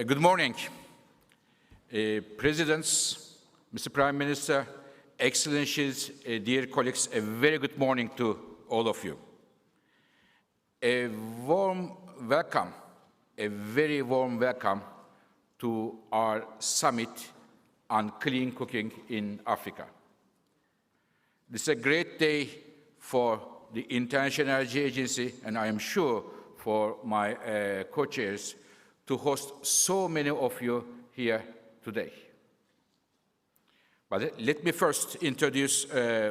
Good morning, Presidents, Mr. Prime Minister, Excellencies, dear colleagues, a very good morning to all of you. A warm welcome, a very warm welcome to our summit on clean cooking in Africa. This is a great day for the International Energy Agency, and I am sure for my co-chairs to host so many of you here today. But let me first introduce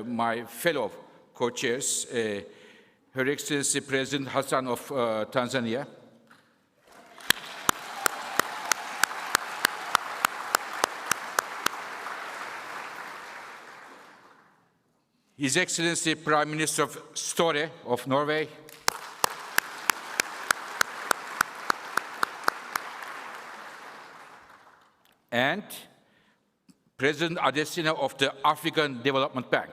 my fellow co-chairs, Her Excellency President Hassan of Tanzania, His Excellency Prime Minister of Støre of Norway, and President Adesina of the African Development Bank.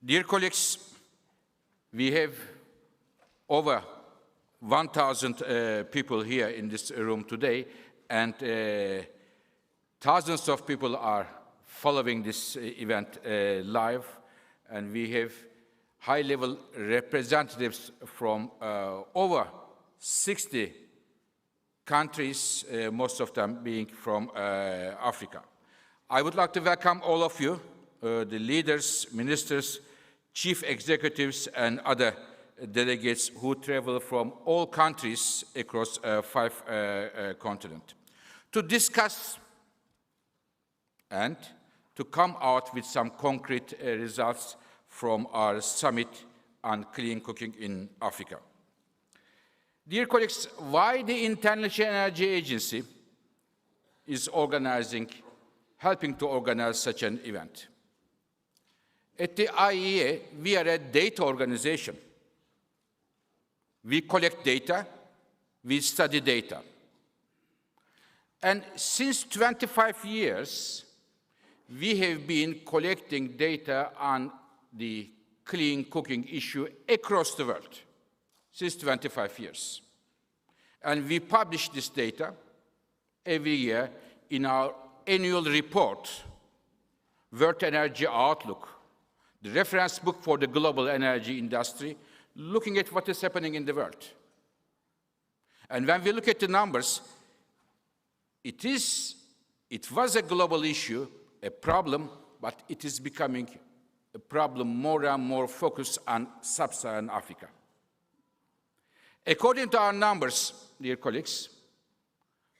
Dear colleagues, we have over 1,000 people here in this room today, and thousands of people are following this event live, and we have high-level representatives from over 60 countries, most of them being from Africa. I would like to welcome all of you, the leaders, ministers, chief executives, and other delegates who travel from all countries across 5 continents to discuss and to come out with some concrete results from our summit on clean cooking in Africa. Dear colleagues, why the International Energy Agency is helping to organize such an event? At the IEA, we are a data organization. We collect data, we study data. And since 25 years, we have been collecting data on the clean cooking issue across the world, since 25 years. And we publish this data every year in our annual report, World Energy Outlook, the reference book for the global energy industry, looking at what is happening in the world. And when we look at the numbers, it was a global issue, a problem, but it is becoming a problem more and more focused on sub-Saharan Africa. According to our numbers, dear colleagues,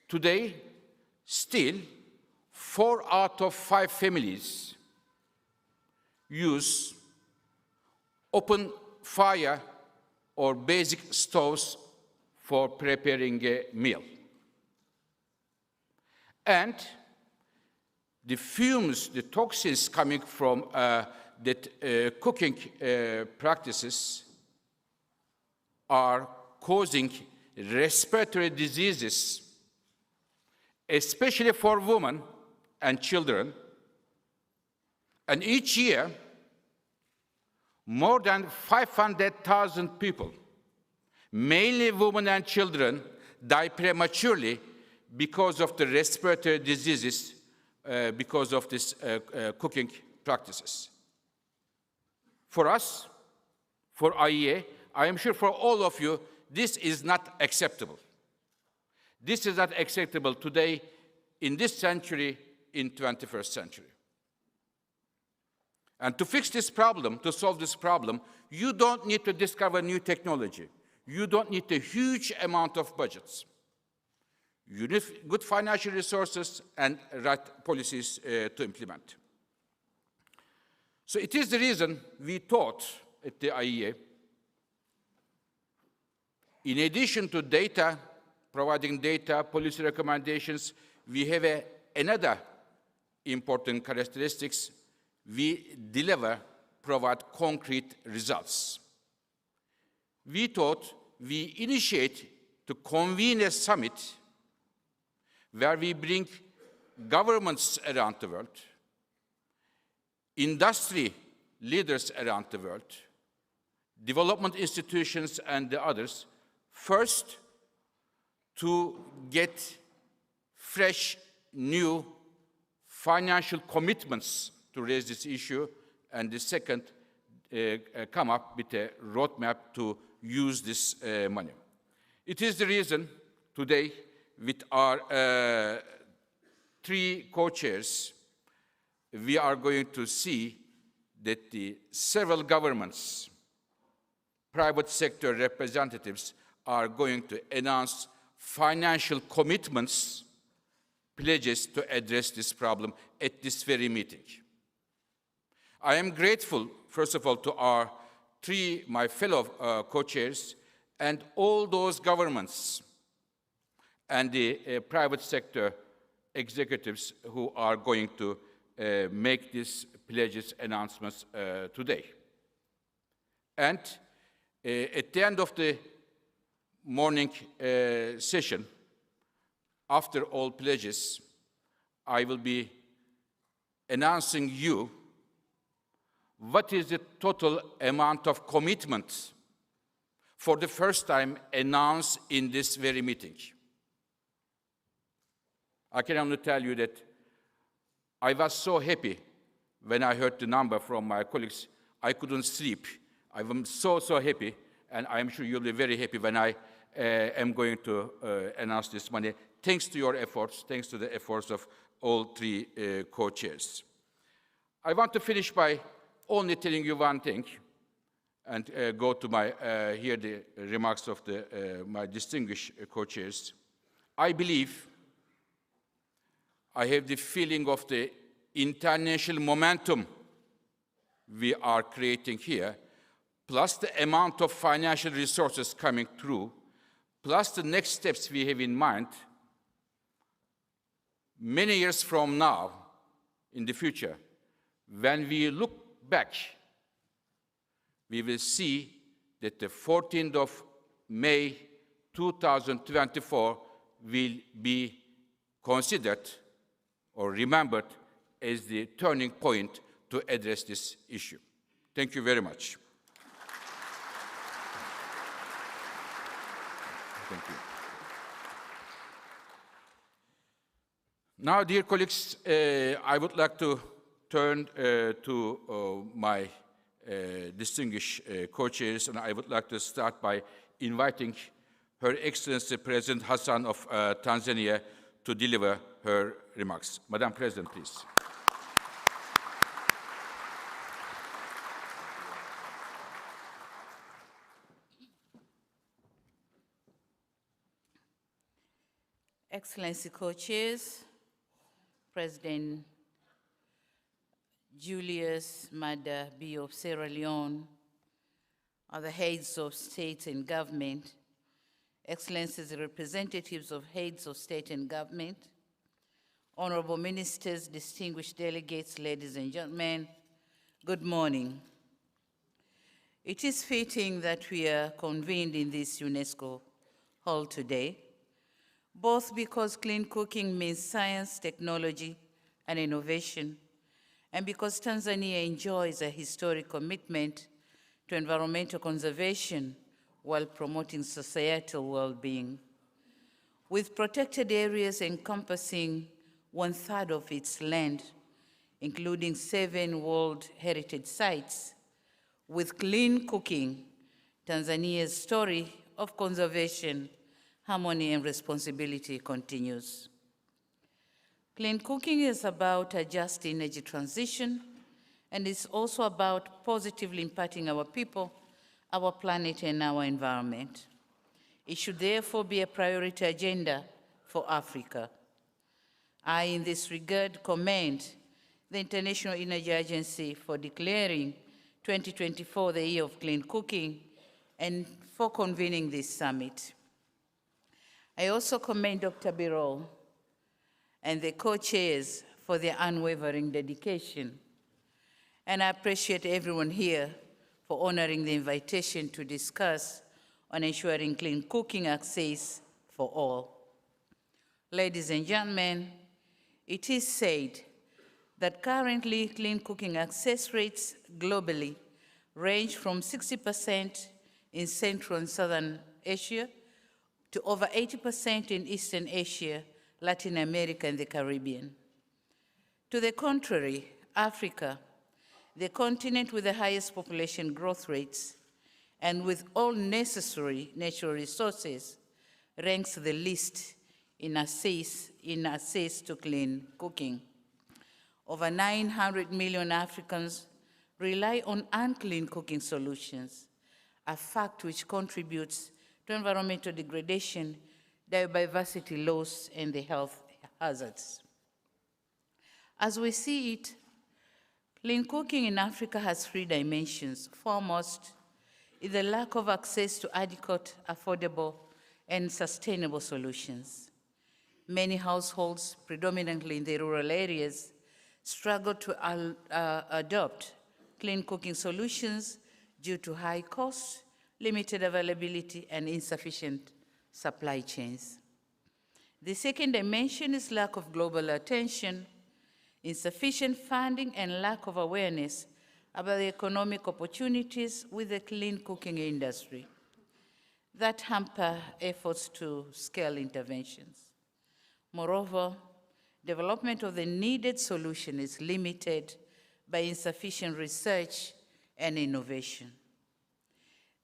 today, still, 4 out of 5 families use open fire or basic stoves for preparing a meal. And the fumes, the toxins coming from that cooking practices are causing respiratory diseases, especially for women and children. And each year, more than 500,000 people, mainly women and children, die prematurely because of the respiratory diseases, because of these cooking practices. For us, for IEA, I am sure for all of you, this is not acceptable. This is not acceptable today, in this century, in 21st century. And to fix this problem, to solve this problem, you don't need to discover new technology. You don't need a huge amount of budgets. You need good financial resources and right policies to implement. So it is the reason we thought at the IEA, in addition to data, providing data, policy recommendations, we have another important characteristics. We provide concrete results. We thought we initiate to convene a summit where we bring governments around the world, industry leaders around the world, development institutions and the others, first, to get fresh, new financial commitments to raise this issue, and the second, come up with a roadmap to use this money. It is the reason today, with our 3 co-chairs, we are going to see that the several governments, private sector representatives are going to announce financial commitments, pledges to address this problem at this very meeting. I am grateful, first of all, to our 3, my fellow co-chairs, and all those governments and the private sector executives who are going to make these pledges announcements today. And at the end of the morning session, after all pledges, I will be announcing you what is the total amount of commitment for the first time announced in this very meeting. I can only tell you that I was so happy when I heard the number from my colleagues. I couldn't sleep. I was so happy, and I'm sure you'll be very happy when I am going to announce this money, thanks to your efforts, thanks to the efforts of all 3 co-chairs. I want to finish by only telling you one thing, and go to my, hear the remarks of my distinguished co-chairs. I believe, I have the feeling of the international momentum we are creating here, plus the amount of financial resources coming through, plus the next steps we have in mind. Many years from now, in the future, when we look back, we will see that the 14th of May 2024 will be considered or remembered as the turning point to address this issue. Thank you very much. Thank you. Now, dear colleagues, I would like to turn to my distinguished co-chairs, and I would like to start by inviting Her Excellency President Hassan of Tanzania to deliver her remarks. Madam President, please. Excellency co-chairs, President Julius, Maada of Sierra Leone, other heads of state and government, Excellencies, representatives of heads of state and government, honorable ministers, distinguished delegates, ladies and gentlemen, good morning. It is fitting that we are convened in this UNESCO hall today, both because clean cooking means science, technology, and innovation, and because Tanzania enjoys a historic commitment to environmental conservation while promoting societal well-being. With protected areas encompassing 1/3 of its land, including 7 World Heritage Sites, with clean cooking, Tanzania's story of conservation, harmony, and responsibility continues. Clean cooking is about a just energy transition, and it's also about positively impacting our people, our planet, and our environment. It should therefore be a priority agenda for Africa. I, in this regard, commend the International Energy Agency for declaring 2024 the Year of Clean Cooking and for convening this summit. I also commend Dr. Birol and the co-chairs for their unwavering dedication. And I appreciate everyone here for honoring the invitation to discuss on ensuring clean cooking access for all. Ladies and gentlemen, it is said that currently clean cooking access rates globally range from 60% in Central and Southern Asia to over 80% in Eastern Asia, Latin America, and the Caribbean. To the contrary, Africa, the continent with the highest population growth rates and with all necessary natural resources, ranks the least in access to clean cooking. Over 900 million Africans rely on unclean cooking solutions, a fact which contributes to environmental degradation, biodiversity loss, and the health hazards. As we see it, clean cooking in Africa has three dimensions. Foremost is the lack of access to adequate, affordable, and sustainable solutions. Many households, predominantly in the rural areas, struggle to adopt clean cooking solutions due to high costs, limited availability, and insufficient supply chains. The second dimension is lack of global attention, insufficient funding, and lack of awareness about the economic opportunities with the clean cooking industry that hamper efforts to scale interventions. Moreover, development of the needed solution is limited by insufficient research and innovation.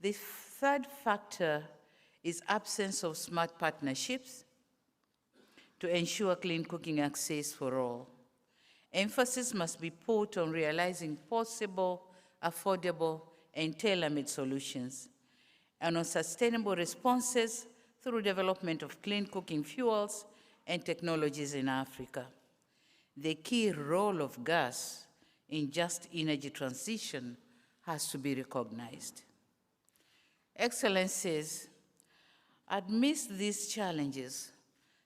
The third factor is absence of smart partnerships to ensure clean cooking access for all. Emphasis must be put on realizing possible, affordable, and tailor-made solutions, and on sustainable responses through development of clean cooking fuels and technologies in Africa. The key role of gas in just energy transition has to be recognized. Excellencies, amidst these challenges,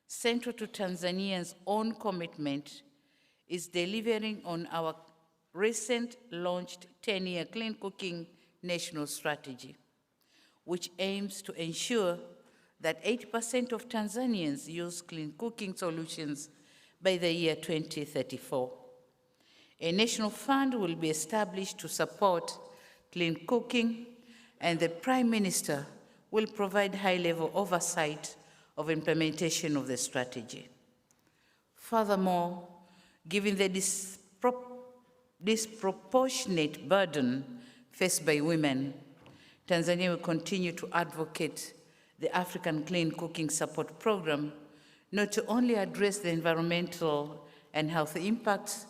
central to Tanzania's own commitment is delivering on our recent launched 10-year clean cooking national strategy, which aims to ensure that 80% of Tanzanians use clean cooking solutions by the year 2034. A national fund will be established to support clean cooking, and the Prime Minister will provide high-level oversight of implementation of the strategy. Furthermore, given the disproportionate burden faced by women, Tanzania will continue to advocate the African Clean Cooking Support Program not to only address the environmental and health impacts,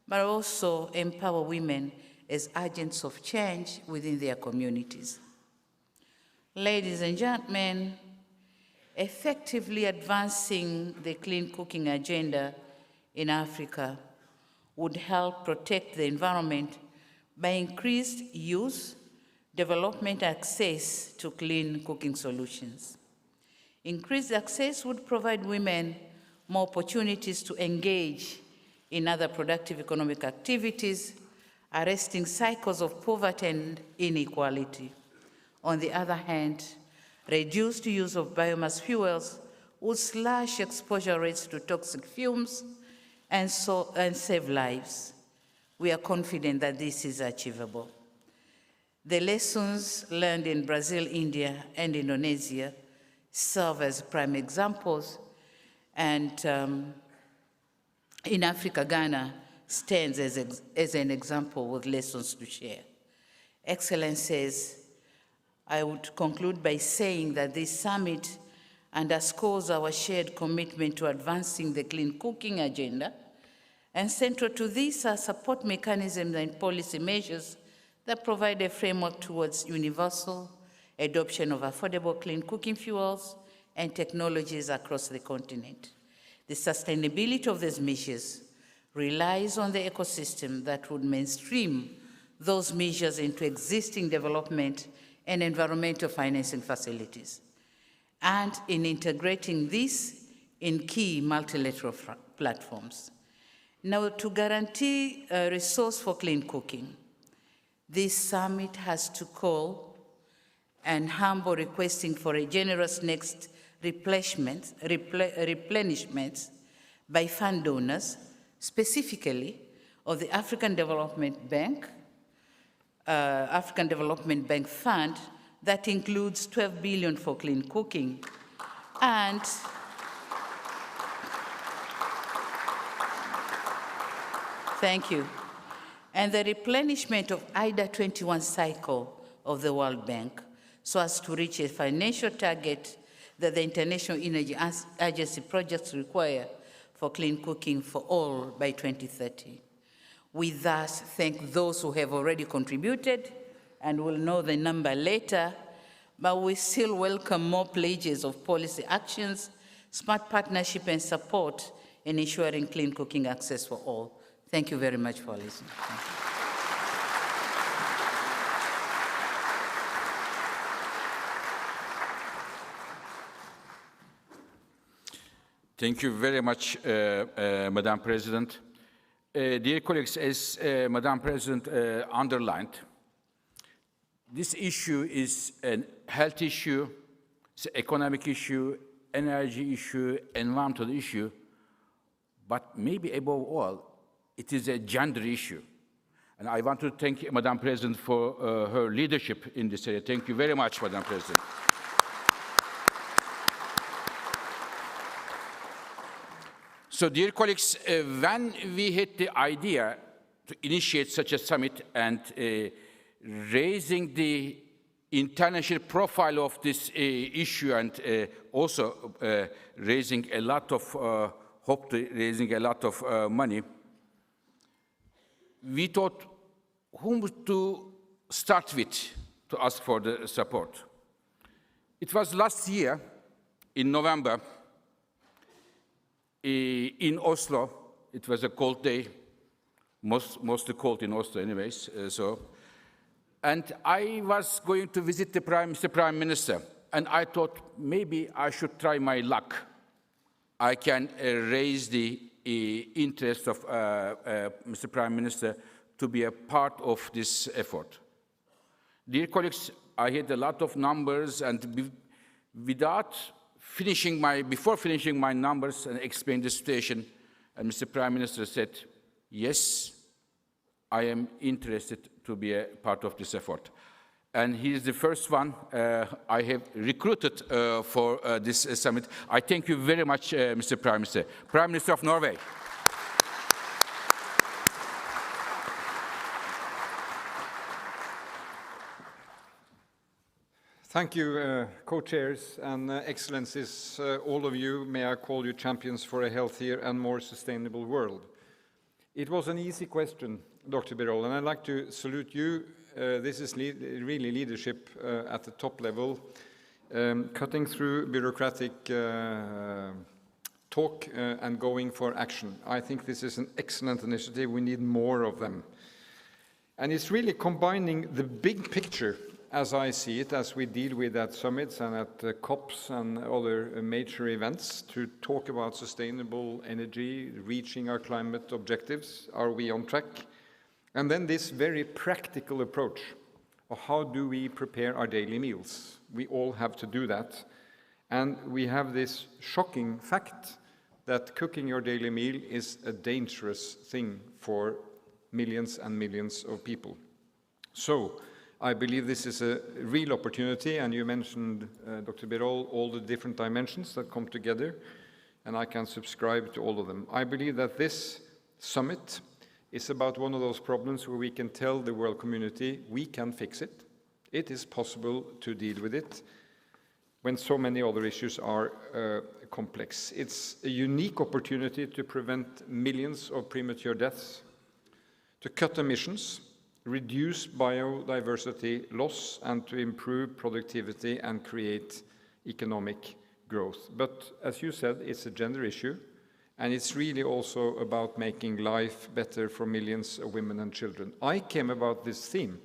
but also empower women as agents of change within their communities. Ladies and gentlemen, effectively advancing the clean cooking agenda in Africa would help protect the environment by increased use, development, access to clean cooking solutions. Increased access would provide women more opportunities to engage in other productive economic activities, arresting cycles of poverty and inequality. On the other hand, reduced use of biomass fuels would slash exposure rates to toxic fumes and save lives. We are confident that this is achievable. The lessons learned in Brazil, India, and Indonesia serve as prime examples, and in Africa, Ghana stands as an example with lessons to share. Excellencies, I would conclude by saying that this summit underscores our shared commitment to advancing the clean cooking agenda, and central to this are support mechanisms and policy measures that provide a framework towards universal adoption of affordable clean cooking fuels and technologies across the continent. The sustainability of these measures relies on the ecosystem that would mainstream those measures into existing development and environmental financing facilities, and in integrating this in key multilateral platforms. Now, to guarantee a resource for clean cooking, this summit has to call and humble requesting for a generous next replenishment by fund donors, specifically of the African Development Bank, African Development Bank Fund that includes 12 billion for clean cooking. And thank you. And the replenishment of IDA 21 cycle of the World Bank so as to reach a financial target that the International Energy Agency projects require for clean cooking for all by 2030. We thus thank those who have already contributed, and we'll know the number later, but we still welcome more pledges of policy actions, smart partnership and support in ensuring clean cooking access for all. Thank you very much for listening. Thank you very much, Madam President. Dear colleagues, as Madam President underlined, this issue is a health issue, it's an economic issue, energy issue, environmental issue, but maybe above all, it is a gender issue. And I want to thank Madam President for her leadership in this area. Thank you very much, Madam President. So, dear colleagues, when we had the idea to initiate such a summit and raising the international profile of this issue and also raising a lot of raising a lot of money, we thought whom to start with to ask for the support. It was last year in November. In Oslo, it was a cold day, mostly cold in Oslo anyways, and I was going to visit the Prime Minister, and I thought maybe I should try my luck. I can raise the interest of Mr. Prime Minister to be a part of this effort. Dear colleagues, I had a lot of numbers, and before finishing my numbers and explaining the situation, and Mr. Prime Minister said, yes, I am interested to be a part of this effort. And he is the first one I have recruited for this summit. I thank you very much, Mr. Prime Minister. Prime Minister of Norway. Thank you, co-chairs and excellencies, all of you. May I call you champions for a healthier and more sustainable world. It was an easy question, Dr. Birol, and I'd like to salute you. This is really leadership at the top level, cutting through bureaucratic talk and going for action. I think this is an excellent initiative. We need more of them. And it's really combining the big picture, as I see it, as we deal with at summits and at COPs and other major events, to talk about sustainable energy, reaching our climate objectives. Are we on track? And then this very practical approach of how do we prepare our daily meals. We all have to do that. And we have this shocking fact that cooking your daily meal is a dangerous thing for millions and millions of people. So I believe this is a real opportunity, and you mentioned, Dr. Birol, all the different dimensions that come together, and I can subscribe to all of them. I believe that this summit is about one of those problems where we can tell the world community we can fix it. It is possible to deal with it when so many other issues are complex. It's a unique opportunity to prevent millions of premature deaths, to cut emissions, reduce biodiversity loss, and to improve productivity and create economic growth. But as you said, it's a gender issue, and it's really also about making life better for millions of women and children. I came about this theme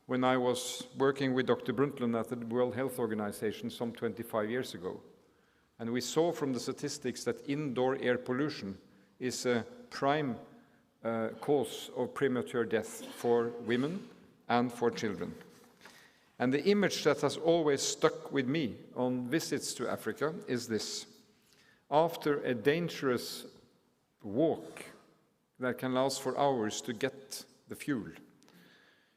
when I was working with Dr. Brundtland at the World Health Organization some 25 years ago. And we saw from the statistics that indoor air pollution is a prime cause of premature death for women and for children. And the image that has always stuck with me on visits to Africa is this. After a dangerous walk that can last for hours to get the fuel,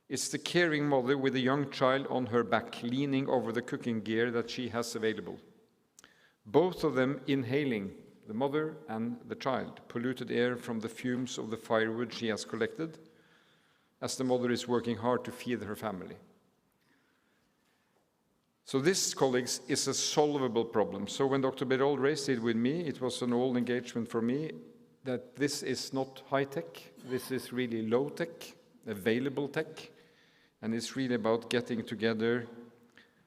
It's the caring mother with a young child on her back, leaning over the cooking gear that she has available. Both of them inhaling, the mother and the child, polluted air from the fumes of the firewood she has collected, as the mother is working hard to feed her family. So this, colleagues, is a solvable problem. So when Dr. Birol raised it with me, it was an old engagement for me that this is not high-tech, this is really low-tech, available tech, and it's really about getting together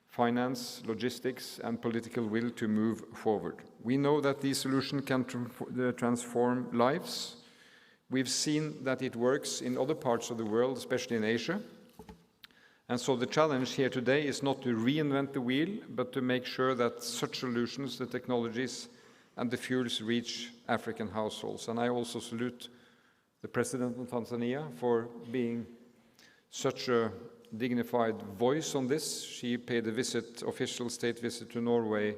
finance, logistics, and political will to move forward. We know that these solutions can transform lives. We've seen that it works in other parts of the world, especially in Asia. And so the challenge here today is not to reinvent the wheel, but to make sure that such solutions, the technologies, and the fuels reach African households. And I also salute the President of Tanzania for being such a dignified voice on this. She paid a visit, official state visit to Norway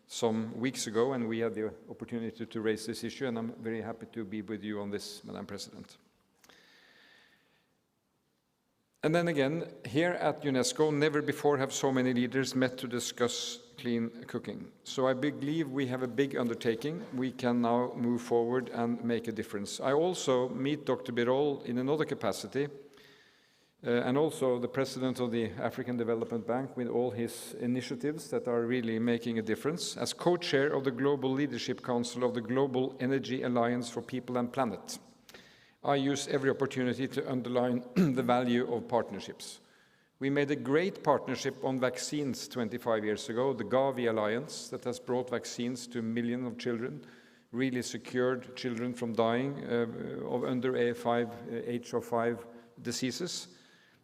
some weeks ago, and we had the opportunity to raise this issue, and I'm very happy to be with you on this, Madam President. And then again, here at UNESCO, never before have so many leaders met to discuss clean cooking. So I believe we have a big undertaking. We can now move forward and make a difference. I also meet Dr. Birol in another capacity, and also the President of the African Development Bank with all his initiatives that are really making a difference, as co-chair of the Global Leadership Council of the Global Energy Alliance for People and Planet. I use every opportunity to underline the value of partnerships. We made a great partnership on vaccines 25 years ago, the Gavi Alliance, that has brought vaccines to millions of children, really secured children from dying of under age of 5 diseases.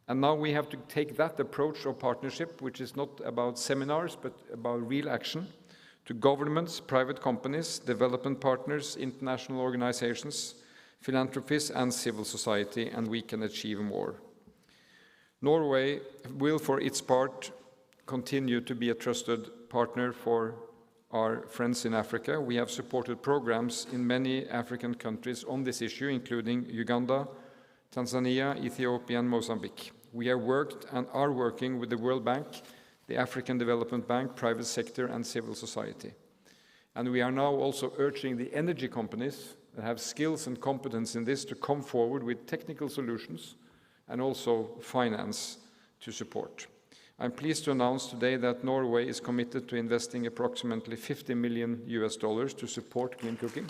And now we have to take that approach of partnership, which is not about seminars, but about real action, to governments, private companies, development partners, international organizations, philanthropists, and civil society, and we can achieve more. Norway will, for its part, continue to be a trusted partner for our friends in Africa. We have supported programs in many African countries on this issue, including Uganda, Tanzania, Ethiopia, and Mozambique. We have worked and are working with the World Bank, the African Development Bank, private sector, and civil society. And we are now also urging the energy companies that have skills and competence in this to come forward with technical solutions and also finance to support. I'm pleased to announce today that Norway is committed to investing approximately $50 million to support clean cooking.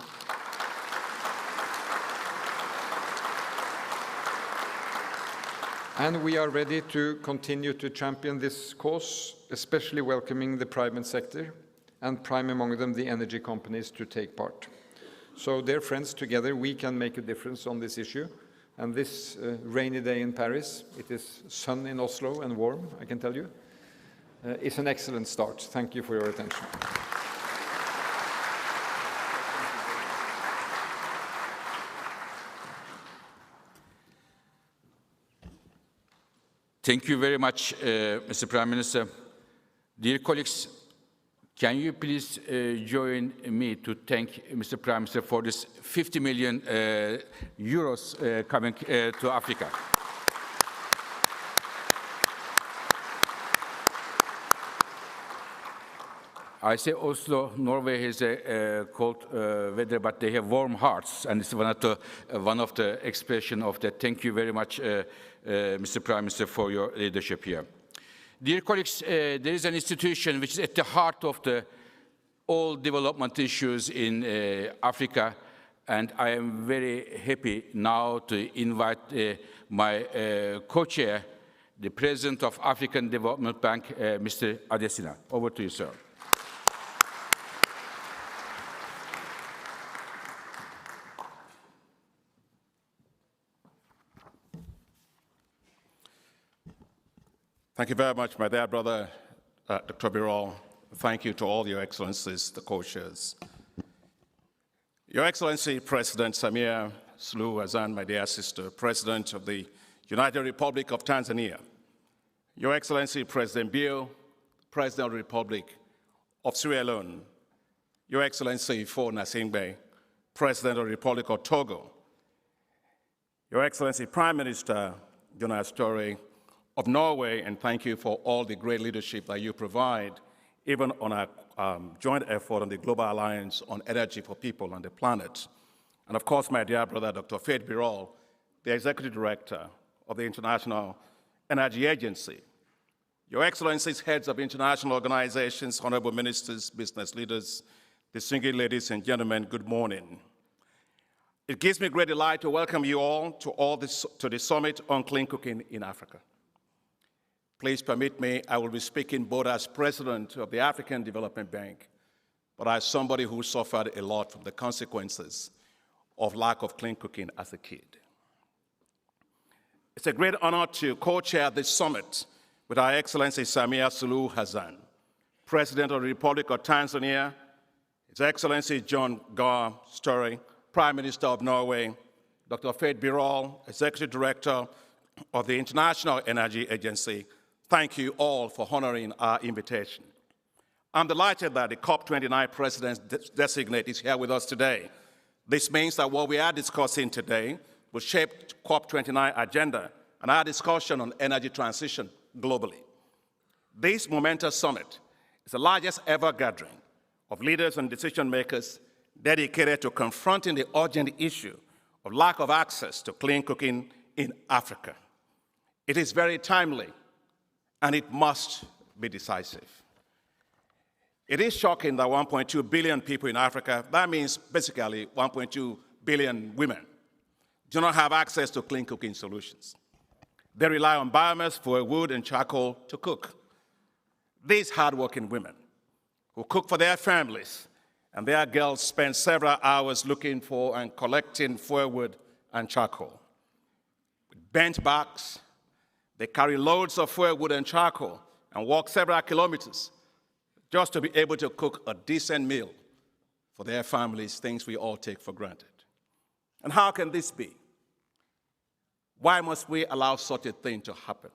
And we are ready to continue to champion this cause, especially welcoming the private sector and prime among them the energy companies to take part. So, dear friends, together we can make a difference on this issue. And this rainy day in Paris, it is sun in Oslo and warm, I can tell you, is an excellent start. Thank you for your attention. Thank you very much, Mr. Prime Minister. Dear colleagues, can you please join me to thank Mr. Prime Minister for this 50 million euros coming to Africa. I say Oslo, Norway has a cold weather, but they have warm hearts, and it's one of the expression of that. Thank you very much, Mr. Prime Minister, for your leadership here. Dear colleagues, there is an institution which is at the heart of all development issues in Africa, and I am very happy now to invite my co-chair, the President of African Development Bank, Mr. Adesina. Over to you, sir. Thank you very much, my dear brother, Dr. Birol. Thank you to all your excellencies, the co-chairs. Your Excellency, President Samia Suluhu Hassan, my dear sister, President of the United Republic of Tanzania. Your Excellency, President Bill, President of the Republic of Sierra Leone. Your Excellency, Faure Gnassingbé, President of the Republic of Togo. Your Excellency, Prime Minister Jonas, Støre, of Norway, and thank you for all the great leadership that you provide, even on our joint effort on the Global Alliance on Energy for People and the Planet. And of course, my dear brother, Dr. Fatih Birol, the Executive Director of the International Energy Agency. Your Excellencies, heads of international organizations, honorable ministers, business leaders, distinguished ladies and gentlemen, good morning. It gives me great delight to welcome you all to the Summit on Clean Cooking in Africa. Please permit me, I will be speaking both as President of the African Development Bank, but as somebody who suffered a lot from the consequences of lack of clean cooking as a kid. It's a great honor to co-chair this summit with Our Excellency Samia Suluhu Hassan, President of the Republic of Tanzania, His Excellency Gahr, Støre, Prime Minister of Norway, Dr. Fatih Birol, Executive Director of the International Energy Agency. Thank you all for honoring our invitation. I'm delighted that the COP29 President-Designate is here with us today. This means that what we are discussing today will shape COP29 agenda and our discussion on energy transition globally. This momentous summit is the largest ever gathering of leaders and decision makers dedicated to confronting the urgent issue of lack of access to clean cooking in Africa. It is very timely, and it must be decisive. It is shocking that 1.2 billion people in Africa, that means basically 1.2 billion women, do not have access to clean cooking solutions. They rely on biomass for wood and charcoal to cook. These hardworking women who cook for their families and their girls spend several hours looking for and collecting firewood and charcoal. With bent backs, they carry loads of firewood and charcoal and walk several kilometers just to be able to cook a decent meal for their families, things we all take for granted. And how can this be? Why must we allow such a thing to happen?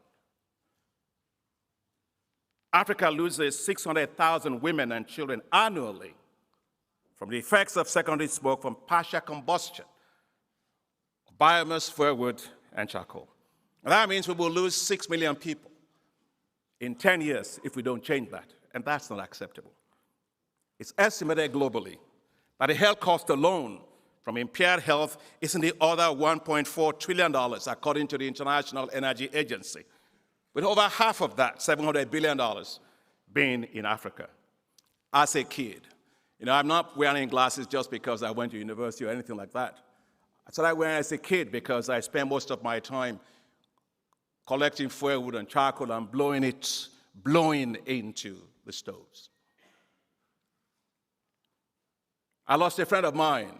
Africa loses 600,000 women and children annually from the effects of secondary smoke from partial combustion of biomass, firewood, and charcoal. And that means we will lose 6 million people in 10 years if we don't change that, and that's not acceptable. It's estimated globally that the health cost alone from impaired health is in the order of $1.4 trillion, according to the International Energy Agency, with over half of that, $700 billion, being in Africa. As a kid, I'm not wearing glasses just because I went to university or anything like that. I started wearing as a kid because I spent most of my time collecting firewood and charcoal and blowing into the stoves. I lost a friend of mine.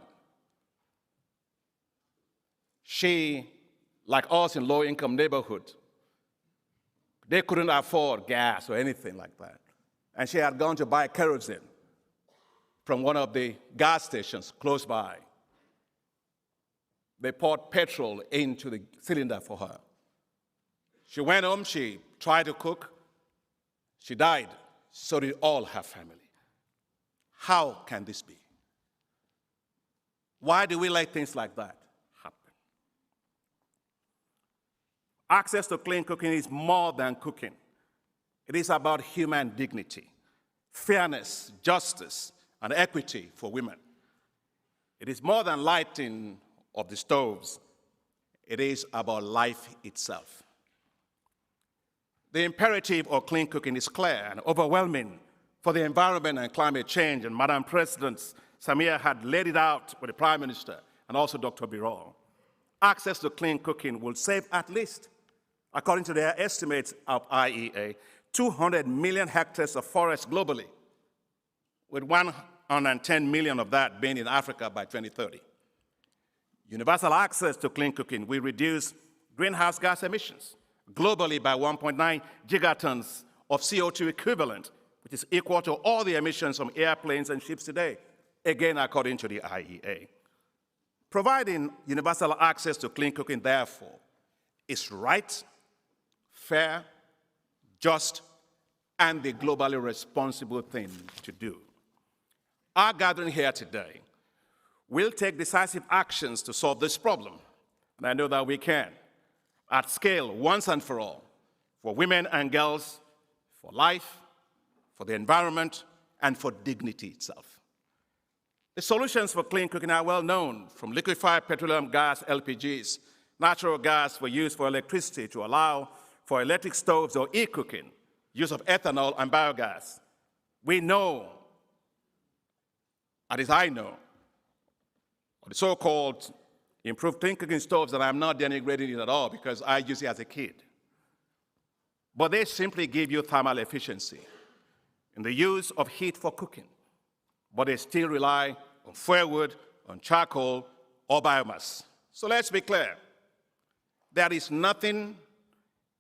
She, like us in low-income neighborhood, they couldn't afford gas or anything like that. And she had gone to buy kerosene from one of the gas stations close by. They poured petrol into the cylinder for her. She went home, she tried to cook, she died, so did all her family. How can this be? Why do we let things like that happen? Access to clean cooking is more than cooking. It is about human dignity, fairness, justice, and equity for women. It is more than lighting of the stoves. It is about life itself. The imperative of clean cooking is clear and overwhelming for the environment and climate change, and Madam President Samia had laid it out with the Prime Minister and also Dr. Birol. Access to clean cooking will save at least, according to their estimates of IEA, 200 million hectares of forest globally, with 110 million of that being in Africa by 2030. Universal access to clean cooking will reduce greenhouse gas emissions globally by 1.9 gigatons of CO2 equivalent, which is equal to all the emissions from airplanes and ships today, again, according to the IEA. Providing universal access to clean cooking, therefore, is right, fair, just, and the globally responsible thing to do. Our gathering here today will take decisive actions to solve this problem, and I know that we can, at scale, once and for all, for women and girls, for life, for the environment, and for dignity itself. The solutions for clean cooking are well known, from liquefied petroleum gas, LPGs, natural gas for use for electricity to allow for electric stoves or e-cooking, use of ethanol and biogas. We know, at least I know, the so-called improved clean cooking stoves, and I'm not denigrating it at all because I used it as a kid. But they simply give you thermal efficiency in the use of heat for cooking, but they still rely on firewood, on charcoal, or biomass. So let's be clear. There is nothing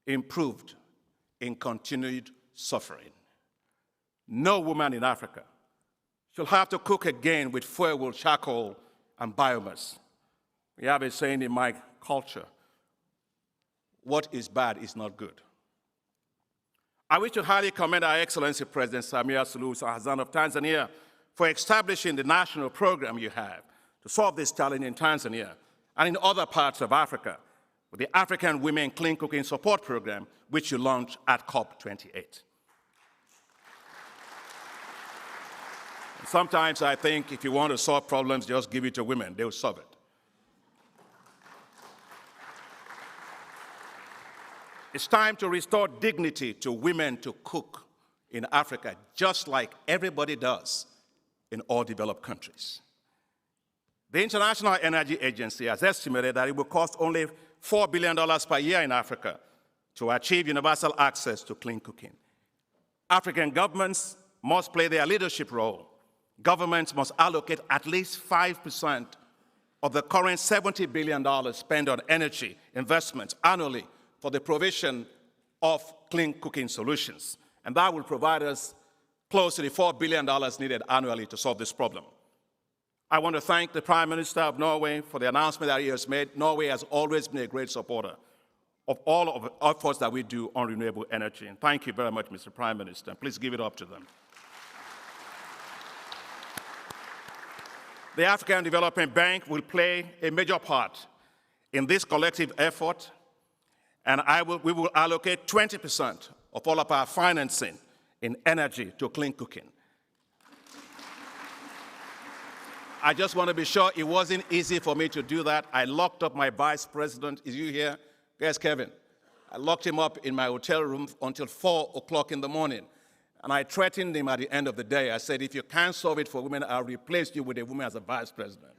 improved in continued suffering. No woman in Africa should have to cook again with firewood, charcoal, and biomass. We have a saying in my culture, what is bad is not good. I wish to highly commend Our Excellency President Samia Suluhu Hassan of Tanzania for establishing the national program you have to solve this challenge in Tanzania and in other parts of Africa with the African Women Clean Cooking Support Program, which you launched at COP28. Sometimes I think if you want to solve problems, just give it to women. They'll solve it. It's time to restore dignity to women to cook in Africa, just like everybody does in all developed countries. The International Energy Agency has estimated that it will cost only $4 billion per year in Africa to achieve universal access to clean cooking. African governments must play their leadership role. Governments must allocate at least 5% of the current $70 billion spent on energy investments annually for the provision of clean cooking solutions. And that will provide us close to the $4 billion needed annually to solve this problem. I want to thank the Prime Minister of Norway for the announcement that he has made. Norway has always been a great supporter of all of the efforts that we do on renewable energy. And thank you very much, Mr. Prime Minister. Please give it up to them. The African Development Bank will play a major part in this collective effort, and we will allocate 20% of all of our financing in energy to clean cooking. I just want to be sure it wasn't easy for me to do that. I locked up my vice president. Is you here? Yes, Kevin. I locked him up in my hotel room until 4 o'clock in the morning. And I threatened him at the end of the day. I said, if you can't solve it for women, I'll replace you with a woman as a vice president.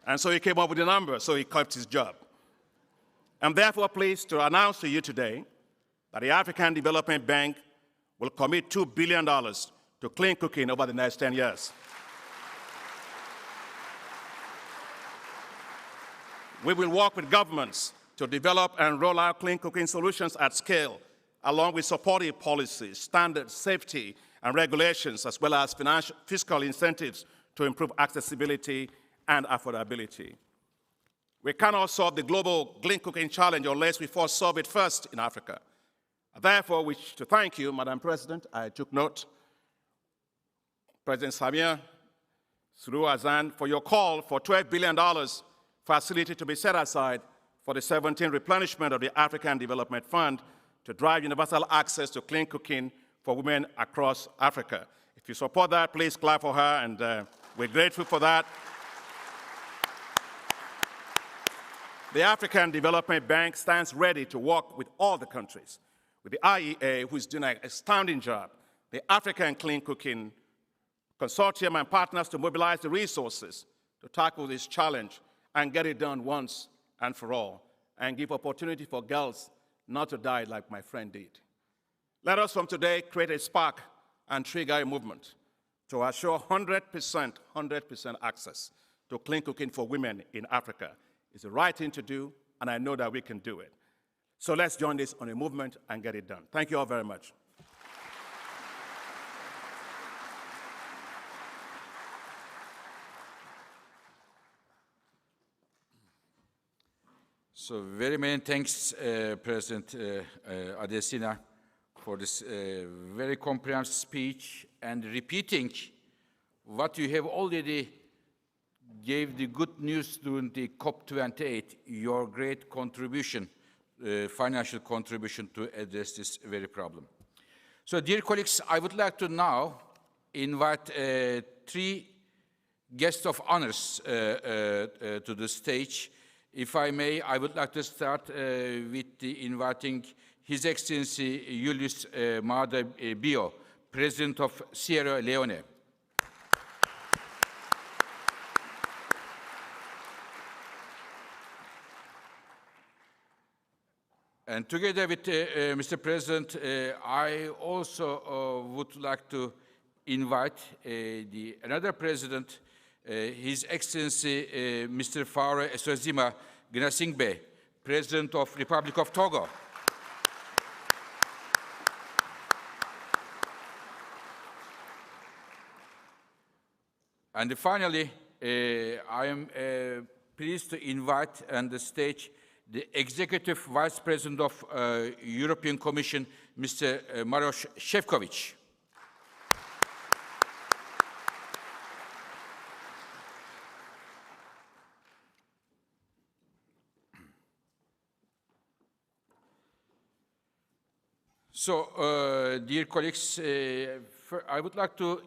And so he came up with a number, so he kept his job. I'm therefore pleased to announce to you today that the African Development Bank will commit $2 billion to clean cooking over the next 10 years. We will work with governments to develop and roll out clean cooking solutions at scale, along with supportive policies, standards, safety, and regulations, as well as fiscal incentives to improve accessibility and affordability. We cannot solve the global clean cooking challenge unless we first solve it first in Africa. I therefore wish to thank you, Madam President. I took note. President Samia Suluhu Hassan, for your call for $12 billion facility to be set aside for the 17th replenishment of the African Development Fund to drive universal access to clean cooking for women across Africa. If you support that, please clap for her, and we're grateful for that. The African Development Bank stands ready to work with all the countries, with the IEA, who is doing an astounding job, the African Clean Cooking Consortium and partners to mobilize the resources to tackle this challenge and get it done once and for all, and give opportunity for girls not to die like my friend did. Let us from today create a spark and trigger a movement to assure 100% access to clean cooking for women in Africa. It's the right thing to do, and I know that we can do it. So let's join this on a movement and get it done. Thank you all very much. So very many thanks, President Adesina, for this very comprehensive speech and repeating what you have already gave the good news during the COP28, your great contribution financial contribution to address this very problem. So, dear colleagues, I would like to now invite three guests of honors to the stage. If I may, I would like to start with inviting His Excellency Julius Maada Bio, President of Sierra Leone. And together with Mr. President, I also would like to invite another president, His Excellency Mr. Faure Gnassingbé, President of Republic of Togo. And finally, I am pleased to invite on the stage the Executive Vice President of European Commission, Mr. Maroš Šefčovič. So, dear colleagues, I would like to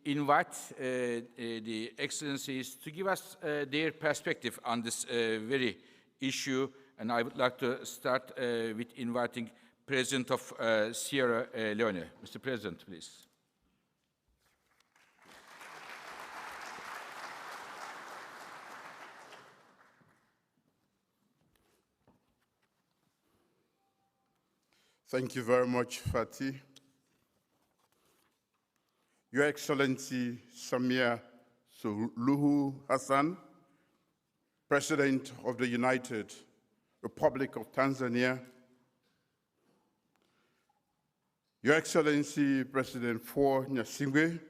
invite the Excellencies to give us their perspective on this very issue, and I would like to start with inviting President of Sierra Leone. Mr. President, please. Thank you very much, Fatih. Your Excellency Samia Suluhu Hassan, President of the United Republic of Tanzania, Your Excellency President Faure Gnassingbé,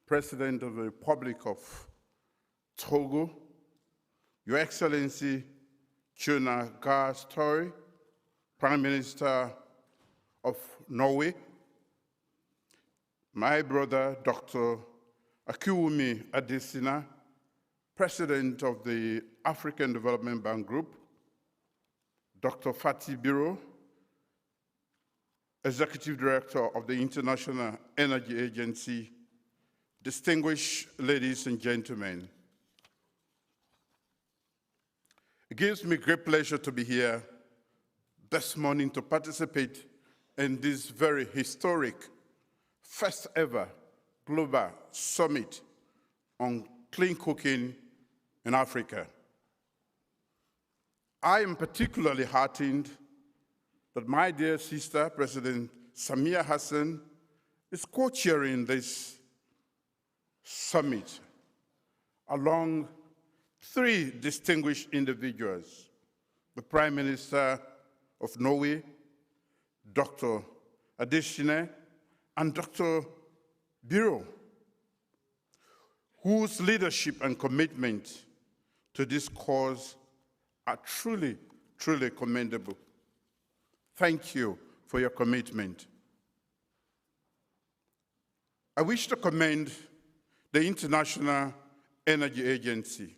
President of the Republic of Togo, Your Excellency Jonas Gahr Støre, Prime Minister of Norway, my brother Dr. Akinwumi Adesina, President of the African Development Bank Group, Dr. Fatih Birol, Executive Director of the International Energy Agency, distinguished ladies and gentlemen. It gives me great pleasure to be here this morning to participate in this very historic, first ever global summit on clean cooking in Africa. I am particularly heartened that my dear sister, President Samia Hassan, is co-chairing this summit along three distinguished individuals: the Prime Minister of Norway, Dr. Adesina, and Dr. Birol, whose leadership and commitment to this cause are truly, truly commendable. Thank you for your commitment. I wish to commend the International Energy Agency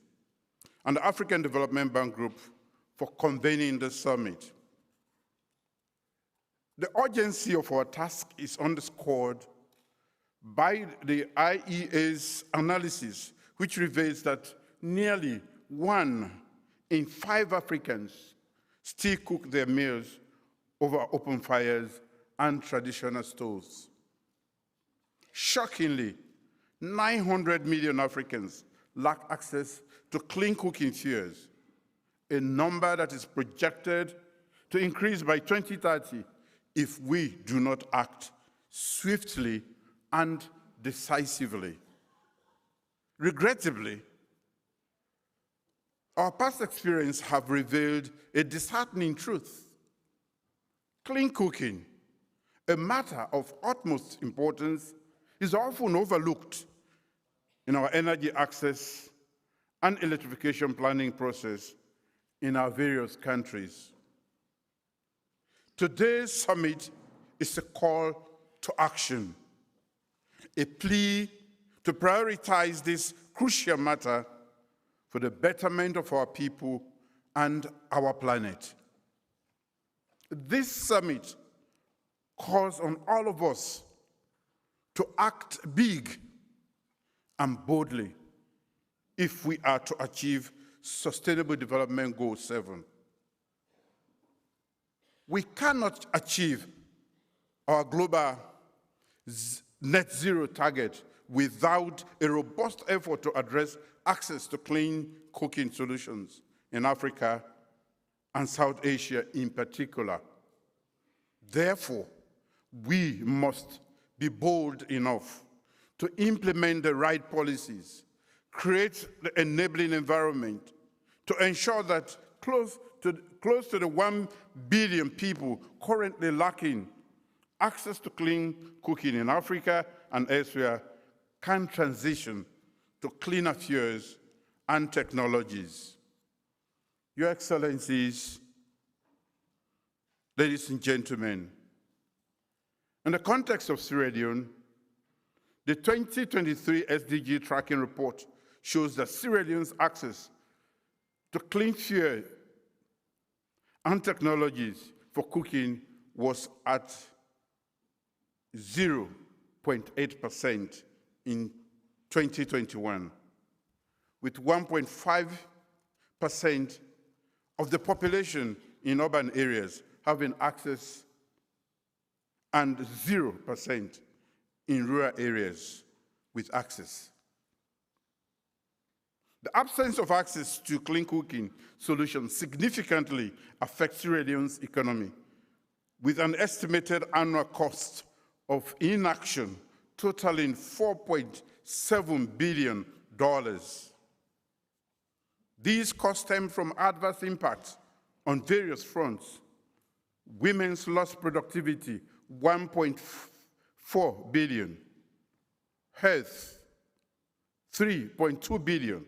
and the African Development Bank Group for convening the summit. The urgency of our task is underscored by the IEA's analysis, which reveals that nearly 1 in 5 Africans still cook their meals over open fires and traditional stoves. Shockingly, 900 million Africans lack access to clean cooking fuels, a number that is projected to increase by 2030 if we do not act swiftly and decisively. Regrettably, our past experience have revealed a disheartening truth. Clean cooking, a matter of utmost importance, is often overlooked in our energy access and electrification planning process in our various countries. Today's summit is a call to action, a plea to prioritize this crucial matter for the betterment of our people and our planet. This summit calls on all of us to act big and boldly if we are to achieve Sustainable Development Goal 7. We cannot achieve our global net zero target without a robust effort to address access to clean cooking solutions in Africa and South Asia in particular. Therefore, we must be bold enough to implement the right policies, create the enabling environment to ensure that close to the 1 billion people currently lacking access to clean cooking in Africa and elsewhere can transition to cleaner fuels and technologies. Your Excellencies, ladies and gentlemen, in the context of Sierra Leone, the 2023 SDG tracking report shows that Sierra Leone's access to clean fuel and technologies for cooking was at 0.8% in 2021, with 1.5% of the population in urban areas having access and 0% in rural areas with access. The absence of access to clean cooking solutions significantly affects Sierra Leone's economy, with an estimated annual cost of inaction totaling $4.7 billion. These costs stem from adverse impacts on various fronts. Women's lost productivity, $1.4 billion. Health, $3.2 billion.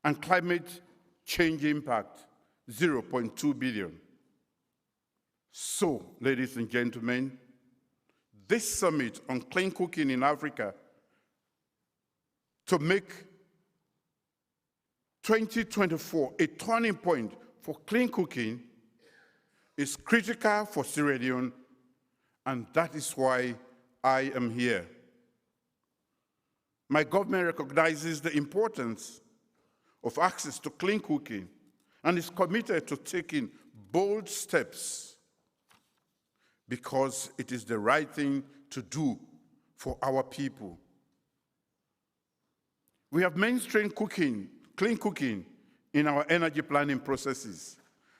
And climate change impact, $0.2 billion. So, ladies and gentlemen, this summit on clean cooking in Africa to make 2024 a turning point for clean cooking is critical for Sierra Leone, and that is why I am here. My government recognizes the importance of access to clean cooking and is committed to taking bold steps because it is the right thing to do for our people. We have mainstreamed clean cooking in our energy planning processes,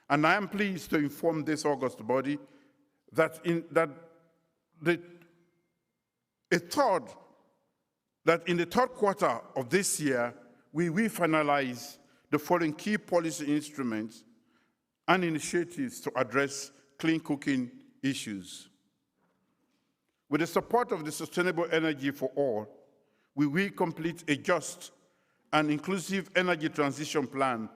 and I am pleased to inform this august body that in the third quarter of this year, we will finalize the following key policy instruments and initiatives to address clean cooking issues. With the support of the Sustainable Energy for All, we will complete a just and inclusive energy transition plan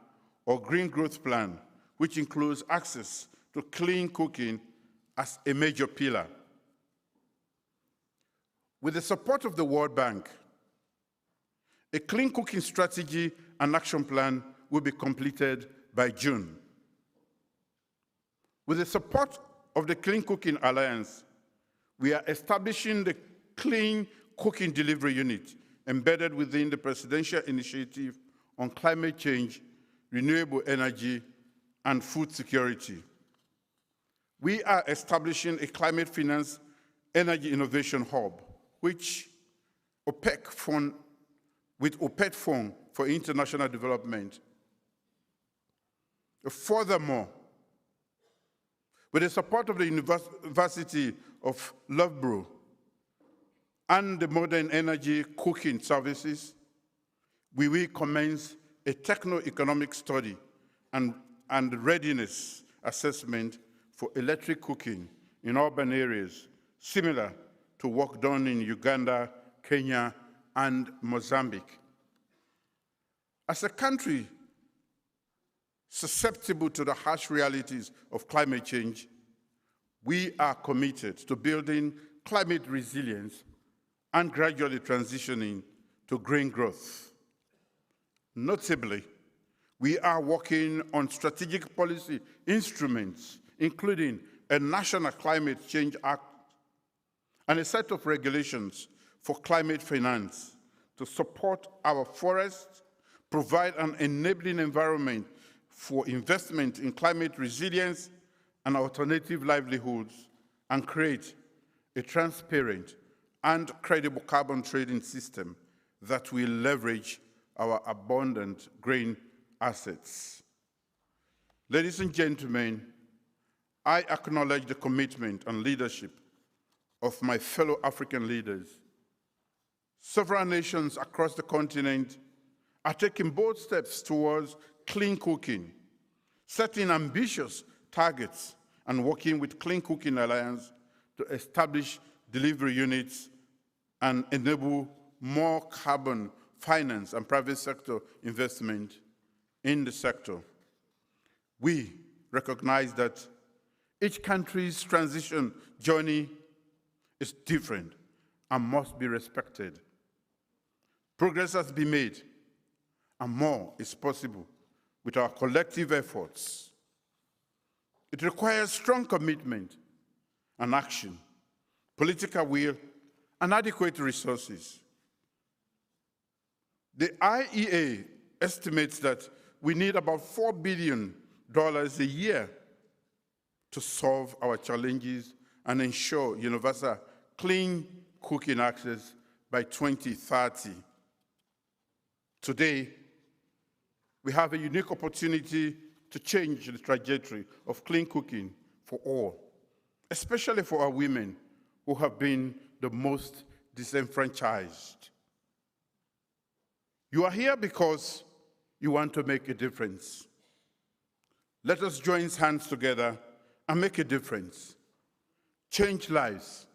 or green growth plan, which includes access to clean cooking as a major pillar. With the support of the World Bank, a clean cooking strategy and action plan will be completed by June. With the support of the Clean Cooking Alliance, we are establishing the Clean Cooking Delivery Unit embedded within the Presidential Initiative on Climate Change, Renewable Energy, and Food Security. We are establishing a Climate Finance Energy Innovation Hub, with OPEC Fund for International Development. Furthermore, with the support of the University of Loughborough and the Modern Energy Cooking Services, we will commence a techno-economic study and readiness assessment for electric cooking in urban areas, similar to work done in Uganda, Kenya, and Mozambique. As a country susceptible to the harsh realities of climate change, we are committed to building climate resilience and gradually transitioning to green growth. Notably, we are working on strategic policy instruments including a National Climate Change Act and a set of regulations for climate finance to support our forests, provide an enabling environment for investment in climate resilience and alternative livelihoods, and create a transparent and credible carbon trading system that will leverage our abundant grain assets. Ladies and gentlemen, I acknowledge the commitment and leadership of my fellow African leaders. Several nations across the continent are taking bold steps towards clean cooking, setting ambitious targets and working with Clean Cooking Alliance to establish delivery units and enable more carbon finance and private sector investment in the sector. We recognize that each country's transition journey is different and must be respected. Progress has been made, and more is possible with our collective efforts. It requires strong commitment and action, political will, and adequate resources. The IEA estimates that we need about $4 billion a year to solve our challenges and ensure universal clean cooking access by 2030. Today, we have a unique opportunity to change the trajectory of clean cooking for all, especially for our women who have been the most disenfranchised. You are here because you want to make a difference. Let us join hands together and make a difference, change lives,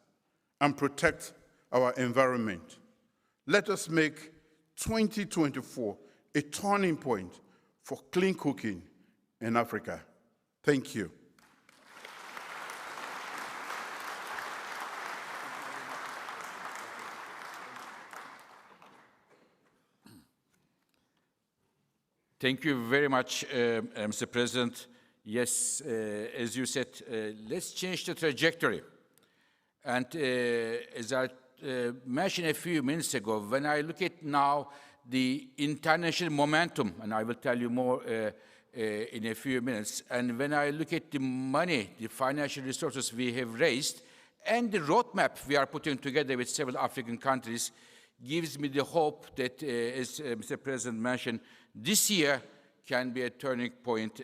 and protect our environment. Let us make 2024 a turning point for clean cooking in Africa. Thank you. Thank you very much, Mr. President. Yes, as you said, let's change the trajectory. And as I mentioned a few minutes ago, when I look at now the international momentum, and I will tell you more in a few minutes, and when I look at the money, the financial resources we have raised, and the roadmap we are putting together with several African countries, gives me the hope that, as Mr. President mentioned, this year can be a turning point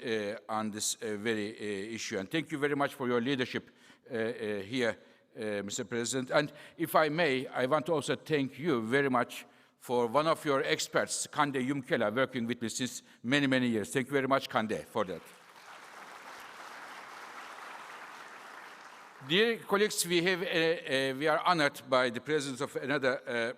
on this very issue. And thank you very much for your leadership here, Mr. President. And if I may, I want to also thank you very much for one of your experts, Kande Yumkela, working with me since many, many years. Thank you very much, Kande, for that. Dear colleagues, we are honored by the presence of another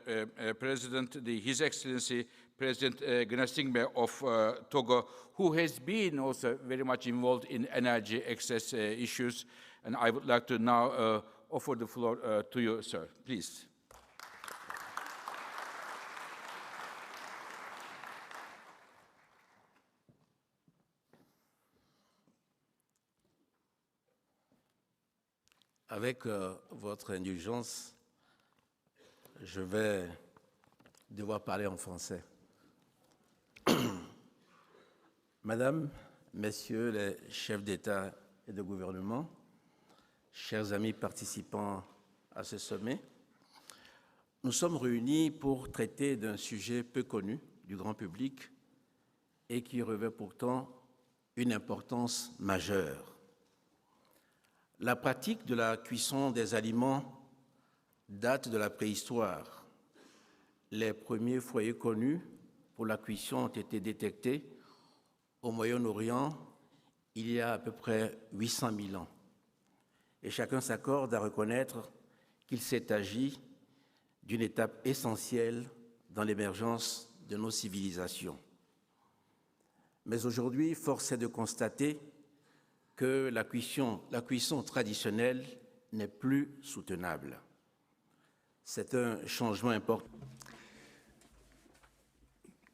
president, His Excellency President Gnassingbé of Togo, who has been also very much involved in energy access issues. And I would like to now offer the floor to you, sir. Please. Avec votre indulgence, je vais devoir parler en français. Madame, Messieurs les chefs d'État et de gouvernement, chers amis participants à ce sommet, nous sommes réunis pour traiter d'un sujet peu connu du grand public et qui revêt pourtant une importance majeure. La pratique de la cuisson des aliments date de la préhistoire. Les premiers foyers connus pour la cuisson ont été détectés au Moyen-Orient il y a à peu près 800 000 ans. Et chacun s'accorde à reconnaître qu'il s'est agi d'une étape essentielle dans l'émergence de nos civilisations. Mais aujourd'hui, force est de constater que la cuisson traditionnelle n'est plus soutenable. C'est un changement important.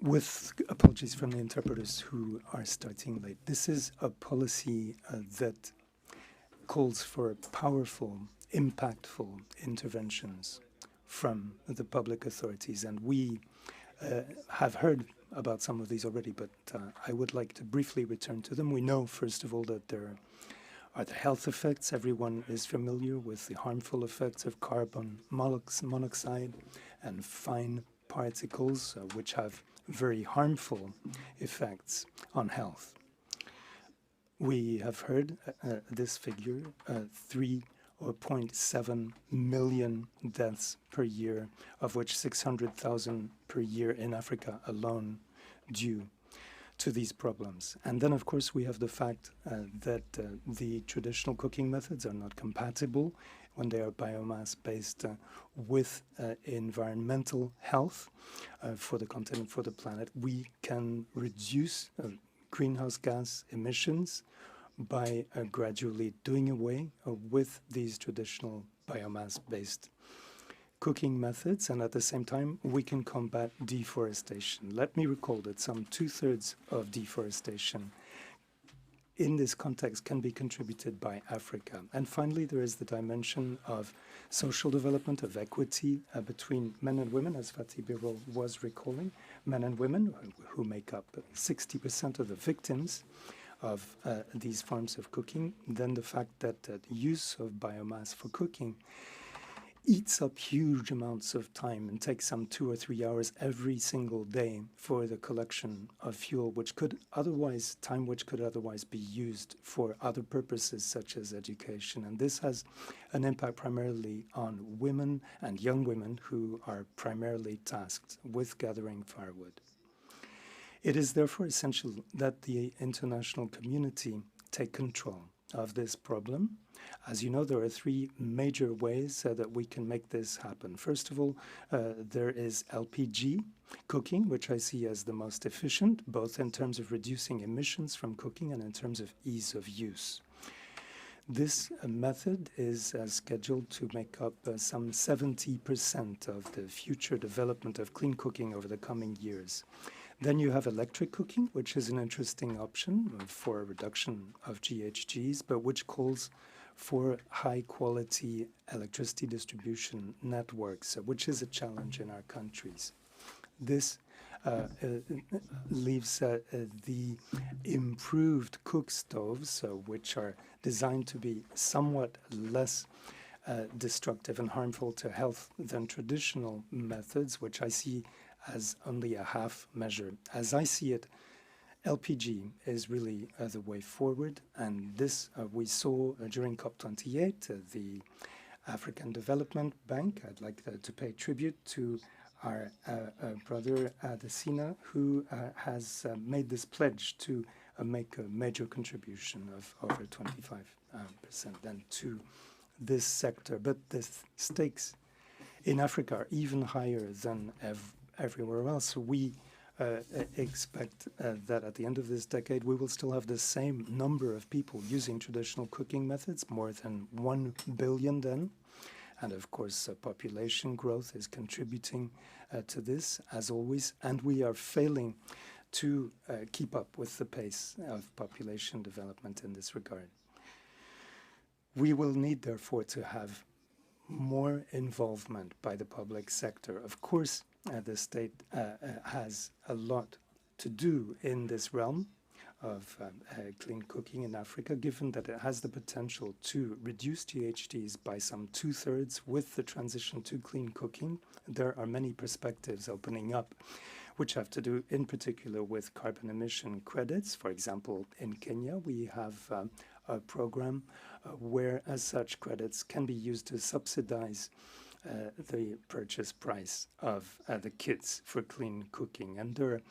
With apologies from the interpreters who are starting late, this is a policy that calls for powerful, impactful interventions from the public authorities. And we have heard about some of these already, but I would like to briefly return to them. We know, first of all, that there are the health effects. Everyone is familiar with the harmful effects of carbon monoxide and fine particles, which have very harmful effects on health. We have heard this figure, 3.7 million deaths per year, of which 600,000 per year in Africa alone, due to these problems. And then, of course, we have the fact that the traditional cooking methods are not compatible when they are biomass-based with environmental health for the continent, for the planet. We can reduce greenhouse gas emissions by gradually doing away with these traditional biomass-based cooking methods, and at the same time, we can combat deforestation. Let me recall that some 2/3 of deforestation in this context can be contributed by Africa. And finally, there is the dimension of social development, of equity between men and women, as Fatih Birol was recalling, men and women who make up 60% of the victims of these forms of cooking. Then the fact that the use of biomass for cooking eats up huge amounts of time and takes some 2 or 3 hours every single day for the collection of fuel, which could otherwise be used for other purposes such as education. And this has an impact primarily on women and young women who are primarily tasked with gathering firewood. It is therefore essential that the international community take control of this problem. As you know, there are 3 major ways that we can make this happen. First of all, there is LPG cooking, which I see as the most efficient, both in terms of reducing emissions from cooking and in terms of ease of use. This method is scheduled to make up some 70% of the future development of clean cooking over the coming years. Then you have electric cooking, which is an interesting option for a reduction of GHGs, but which calls for high-quality electricity distribution networks, which is a challenge in our countries. This leaves the improved cook stoves, which are designed to be somewhat less destructive and harmful to health than traditional methods, which I see as only a half measure. As I see it, LPG is really the way forward, and this we saw during COP28, the African Development Bank. I'd like to pay tribute to our brother Adesina, who has made this pledge to make a major contribution of over 25% then to this sector. But the stakes in Africa are even higher than everywhere else. We expect that at the end of this decade, we will still have the same number of people using traditional cooking methods, more than 1 billion then. And of course, population growth is contributing to this, as always, and we are failing to keep up with the pace of population development in this regard. We will need, therefore, to have more involvement by the public sector. Of course, the state has a lot to do in this realm of clean cooking in Africa, given that it has the potential to reduce GHGs by some 2/3 with the transition to clean cooking. There are many perspectives opening up, which have to do in particular with carbon emission credits. For example, in Kenya, we have a program where as such credits can be used to subsidize the purchase price of the kits for clean cooking. And there are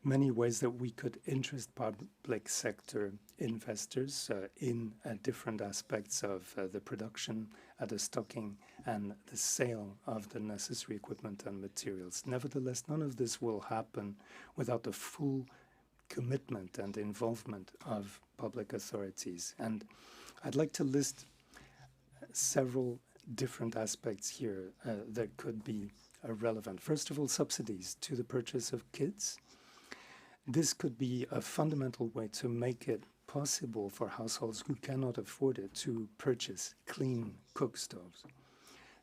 many ways that we could interest public sector investors in different aspects of the production, the stocking, and the sale of the necessary equipment and materials. Nevertheless, none of this will happen without the full commitment and involvement of public authorities. And I'd like to list several different aspects here that could be relevant. First of all, subsidies to the purchase of kits. This could be a fundamental way to make it possible for households who cannot afford it to purchase clean cook stoves.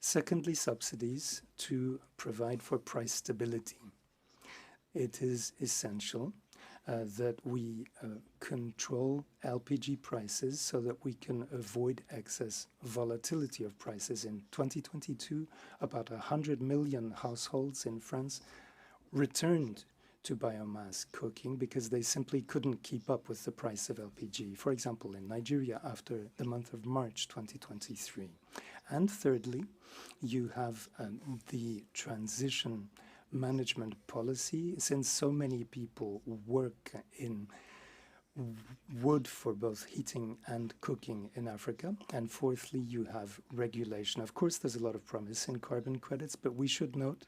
Secondly, subsidies to provide for price stability. It is essential that we control LPG prices so that we can avoid excess volatility of prices. In 2022, about 100 million households in France returned to biomass cooking because they simply couldn't keep up with the price of LPG. For example, in Nigeria after the month of March 2023. And thirdly, you have the transition management policy, since so many people work in wood for both heating and cooking in Africa. And fourthly, you have regulation. Of course, there's a lot of promise in carbon credits, but we should note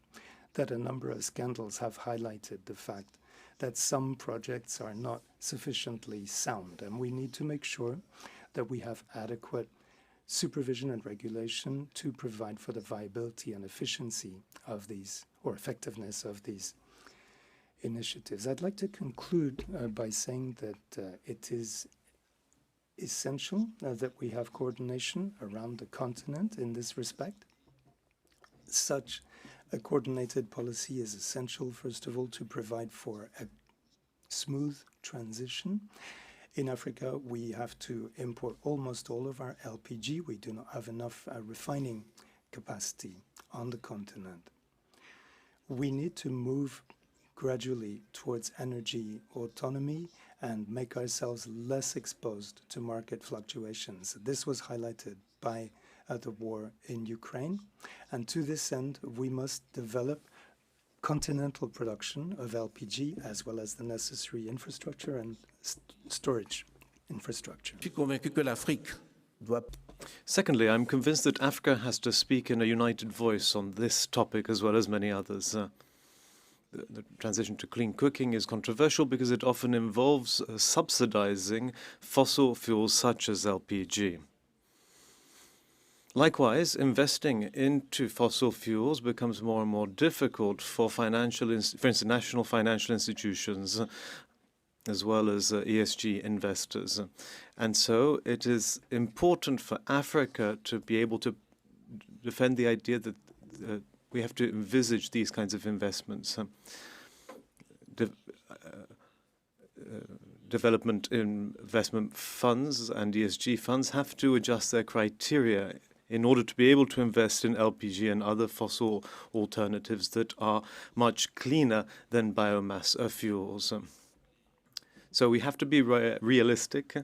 that a number of scandals have highlighted the fact that some projects are not sufficiently sound, and we need to make sure that we have adequate supervision and regulation to provide for the viability and efficiency of these, or effectiveness of these initiatives. I'd like to conclude by saying that it is essential that we have coordination around the continent in this respect. Such a coordinated policy is essential, first of all, to provide for a smooth transition. In Africa, we have to import almost all of our LPG. We do not have enough refining capacity on the continent. We need to move gradually towards energy autonomy and make ourselves less exposed to market fluctuations. This was highlighted by the war in Ukraine. And to this end, we must develop continental production of LPG as well as the necessary infrastructure and storage infrastructure. Secondly, I'm convinced that Africa has to speak in a united voice on this topic as well as many others. The transition to clean cooking is controversial because it often involves subsidizing fossil fuels such as LPG. Likewise, investing into fossil fuels becomes more and more difficult for international financial institutions as well as ESG investors. And so it is important for Africa to be able to defend the idea that we have to envisage these kinds of investments. Development investment funds and ESG funds have to adjust their criteria in order to be able to invest in LPG and other fossil alternatives that are much cleaner than biomass fuels. So we have to be realistic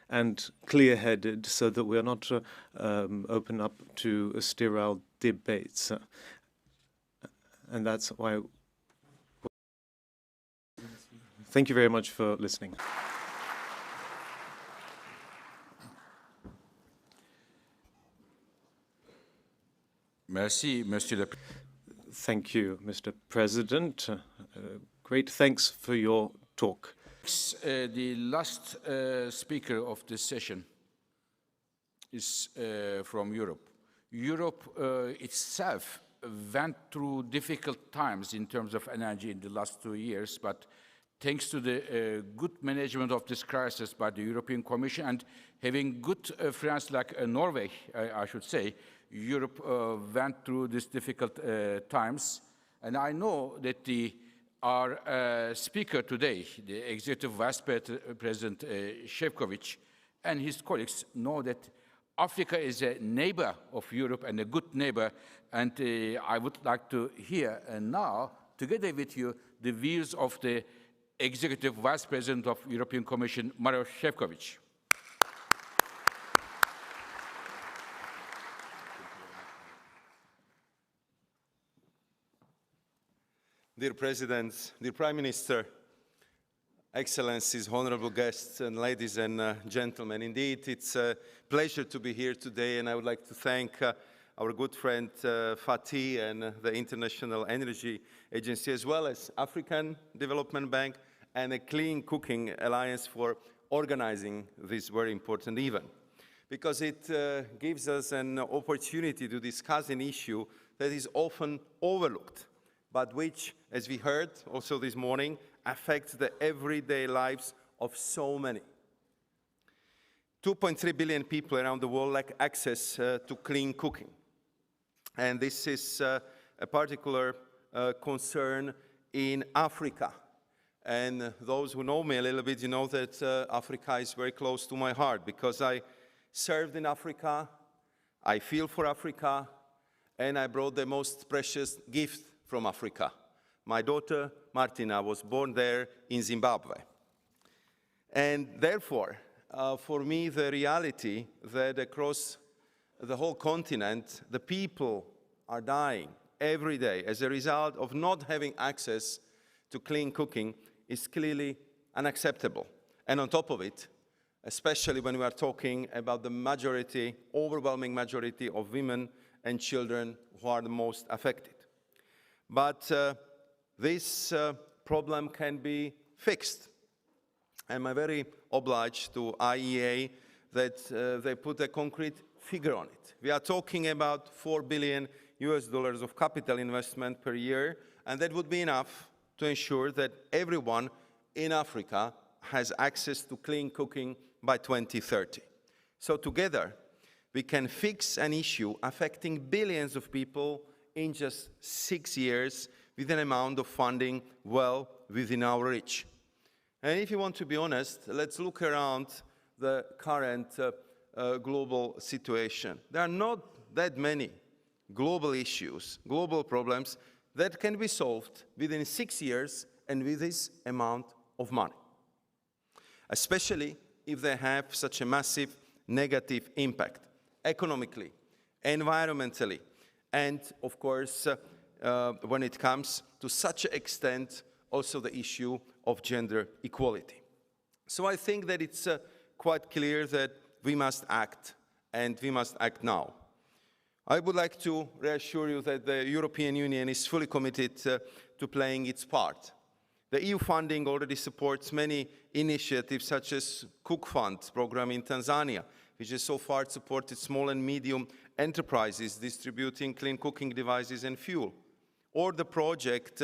and clear-headed so that we are not open up to sterile debates. And that's why. Thank you very much for listening. Merci, Monsieur le Thank you, Mr. President. Great thanks for your talk. The last speaker of this session is from Europe. Europe itself went through difficult times in terms of energy in the last 2 years, but thanks to the good management of this crisis by the European Commission and having good friends like Norway, I should say, Europe went through these difficult times. And I know that our speaker today, the Executive Vice President Šefčovič, and his colleagues know that Africa is a neighbor of Europe and a good neighbor. And I would like to hear now, together with you, the views of the Executive Vice President of European Commission, Maroš Šefčovič. Dear President, dear Prime Minister, Excellencies, honorable guests, and ladies and gentlemen, indeed, it's a pleasure to be here today, and I would like to thank our good friend Fatih and the International Energy Agency, as well as African Development Bank and the Clean Cooking Alliance for organizing this very important event, because it gives us an opportunity to discuss an issue that is often overlooked, but which, as we heard also this morning, affects the everyday lives of so many. 2.3 billion people around the world lack access to clean cooking. And this is a particular concern in Africa. And those who know me a little bit, you know that Africa is very close to my heart because I served in Africa, I feel for Africa, and I brought the most precious gift from Africa. My daughter, Martina, was born there in Zimbabwe. And therefore, for me, the reality that across the whole continent, the people are dying every day as a result of not having access to clean cooking is clearly unacceptable. And on top of it, especially when we are talking about the majority, overwhelming majority of women and children who are the most affected. But this problem can be fixed. And I'm very obliged to IEA that they put a concrete figure on it. We are talking about $4 billion of capital investment per year, and that would be enough to ensure that everyone in Africa has access to clean cooking by 2030. So together, we can fix an issue affecting billions of people in just 6 years with an amount of funding well within our reach. And if you want to be honest, let's look around the current global situation. There are not that many global issues, global problems that can be solved within 6 years and with this amount of money, especially if they have such a massive negative impact economically, environmentally, and of course, when it comes to such an extent, also the issue of gender equality. So I think that it's quite clear that we must act, and we must act now. I would like to reassure you that the European Union is fully committed to playing its part. The EU funding already supports many initiatives such as Cook Fund program in Tanzania, which has so far supported small and medium enterprises distributing clean cooking devices and fuel, or the project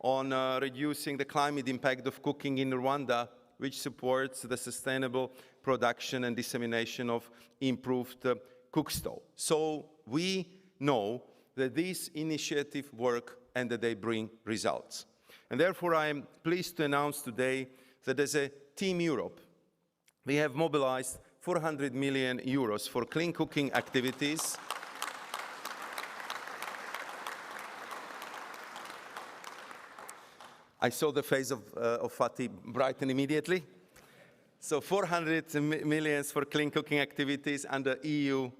on reducing the climate impact of cooking in Rwanda, which supports the sustainable production and dissemination of improved cook stove. So we know that these initiatives work and that they bring results. And therefore, I am pleased to announce today that as a Team Europe, we have mobilized 400 million euros for clean cooking activities. I saw the face of Fatih brighten immediately. So 400 million for clean cooking activities under EU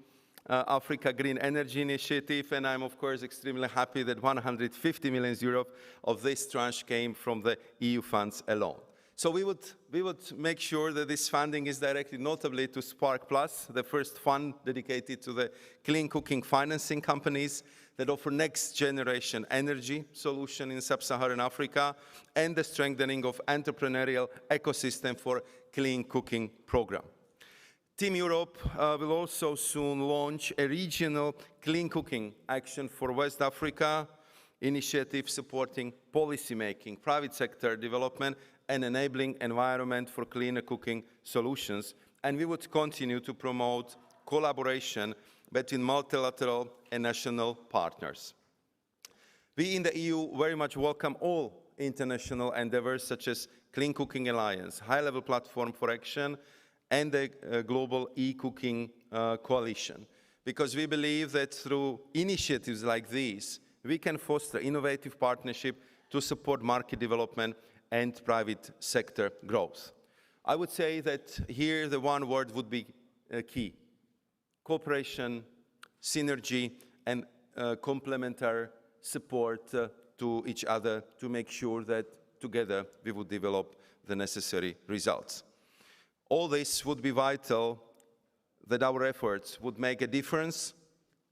Africa Green Energy Initiative, and I'm of course extremely happy that 150 million euros of this tranche came from the EU funds alone. So we would make sure that this funding is directed notably to Spark Plus, the first fund dedicated to the clean cooking financing companies that offer next generation energy solution in sub-Saharan Africa, and the strengthening of entrepreneurial ecosystem for clean cooking program. Team Europe will also soon launch a regional clean cooking action for West Africa, initiative supporting policymaking, private sector development, and enabling environment for cleaner cooking solutions. And we would continue to promote collaboration between multilateral and national partners. We in the EU very much welcome all international endeavors such as Clean Cooking Alliance, High-Level Platform for Action, and the Global E-Cooking Coalition, because we believe that through initiatives like these, we can foster innovative partnership to support market development and private sector growth. I would say that here the one word would be key: cooperation, synergy, and complementary support to each other to make sure that together we would develop the necessary results. All this would be vital, that our efforts would make a difference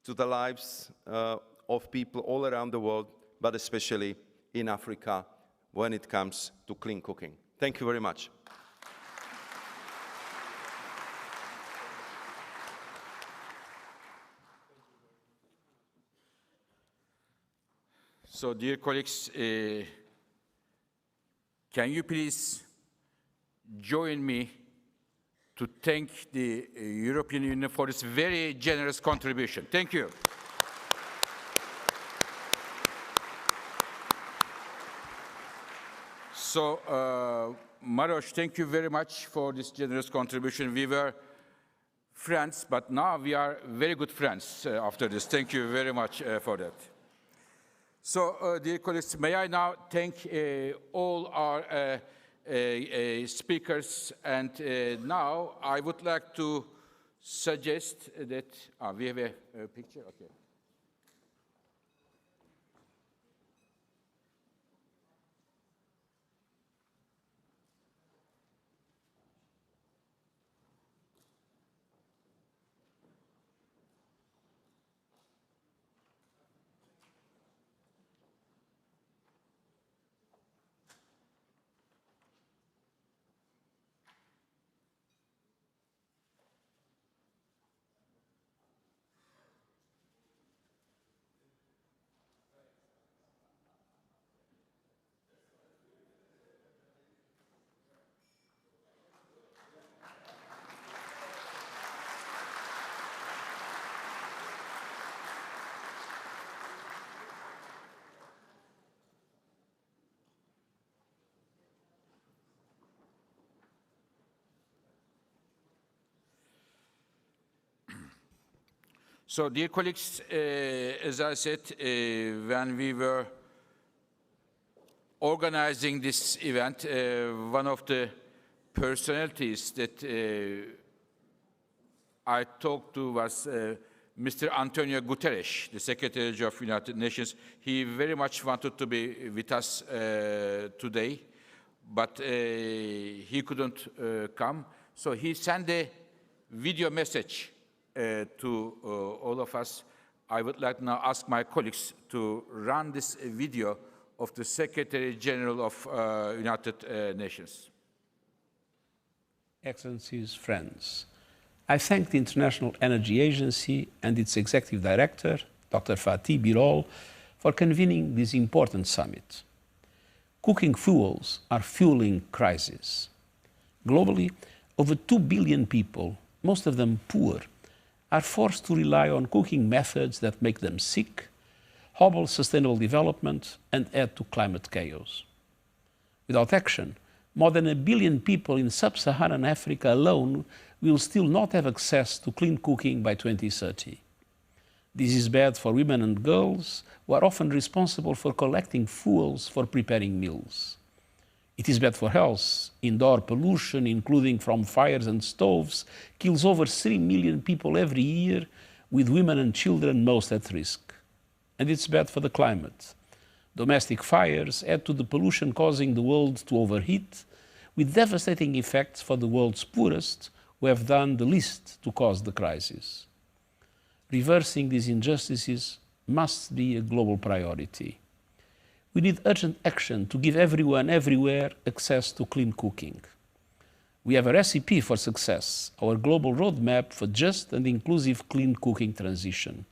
to the lives of people all around the world, but especially in Africa when it comes to clean cooking. Thank you very much. So, dear colleagues, can you please join me to thank the European Union for its very generous contribution. Thank you. So, Maroš, thank you very much for this generous contribution. We were friends, but now we are very good friends after this. Thank you very much for that. So, dear colleagues, may I now thank all our speakers, and now I would like to suggest that we have a picture. Okay. So, dear colleagues, as I said, when we were organizing this event, one of the personalities that I talked to was Mr. António Guterres, the Secretary of the United Nations. He very much wanted to be with us today, but he couldn't come. So he sent a video message to all of us. I would like now ask my colleagues to run this video of the Secretary General of United Nations. Excellencies, friends, I thank the International Energy Agency and its Executive Director, Dr. Fatih Birol, for convening this important summit. Cooking fuels are fueling crises. Globally, over 2 billion people, most of them poor, are forced to rely on cooking methods that make them sick, hobble sustainable development, and add to climate chaos. Without action, more than 1 billion people in sub-Saharan Africa alone will still not have access to clean cooking by 2030. This is bad for women and girls, who are often responsible for collecting fuels for preparing meals. It is bad for health. Indoor pollution, including from fires and stoves, kills over 3 million people every year, with women and children most at risk. And it's bad for the climate. Domestic fires add to the pollution, causing the world to overheat, with devastating effects for the world's poorest, who have done the least to cause the crisis. Reversing these injustices must be a global priority. We need urgent action to give everyone, everywhere, access to clean cooking. We have a recipe for success, our global roadmap for just and inclusive clean cooking transition.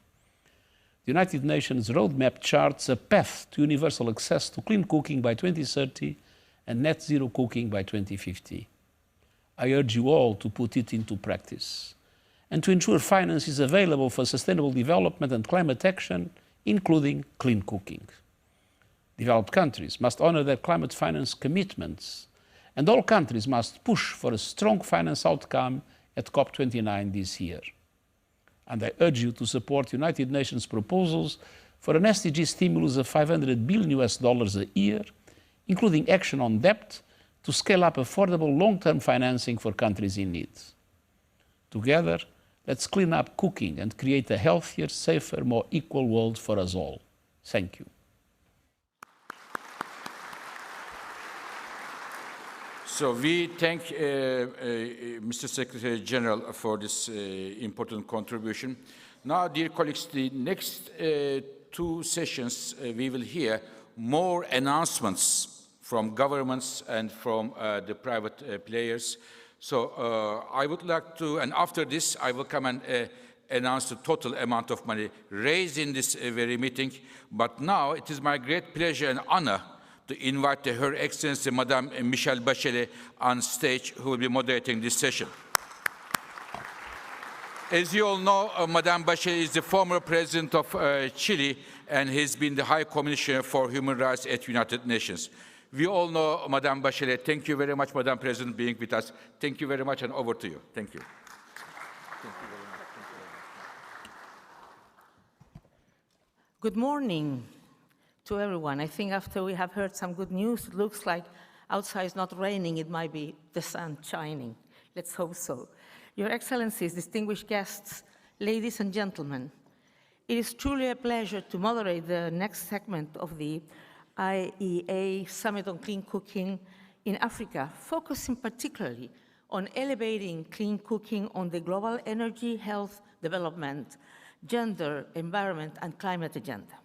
The United Nations roadmap charts a path to universal access to clean cooking by 2030 and net zero cooking by 2050. I urge you all to put it into practice and to ensure finance is available for sustainable development and climate action, including clean cooking. Developed countries must honor their climate finance commitments, and all countries must push for a strong finance outcome at COP29 this year. And I urge you to support United Nations proposals for an SDG stimulus of $500 billion a year, including action on debt to scale up affordable long-term financing for countries in need. Together, let's clean up cooking and create a healthier, safer, more equal world for us all. Thank you. So we thank Mr. Secretary General for this important contribution. Now, dear colleagues, the next 2 sessions we will hear more announcements from governments and from the private players. So I would like to, and after this, I will come and announce the total amount of money raised in this very meeting. But now it is my great pleasure and honor to invite Her Excellency Madame Michelle Bachelet on stage, who will be moderating this session. As you all know, Madame Bachelet is the former president of Chile, and has been the High Commissioner for Human Rights at United Nations. We all know Madame Bachelet. Thank you very much, Madam President, being with us. Thank you very much, and over to you. Thank you. Good morning to everyone. I think after we have heard some good news, it looks like outside is not raining, it might be the sun shining. Let's hope so. Your Excellencies, distinguished guests, ladies and gentlemen, it is truly a pleasure to moderate the next segment of the IEA Summit on Clean Cooking in Africa, focusing particularly on elevating clean cooking on the global energy, health, development, gender, environment, and climate agenda.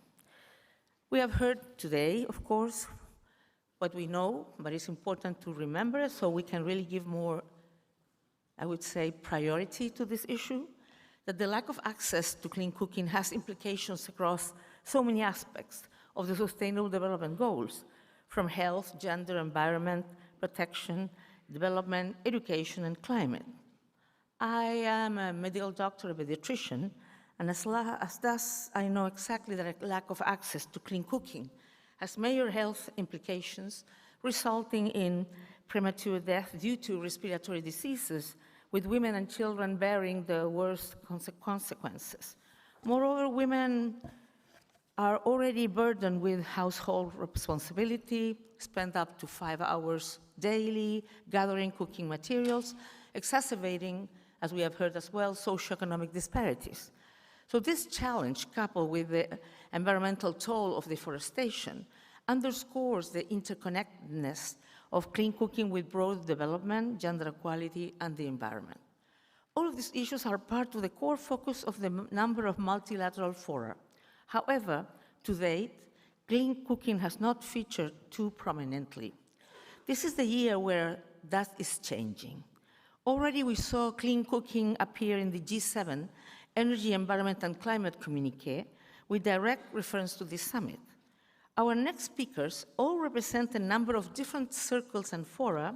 We have heard today, of course, what we know, but it's important to remember so we can really give more, I would say, priority to this issue, that the lack of access to clean cooking has implications across so many aspects of the Sustainable Development Goals, from health, gender, environment, protection, development, education, and climate. I am a medical doctor, a pediatrician, and as thus, I know exactly that a lack of access to clean cooking has major health implications, resulting in premature death due to respiratory diseases, with women and children bearing the worst consequences. Moreover, women are already burdened with household responsibility, spend up to 5 hours daily gathering cooking materials, exacerbating, as we have heard as well, socioeconomic disparities. So this challenge, coupled with the environmental toll of deforestation, underscores the interconnectedness of clean cooking with broad development, gender equality, and the environment. All of these issues are part of the core focus of the number of multilateral fora. However, to date, clean cooking has not featured too prominently. This is the year where that is changing. Already we saw clean cooking appear in the G7 Energy, Environment, and Climate Communique with direct reference to this summit. Our next speakers all represent a number of different circles and fora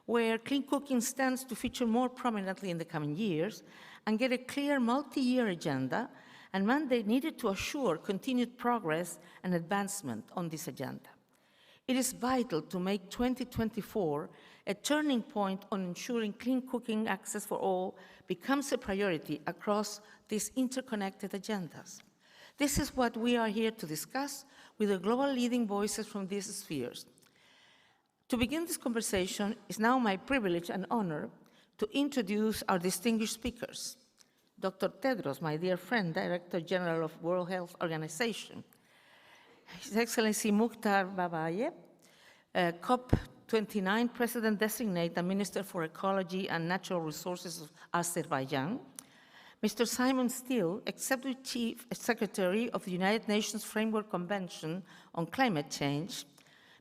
where clean cooking stands to feature more prominently in the coming years and get a clear multi-year agenda and mandate needed to assure continued progress and advancement on this agenda. It is vital to make 2024 a turning point on ensuring clean cooking access for all becomes a priority across these interconnected agendas. This is what we are here to discuss with the global leading voices from these spheres. To begin this conversation, it's now my privilege and honor to introduce our distinguished speakers. Dr. Tedros, my dear friend, Director General of World Health Organization. His Excellency Mukhtar Babayev, COP29 President-Designate and Minister for Ecology and Natural Resources of Azerbaijan. Mr. Simon Steele, Executive Chief Secretary of the United Nations Framework Convention on Climate Change.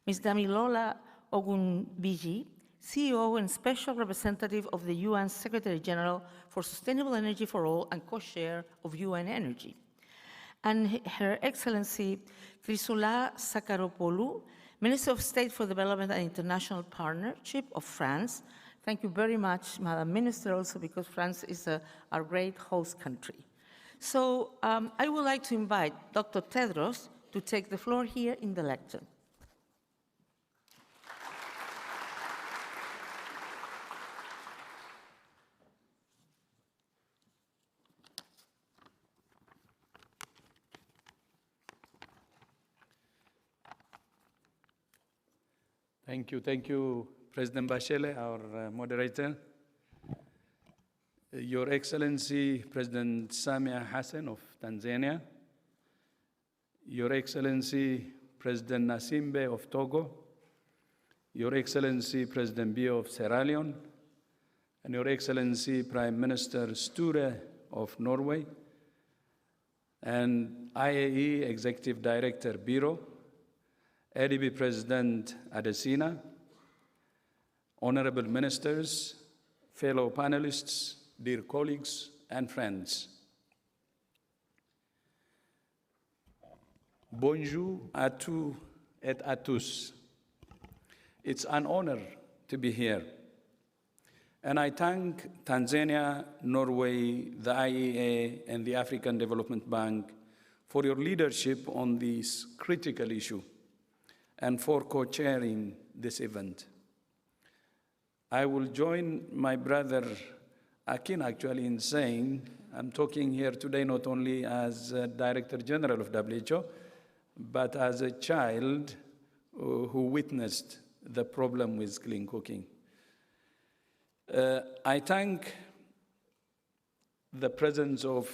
Ms. Damilola Ogunbiji, CEO and Special Representative of the UN Secretary General for Sustainable Energy for All and co-chair of UN Energy. And Her Excellency Chrysoula Sakharopoulou, Minister of State for Development and International Partnership of France. Thank you very much, Madam Minister, also because France is our great host country. So I would like to invite Dr. Tedros to take the floor here in the lecture. Thank you, President Bachelet, our moderator. Your Excellency, President Samia Hassan of Tanzania. Your Excellency, President Gnassingbé of Togo. Your Excellency, President Biya of Sierra Leone. And Your Excellency, Prime Minister Støre of Norway. And IAE Executive Director Birol. ADB President Adesina, honorable ministers, fellow panelists, dear colleagues and friends. Bonjour à tous et à tous. It's an honor to be here. And I thank Tanzania, Norway, the IEA, and the African Development Bank for your leadership on this critical issue and for co-chairing this event. I will join my brother Akin actually in saying, I'm talking here today not only as Director General of WHO, but as a child who witnessed the problem with clean cooking. I thank the presence of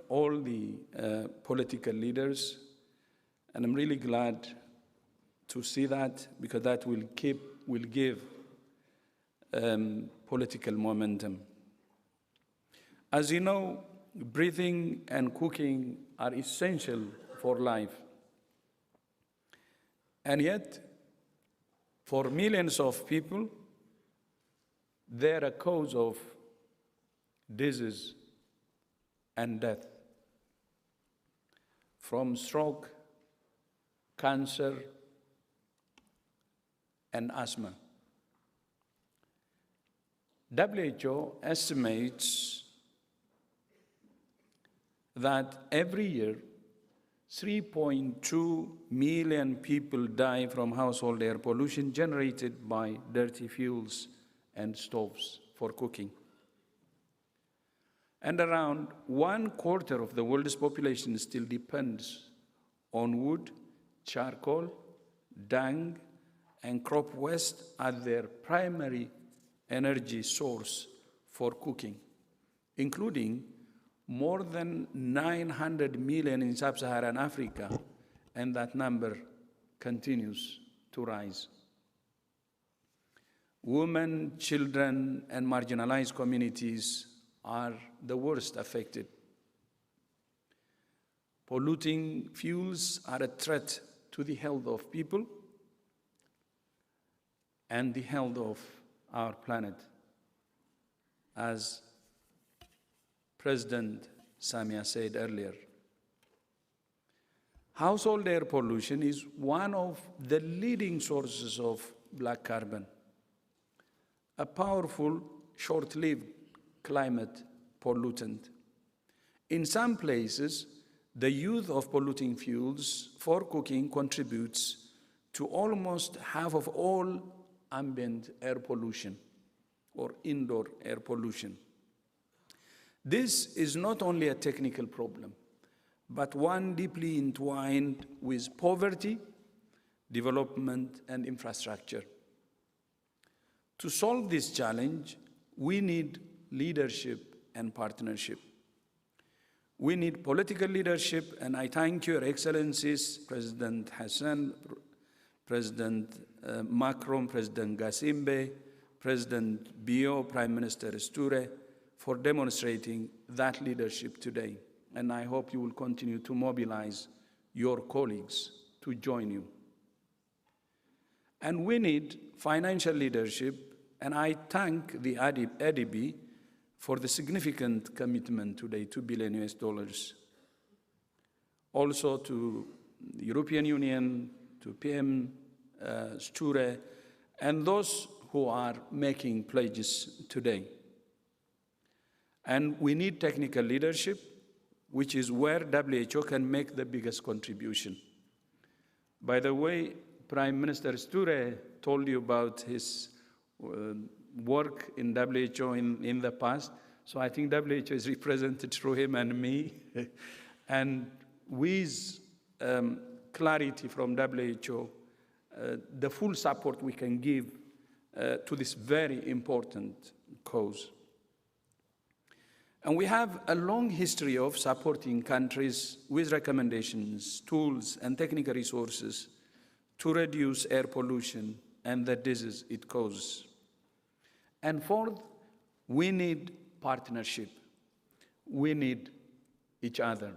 all the political leaders, and I'm really glad to see that, because that will give political momentum. As you know, breathing and cooking are essential for life. And yet, for millions of people, they're a cause of disease and death, from stroke, cancer, and asthma. WHO estimates that every year, 3.2 million people die from household air pollution generated by dirty fuels and stoves for cooking. And around 1/4 of the world's population still depends on wood, charcoal, dung, and crop waste as their primary energy source for cooking, including more than 900 million in sub-Saharan Africa, and that number continues to rise. Women, children, and marginalized communities are the worst affected. Polluting fuels are a threat to the health of people and the health of our planet, as President Samia said earlier. Household air pollution is one of the leading sources of black carbon, a powerful, short-lived climate pollutant. In some places, the use of polluting fuels for cooking contributes to almost half of all ambient air pollution or indoor air pollution. This is not only a technical problem, but one deeply entwined with poverty, development, and infrastructure. To solve this challenge, we need leadership and partnership. We need political leadership, and I thank Your Excellencies, President Hassan, President Macron, President Gnassingbé, President Birol, Prime Minister Støre, for demonstrating that leadership today. And I hope you will continue to mobilize your colleagues to join you. And we need financial leadership, and I thank the ADB for the significant commitment today, $2 billion. Also to the European Union, to PM Støre, and those who are making pledges today. And we need technical leadership, which is where WHO can make the biggest contribution. By the way, Prime Minister Støre told you about his work in WHO in the past, so I think WHO is represented through him and me. And with clarity from WHO, the full support we can give to this very important cause. And we have a long history of supporting countries with recommendations, tools, and technical resources to reduce air pollution and the disease it causes. And fourth, we need partnership. We need each other.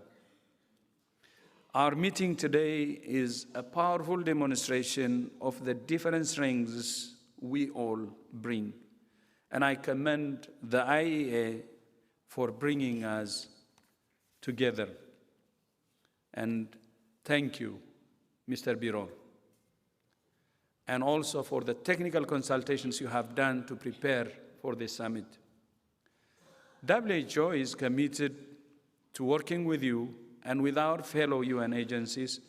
Our meeting today is a powerful demonstration of the different strengths we all bring. And I commend the IEA for bringing us together. And thank you, Mr. Birol. and also for the technical consultations you have done to prepare for this summit. WHO is committed to working with you and with our fellow UN agencies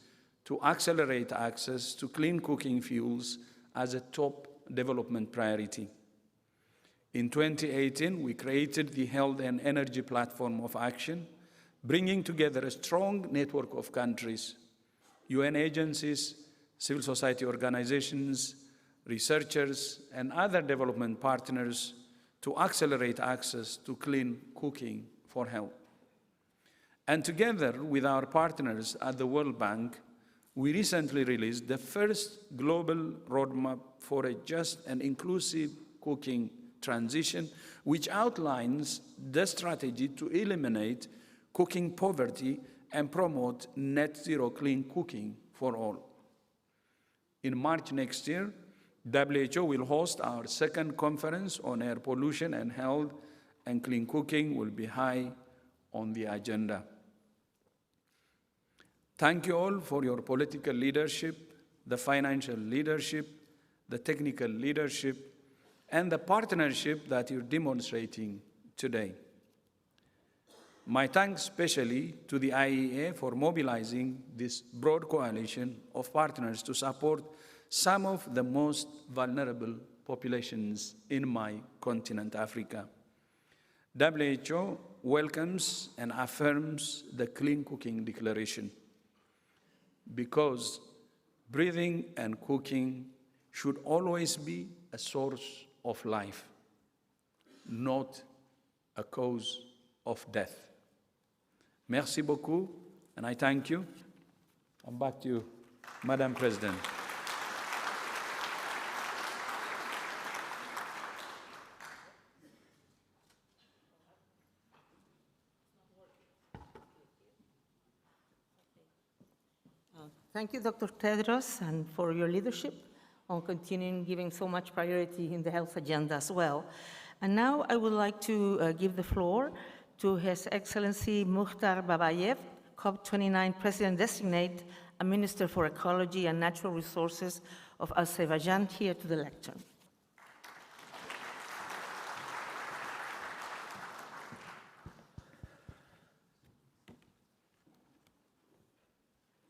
to accelerate access to clean cooking fuels as a top development priority. In 2018, we created the Health and Energy Platform of Action, bringing together a strong network of countries, UN agencies, civil society organizations, researchers, and other development partners to accelerate access to clean cooking for health. And together with our partners at the World Bank, we recently released the first global roadmap for a just and inclusive cooking transition, which outlines the strategy to eliminate cooking poverty and promote net zero clean cooking for all. In March next year, WHO will host our second conference on air pollution and health, and clean cooking will be high on the agenda. Thank you all for your political leadership, the financial leadership, the technical leadership, and the partnership that you're demonstrating today. My thanks especially to the IEA for mobilizing this broad coalition of partners to support some of the most vulnerable populations in my continent, Africa. WHO welcomes and affirms the Clean Cooking Declaration because breathing and cooking should always be a source of life, not a cause of death. Merci beaucoup, and I thank you. And back to you, Madam President. Thank you, Dr. Tedros, and for your leadership on continuing giving so much priority in the health agenda as well. And now I would like to give the floor to His Excellency Mukhtar Babayev, COP29 President-Designate and Minister for Ecology and Natural Resources of Azerbaijan, here to the lectern.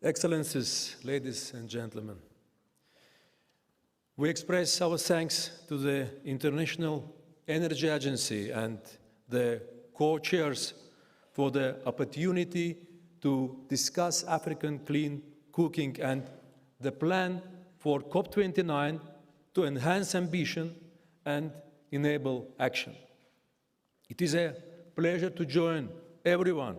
Excellencies, ladies and gentlemen, we express our thanks to the International Energy Agency and the co-chairs for the opportunity to discuss African clean cooking and the plan for COP29 to enhance ambition and enable action. It is a pleasure to join everyone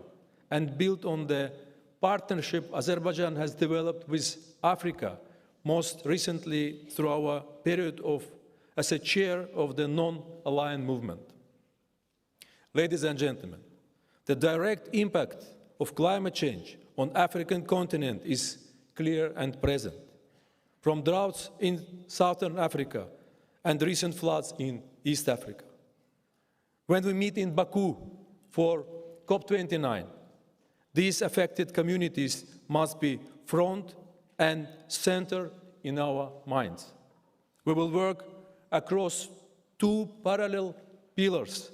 and build on the partnership Azerbaijan has developed with Africa, most recently through our period as a chair of the non-aligned movement. Ladies and gentlemen, the direct impact of climate change on the African continent is clear and present, from droughts in southern Africa and recent floods in East Africa. When we meet in Baku for COP29, these affected communities must be front and center in our minds. We will work across two parallel pillars.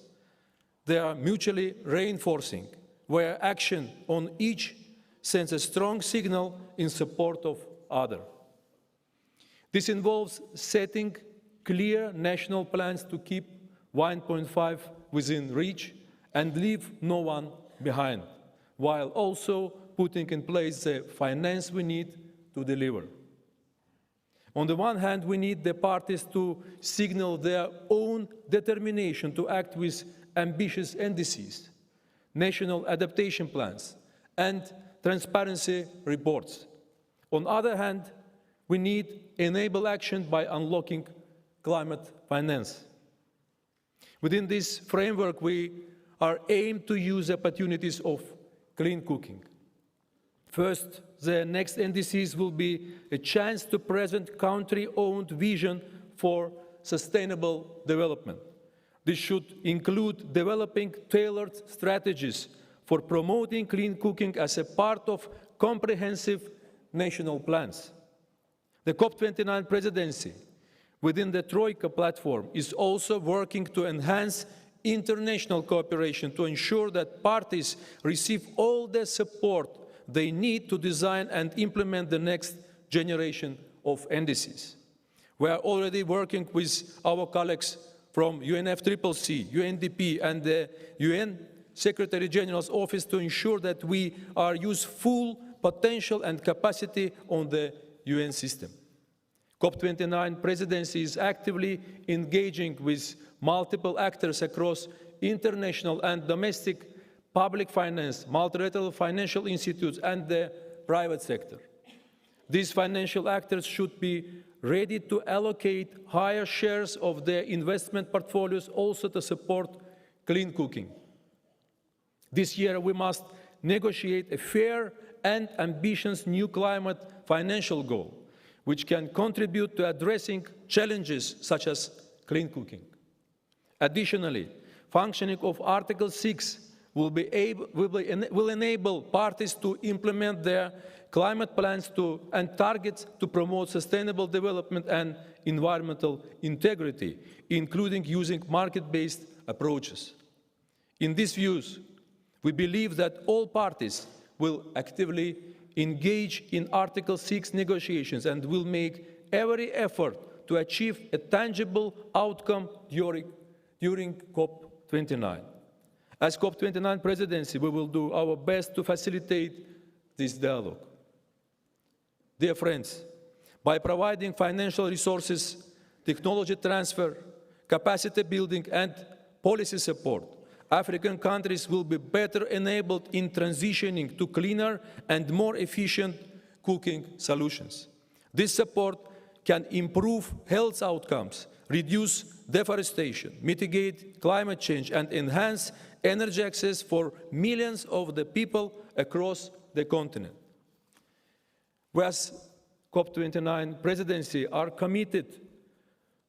They are mutually reinforcing, where action on each sends a strong signal in support of other. This involves setting clear national plans to keep 1.5 within reach and leave no one behind, while also putting in place the finance we need to deliver. On the one hand, we need the parties to signal their own determination to act with ambitious indices, national adaptation plans, and transparency reports. On the other hand, we need enable action by unlocking climate finance. Within this framework, we are aimed to use opportunities of clean cooking. First, the next NDCs will be a chance to present country-owned vision for sustainable development. This should include developing tailored strategies for promoting clean cooking as a part of comprehensive national plans. The COP29 presidency within the Troika platform is also working to enhance international cooperation to ensure that parties receive all the support they need to design and implement the next generation of NDCs. We are already working with our colleagues from UNFCCC, UNDP, and the UN Secretary General's office to ensure that we use full potential and capacity on the UN system. COP29 presidency is actively engaging with multiple actors across international and domestic public finance, multilateral financial institutes, and the private sector. These financial actors should be ready to allocate higher shares of their investment portfolios also to support clean cooking. This year, we must negotiate a fair and ambitious new climate financial goal, which can contribute to addressing challenges such as clean cooking. Additionally, functioning of Article 6 will enable parties to implement their climate plans and targets to promote sustainable development and environmental integrity, including using market-based approaches. In these views, we believe that all parties will actively engage in Article 6 negotiations and will make every effort to achieve a tangible outcome during COP29. As COP29 presidency, we will do our best to facilitate this dialogue. Dear friends, by providing financial resources, technology transfer, capacity building, and policy support, African countries will be better enabled in transitioning to cleaner and more efficient cooking solutions. This support can improve health outcomes, reduce deforestation, mitigate climate change, and enhance energy access for millions of the people across the continent. We as COP29 presidency are committed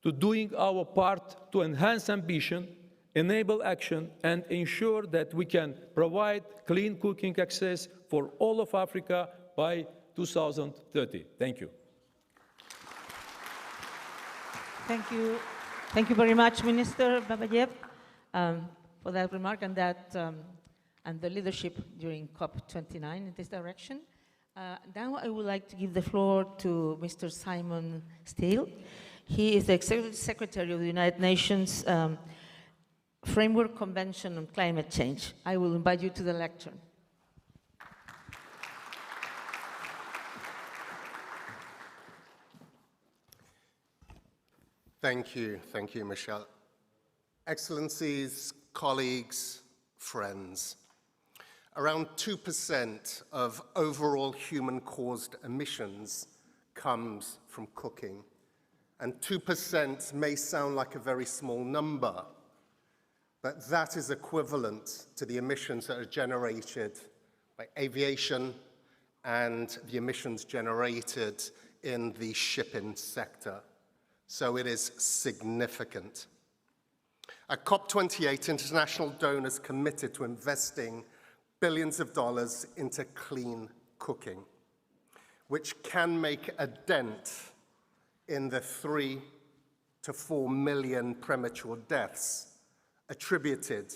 to doing our part to enhance ambition, enable action, and ensure that we can provide clean cooking access for all of Africa by 2030. Thank you. Thank you. Thank you very much, Minister Babayev, for that remark and and the leadership during COP29 in this direction. Now I would like to give the floor to Mr. Simon Steele. He is the Executive Secretary of the United Nations Framework Convention on Climate Change. I will invite you to the lectern. Thank you, Michelle. Excellencies, colleagues, friends. Around 2% of overall human-caused emissions comes from cooking. And 2% may sound like a very small number, but that is equivalent to the emissions that are generated by aviation and the emissions generated in the shipping sector. So it is significant. At COP28, international donors committed to investing billions of dollars into clean cooking, which can make a dent in the 3 to 4 million premature deaths attributed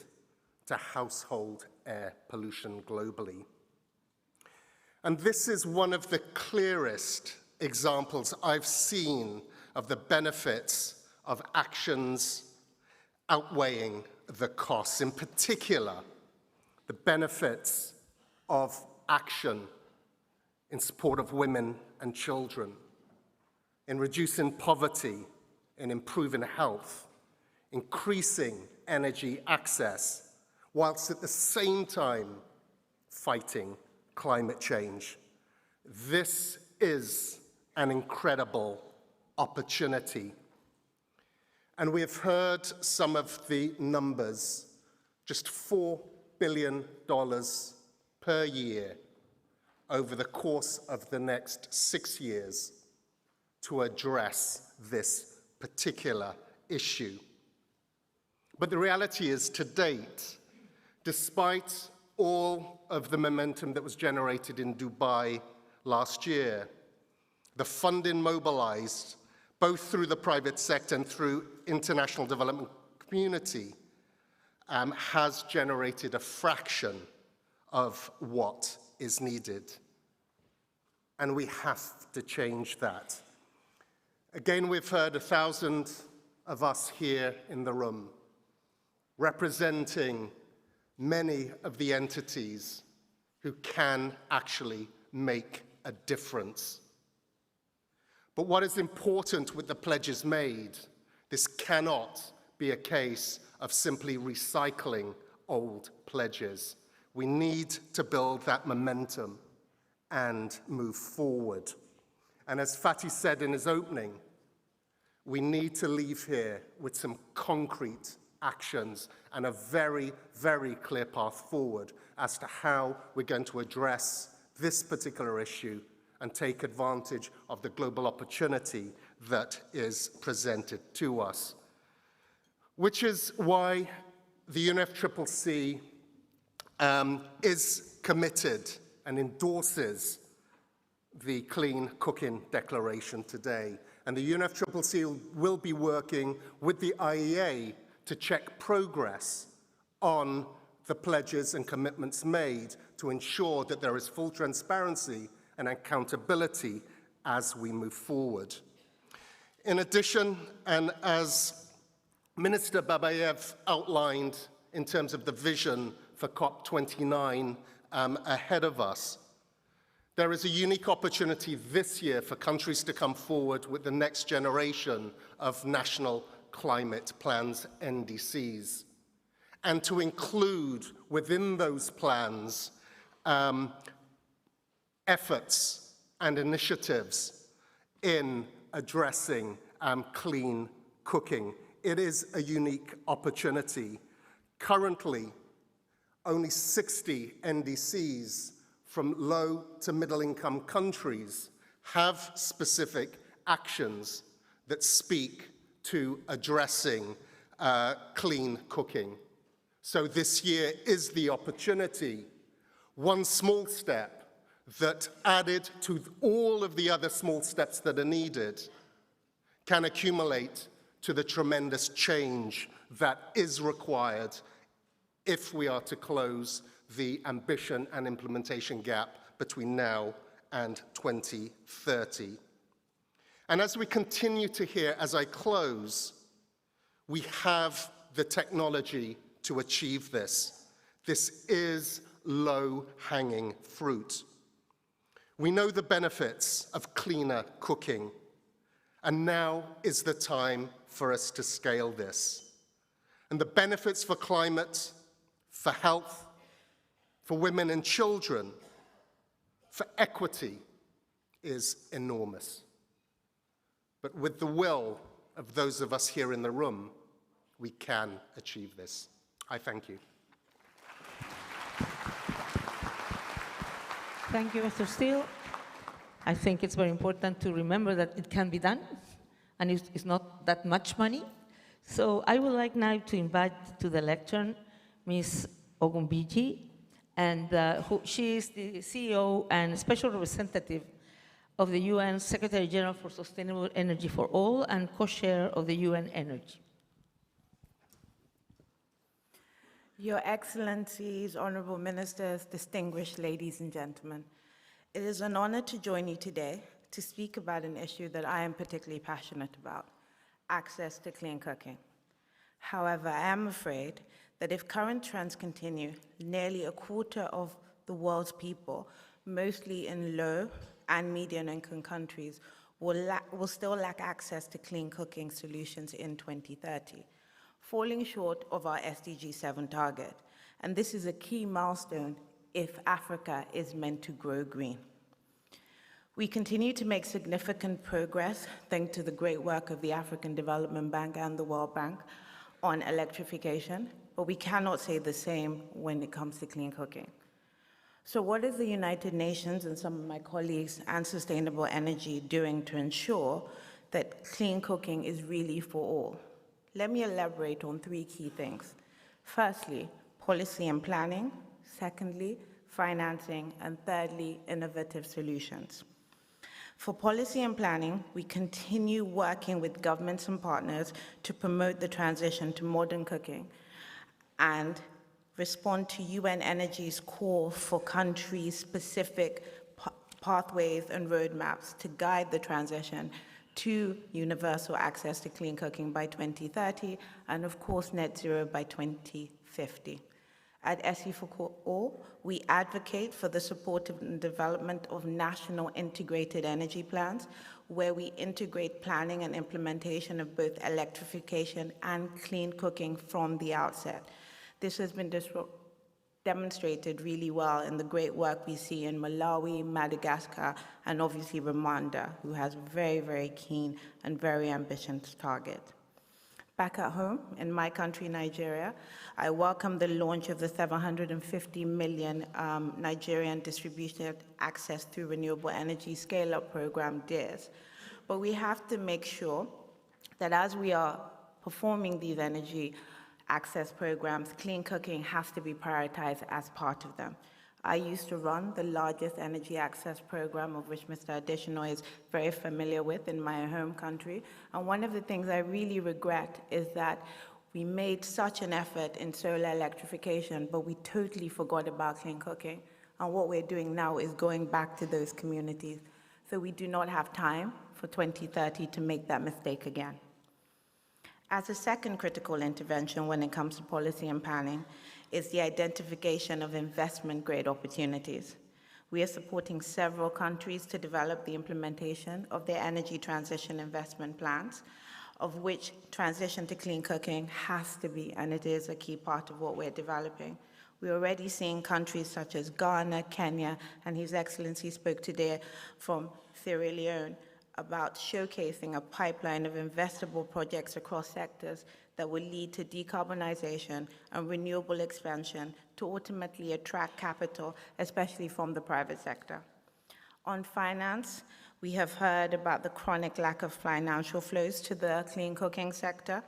to household air pollution globally. And this is one of the clearest examples I've seen of the benefits of actions outweighing the costs, in particular, the benefits of action in support of women and children, in reducing poverty, in improving health, increasing energy access, whilst at the same time fighting climate change. This is an incredible opportunity. And we have heard some of the numbers, just $4 billion per year over the course of the next 6 years to address this particular issue. But the reality is, to date, despite all of the momentum that was generated in Dubai last year, the funding mobilized, both through the private sector and through international development community, has generated a fraction of what is needed. And we have to change that. Again, we've heard 1,000 of us here in the room, representing many of the entities who can actually make a difference. But what is important with the pledges made, this cannot be a case of simply recycling old pledges. We need to build that momentum and move forward. And as Fatih said in his opening, we need to leave here with some concrete actions and a very, very clear path forward as to how we're going to address this particular issue and take advantage of the global opportunity that is presented to us. Which is why the UNFCCC is committed and endorses the Clean Cooking Declaration today. And the UNFCCC will be working with the IEA to check progress on the pledges and commitments made to ensure that there is full transparency and accountability as we move forward. In addition, and as Minister Babayev outlined in terms of the vision for COP29 ahead of us, there is a unique opportunity this year for countries to come forward with the next generation of national climate plans, NDCs, and to include within those plans efforts and initiatives in addressing clean cooking. It is a unique opportunity. Currently, only 60 NDCs from low to middle income countries have specific actions that speak to addressing clean cooking. So this year is the opportunity, one small step that added to all of the other small steps that are needed can accumulate to the tremendous change that is required if we are to close the ambition and implementation gap between now and 2030. And as we continue to hear, as I close, we have the technology to achieve this. This is low-hanging fruit. We know the benefits of cleaner cooking, and now is the time for us to scale this. And the benefits for climate, for health, for women and children, for equity is enormous. But with the will of those of us here in the room, we can achieve this. I thank you. Thank you, Mr. Steele. I think it's very important to remember that it can be done, and it's not that much money. So I would like now to invite to the lectern Ms. Ogunbiji, and she is the CEO and Special Representative of the UN Secretary General for Sustainable Energy for All and co-chair of the UN Energy. Your Excellencies, Honorable Ministers, distinguished ladies and gentlemen, it is an honor to join you today to speak about an issue that I am particularly passionate about, access to clean cooking. However, I am afraid that if current trends continue, nearly a quarter of the world's people, mostly in low and medium-income countries, will still lack access to clean cooking solutions in 2030. Falling short of our SDG 7 target. And this is a key milestone if Africa is meant to grow green. We continue to make significant progress thanks to the great work of the African Development Bank and the World Bank on electrification, but we cannot say the same when it comes to clean cooking. So what is the United Nations and some of my colleagues and Sustainable Energy doing to ensure that clean cooking is really for all? Let me elaborate on three key things. Firstly, policy and planning. Secondly, financing. And thirdly, innovative solutions. For policy and planning, we continue working with governments and partners to promote the transition to modern cooking and respond to UN Energy's call for country-specific pathways and roadmaps to guide the transition to universal access to clean cooking by 2030, and of course, net zero by 2050. At SE4All, we advocate for the support and development of national integrated energy plans, where we integrate planning and implementation of both electrification and clean cooking from the outset. This has been demonstrated really well in the great work we see in Malawi, Madagascar, and obviously Rwanda, who has very, very keen and very ambitious targets. Back at home, in my country, Nigeria, I welcome the launch of the 750 million Nigerian Distributed Access Through Renewable Energy Scale-Up Program, DARES. But we have to make sure that as we are performing these energy access programs, clean cooking has to be prioritized as part of them. I used to run the largest energy access program, of which Mr. Adesina is very familiar with in my home country. And one of the things I really regret is that we made such an effort in solar electrification, but we totally forgot about clean cooking. And what we're doing now is going back to those communities. So we do not have time for 2030 to make that mistake again. As a second critical intervention when it comes to policy and planning is the identification of investment-grade opportunities. We are supporting several countries to develop the implementation of their energy transition investment plans, of which transition to clean cooking has to be, and it is a key part of what we're developing. We're already seeing countries such as Ghana, Kenya, and His Excellency spoke today from Sierra Leone about showcasing a pipeline of investable projects across sectors that will lead to decarbonization and renewable expansion to ultimately attract capital, especially from the private sector. On finance, we have heard about the chronic lack of financial flows to the clean cooking sector.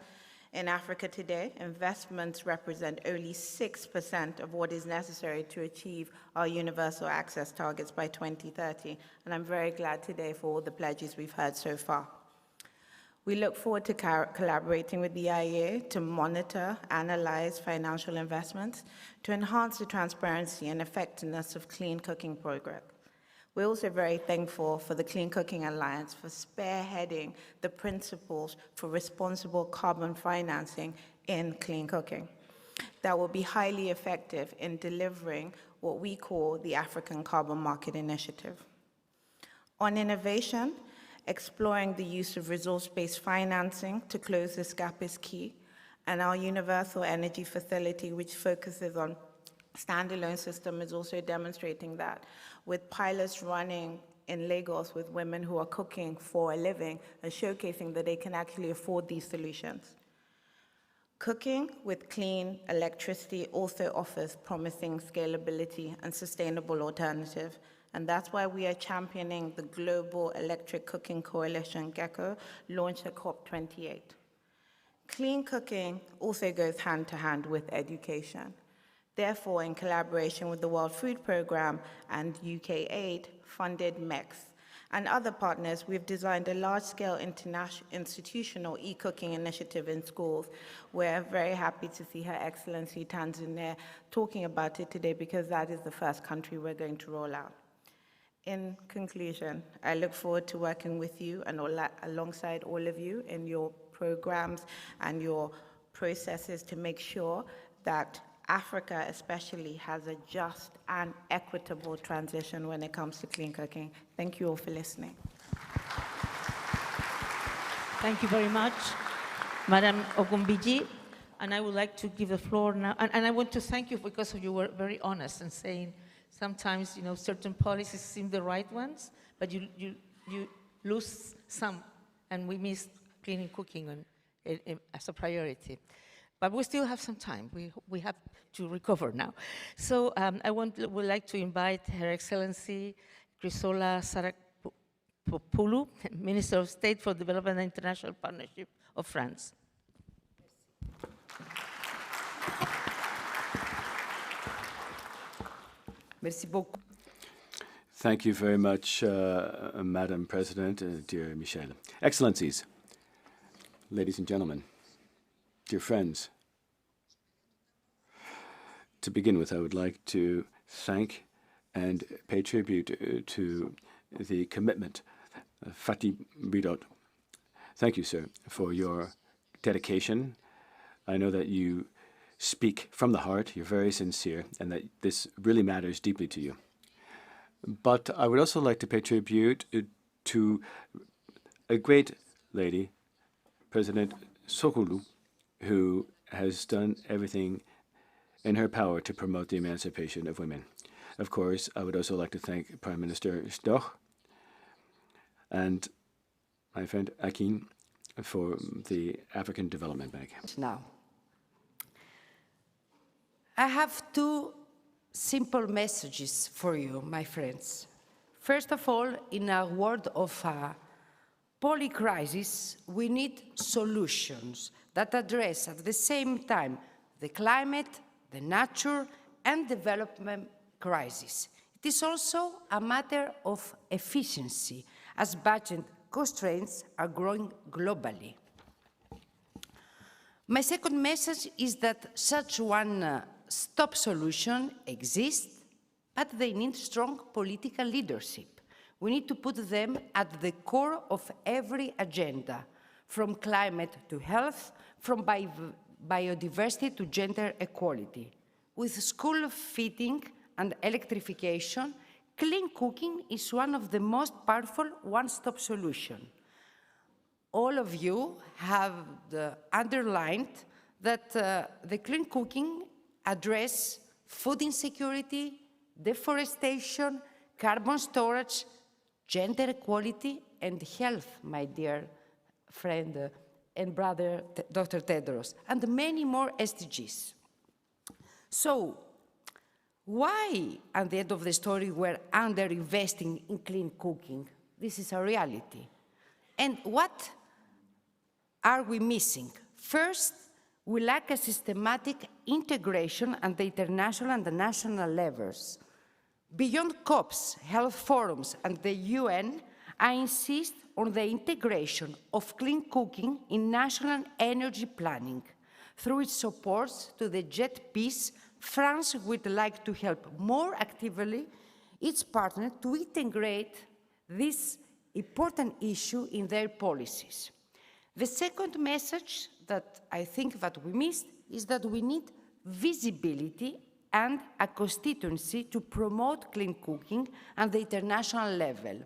In Africa today, investments represent only 6% of what is necessary to achieve our universal access targets by 2030, and I'm very glad today for all the pledges we've heard so far. We look forward to collaborating with the IEA to monitor, analyze financial investments, to enhance the transparency and effectiveness of clean cooking progress. We're also very thankful for the Clean Cooking Alliance for spearheading the principles for responsible carbon financing in clean cooking. That will be highly effective in delivering what we call the African Carbon Market Initiative. On innovation, exploring the use of resource-based financing to close this gap is key, and our Universal Energy Facility, which focuses on standalone system, is also demonstrating that, with pilots running in Lagos with women who are cooking for a living and showcasing that they can actually afford these solutions. Cooking with clean electricity also offers promising scalability and sustainable alternative, and that's why we are championing the Global Electric Cooking Coalition, GECO, launched at COP28. Clean cooking also goes hand to hand with education. Therefore, in collaboration with the World Food Programme and UK Aid, funded MEX, and other partners, we've designed a large-scale institutional e-cooking initiative in schools. We're very happy to see Her Excellency Tanzania talking about it today, because that is the first country we're going to roll out. In conclusion, I look forward to working with you and alongside all of you in your programs and your processes to make sure that Africa especially has a just and equitable transition when it comes to clean cooking. Thank you all for listening. Thank you very much, Madam Ogunbiji. And I would like to give the floor now. And I want to thank you because you were very honest in saying sometimes, you know, certain policies seem the right ones, but you lose some, and we miss clean cooking as a priority. But we still have some time. We have to recover now. So I would like to invite Her Excellency Chrysoula Sarapopoulou, Minister of State for Development and International Partnership of France. Merci beaucoup. Thank you very much, Madam President, dear Michel. Excellencies, ladies and gentlemen, dear friends. To begin with, I would like to thank and pay tribute to the commitment of Fatih Birol. Thank you, sir, for your dedication. I know that you speak from the heart, you're very sincere, and that this really matters deeply to you. But I would also like to pay tribute to a great lady, President Suluhu, who has done everything in her power to promote the emancipation of women. Of course, I would also like to thank Prime Minister Støre and my friend Akin for the African Development Bank. Now, I have two simple messages for you, my friends. First of all, in a world of polycrisis, we need solutions that address at the same time the climate, the nature, and development crisis. It is also a matter of efficiency, as budget constraints are growing globally. My second message is that such one-stop solution exists, but they need strong political leadership. We need to put them at the core of every agenda, from climate to health, from biodiversity to gender equality. With school feeding and electrification, clean cooking is one of the most powerful one-stop solutions. All of you have underlined that the clean cooking address food insecurity, deforestation, carbon storage, gender equality, and health, my dear friend and brother, Dr. Tedros, and many more SDGs. So, why, at the end of the story, we're underinvesting in clean cooking? This is a reality. And what are we missing? First, we lack a systematic integration at the international and the national levels. Beyond COPs, health forums, and the UN, I insist on the integration of clean cooking in national energy planning. Through its support to the JET Peace, France would like to help more actively its partner to integrate this important issue in their policies. The second message that I think that we missed is that we need visibility and a constituency to promote clean cooking at the international level.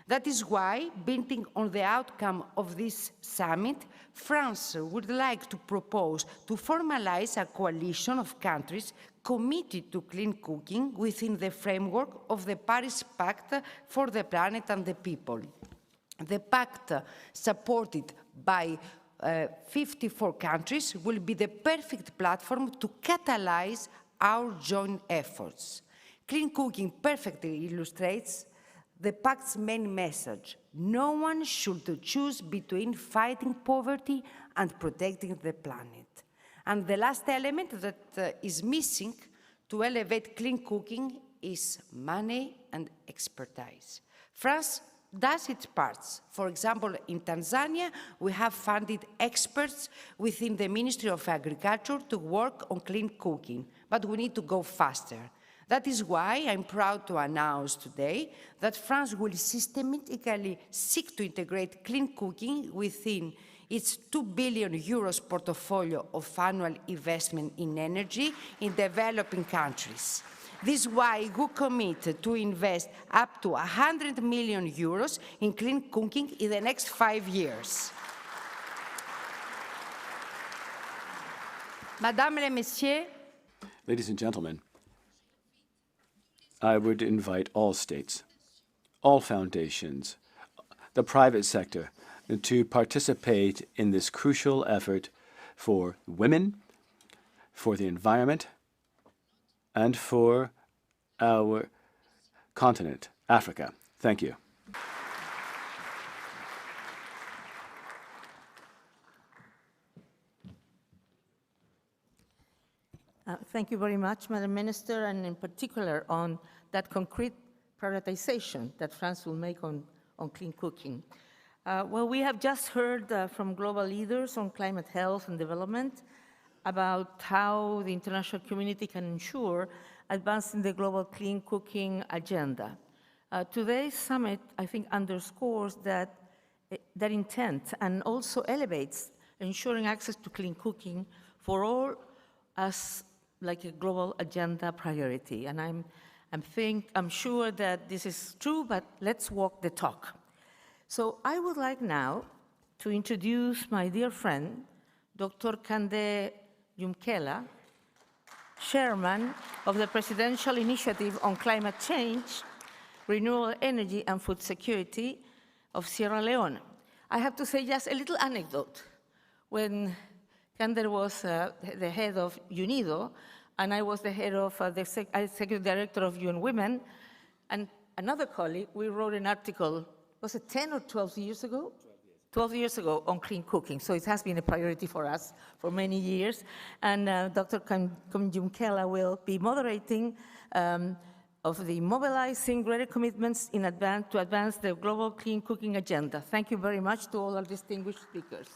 That is why, building on the outcome of this summit, France would like to propose to formalize a coalition of countries committed to clean cooking within the framework of the Paris Pact for the Planet and the People. The pact, supported by 54 countries, will be the perfect platform to catalyze our joint efforts. Clean cooking perfectly illustrates the pact's main message: no one should choose between fighting poverty and protecting the planet. And the last element that is missing to elevate clean cooking is money and expertise. France does its parts. For example, in Tanzania, we have funded experts within the Ministry of Agriculture to work on clean cooking, but we need to go faster. That is why I'm proud to announce today that France will systematically seek to integrate clean cooking within its €2 billion portfolio of annual investment in energy in developing countries. This is why we commit to invest up to €100 million in clean cooking in the next 5 years. Mesdames et Messieurs, ladies and gentlemen, I would invite all states, all foundations, the private sector, to participate in this crucial effort for women, for the environment, and for our continent, Africa. Thank you. Thank you very much, Madam Minister, and in particular on that concrete prioritization that France will make on clean cooking. Well, we have just heard from global leaders on climate health and development about how the international community can ensure advancing the global clean cooking agenda. Today's summit, I think, underscores that intent and also elevates ensuring access to clean cooking for all as like a global agenda priority. And I'm sure that this is true, but let's walk the talk. So I would like now to introduce my dear friend, Dr. Kande Jumkela, Chairman of the Presidential Initiative on Climate Change, Renewable Energy and Food Security of Sierra Leone. I have to say just a little anecdote. When Kande was the head of UNIDO, and I was the head of the Executive Director of UN Women, and another colleague, we wrote an article, was it 10 or 12 years ago? 12 years ago on clean cooking. So it has been a priority for us for many years. And Dr. Jumkela will be moderating of the mobilizing greater commitments to advance the global clean cooking agenda. Thank you very much to all our distinguished speakers.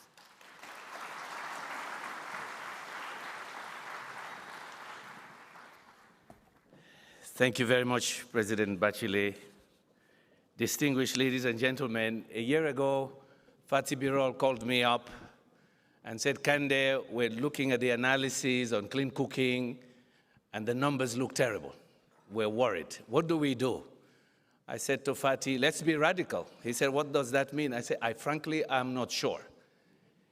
Thank you very much, President Bachelet. Distinguished ladies and gentlemen, a year ago, Fatih Birol called me up and said, Kande, we're looking at the analysis on clean cooking, and the numbers look terrible. We're worried. What do we do? I said to Fatih, let's be radical. He said, what does that mean? I said, frankly, I'm not sure.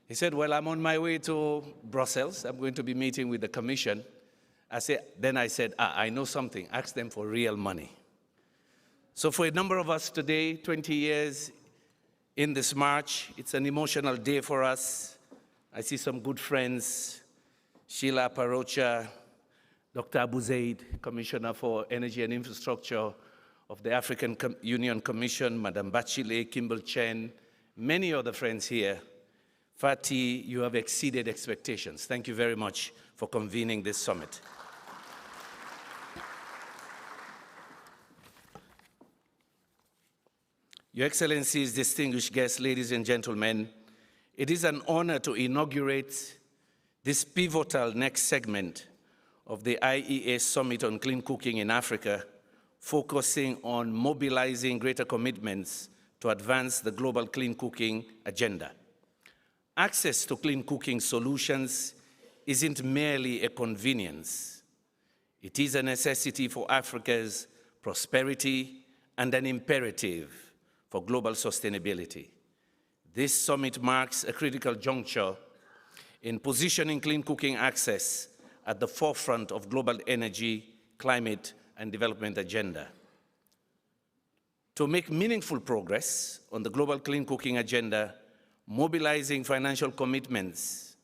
He said, well, I'm on my way to Brussels. I'm going to be meeting with the Commission. Then I said, I know something. Ask them for real money. So for a number of us today, 20 years in this march, it's an emotional day for us. I see some good friends, Sheila Parocha, Dr. Abu Zaid, Commissioner for Energy and Infrastructure of the African Union Commission, Madam Bachelet, Kimball Chen, many other friends here. Fatih, you have exceeded expectations. Thank you very much for convening this summit. Your Excellencies, distinguished guests, ladies and gentlemen, it is an honor to inaugurate this pivotal next segment of the IEA Summit on Clean Cooking in Africa, focusing on mobilizing greater commitments to advance the global clean cooking agenda. Access to clean cooking solutions isn't merely a convenience. It is a necessity for Africa's prosperity and an imperative for global sustainability. This summit marks a critical juncture in positioning clean cooking access at the forefront of global energy, climate, and development agenda. To make meaningful progress on the global clean cooking agenda, mobilizing financial commitments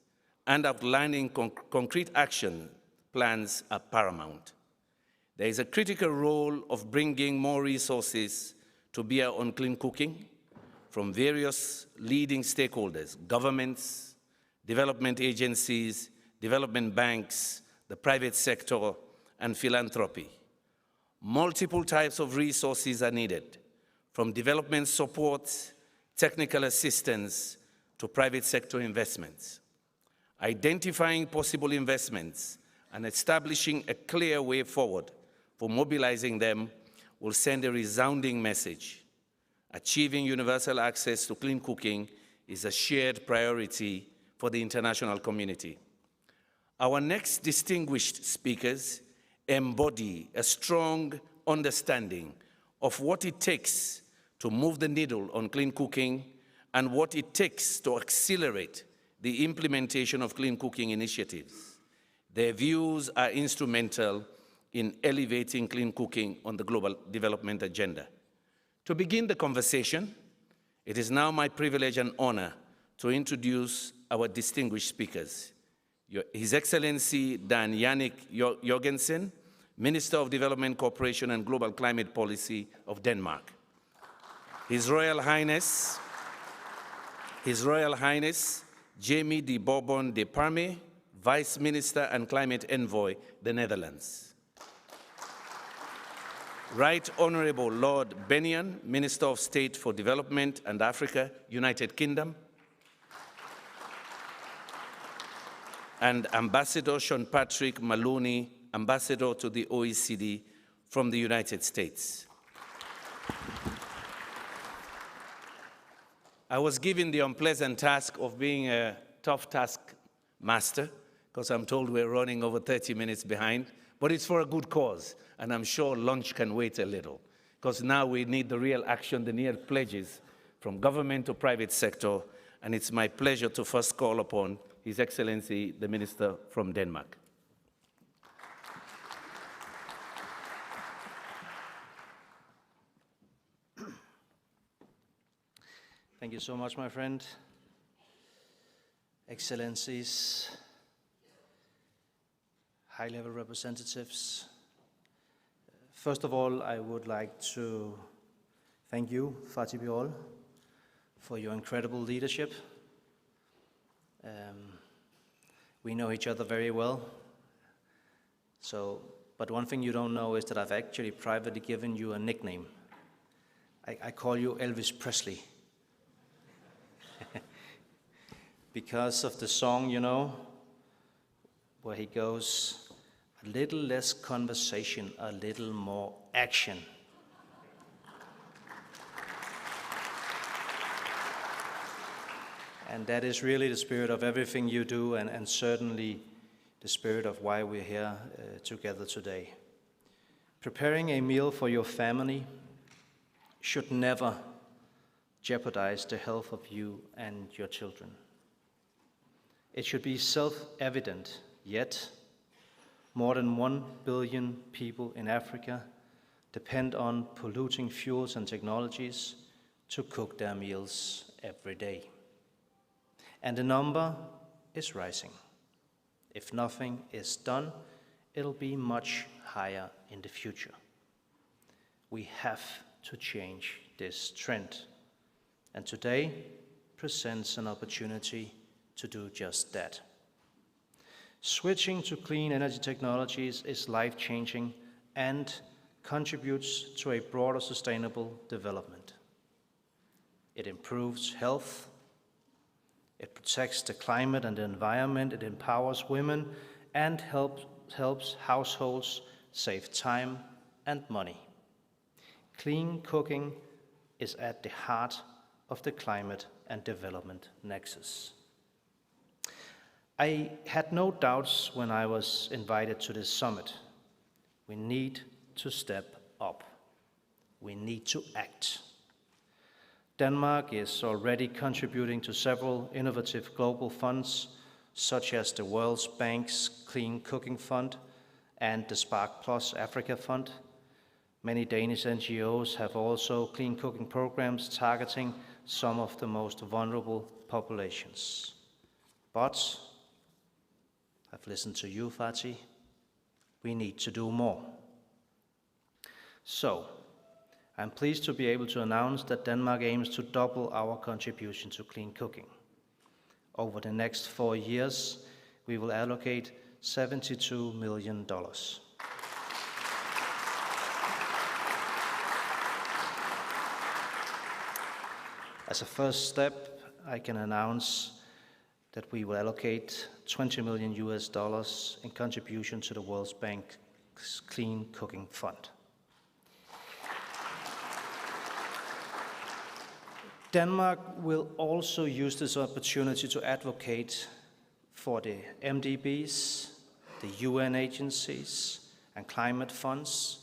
and outlining concrete action plans are paramount. There is a critical role of bringing more resources to bear on clean cooking from various leading stakeholders, governments, development agencies, development banks, the private sector, and philanthropy. Multiple types of resources are needed, from development support, technical assistance, to private sector investments. Identifying possible investments and establishing a clear way forward for mobilizing them will send a resounding message. Achieving universal access to clean cooking is a shared priority for the international community. Our next distinguished speakers embody a strong understanding of what it takes to move the needle on clean cooking and what it takes to accelerate the implementation of clean cooking initiatives. Their views are instrumental in elevating clean cooking on the global development agenda. To begin the conversation, it is now my privilege and honor to introduce our distinguished speakers. His Excellency Dan Jannik Jorgensen, Minister of Development Cooperation and Global Climate Policy of Denmark. His Royal Highness Jamie de Bourbon de Parme, Vice Minister and Climate Envoy, the Netherlands. Right Honorable Lord Bennion, Minister of State for Development and Africa, United Kingdom, and Ambassador Sean Patrick Maloney, Ambassador to the OECD from the United States. I was given the unpleasant task of being a tough task master, because I'm told we're running over 30 minutes behind, but it's for a good cause, and I'm sure lunch can wait a little, because now we need the real action, the near pledges from government to private sector, and it's my pleasure to first call upon His Excellency, the Minister from Denmark. Thank you so much, my friend. Excellencies, high-level representatives. First of all, I would like to thank you, Fatih Birol, for your incredible leadership. We know each other very well. But one thing you don't know is that I've actually privately given you a nickname. I call you Elvis Presley. Because of the song, you know, where he goes, a little less conversation, a little more action. And that is really the spirit of everything you do, and certainly the spirit of why we're here together today. Preparing a meal for your family should never jeopardize the health of you and your children. It should be self-evident, yet more than 1 billion people in Africa depend on polluting fuels and technologies to cook their meals every day. And the number is rising. If nothing is done, it'll be much higher in the future. We have to change this trend. And today presents an opportunity to do just that. Switching to clean energy technologies is life-changing and contributes to a broader sustainable development. It improves health, it protects the climate and the environment, it empowers women, and helps households save time and money. Clean cooking is at the heart of the climate and development nexus. I had no doubts when I was invited to this summit. We need to step up. We need to act. Denmark is already contributing to several innovative global funds, such as the World Bank's Clean Cooking Fund and the Spark Plus Africa Fund. Many Danish NGOs have also clean cooking programs targeting some of the most vulnerable populations. But I've listened to you, Fatih. We need to do more. So, I'm pleased to be able to announce that Denmark aims to double our contribution to clean cooking. Over the next 4 years, we will allocate $72 million. As a first step, I can announce that we will allocate $20 million in contribution to the World Bank's Clean Cooking Fund. Denmark will also use this opportunity to advocate for the MDBs, the UN agencies, and climate funds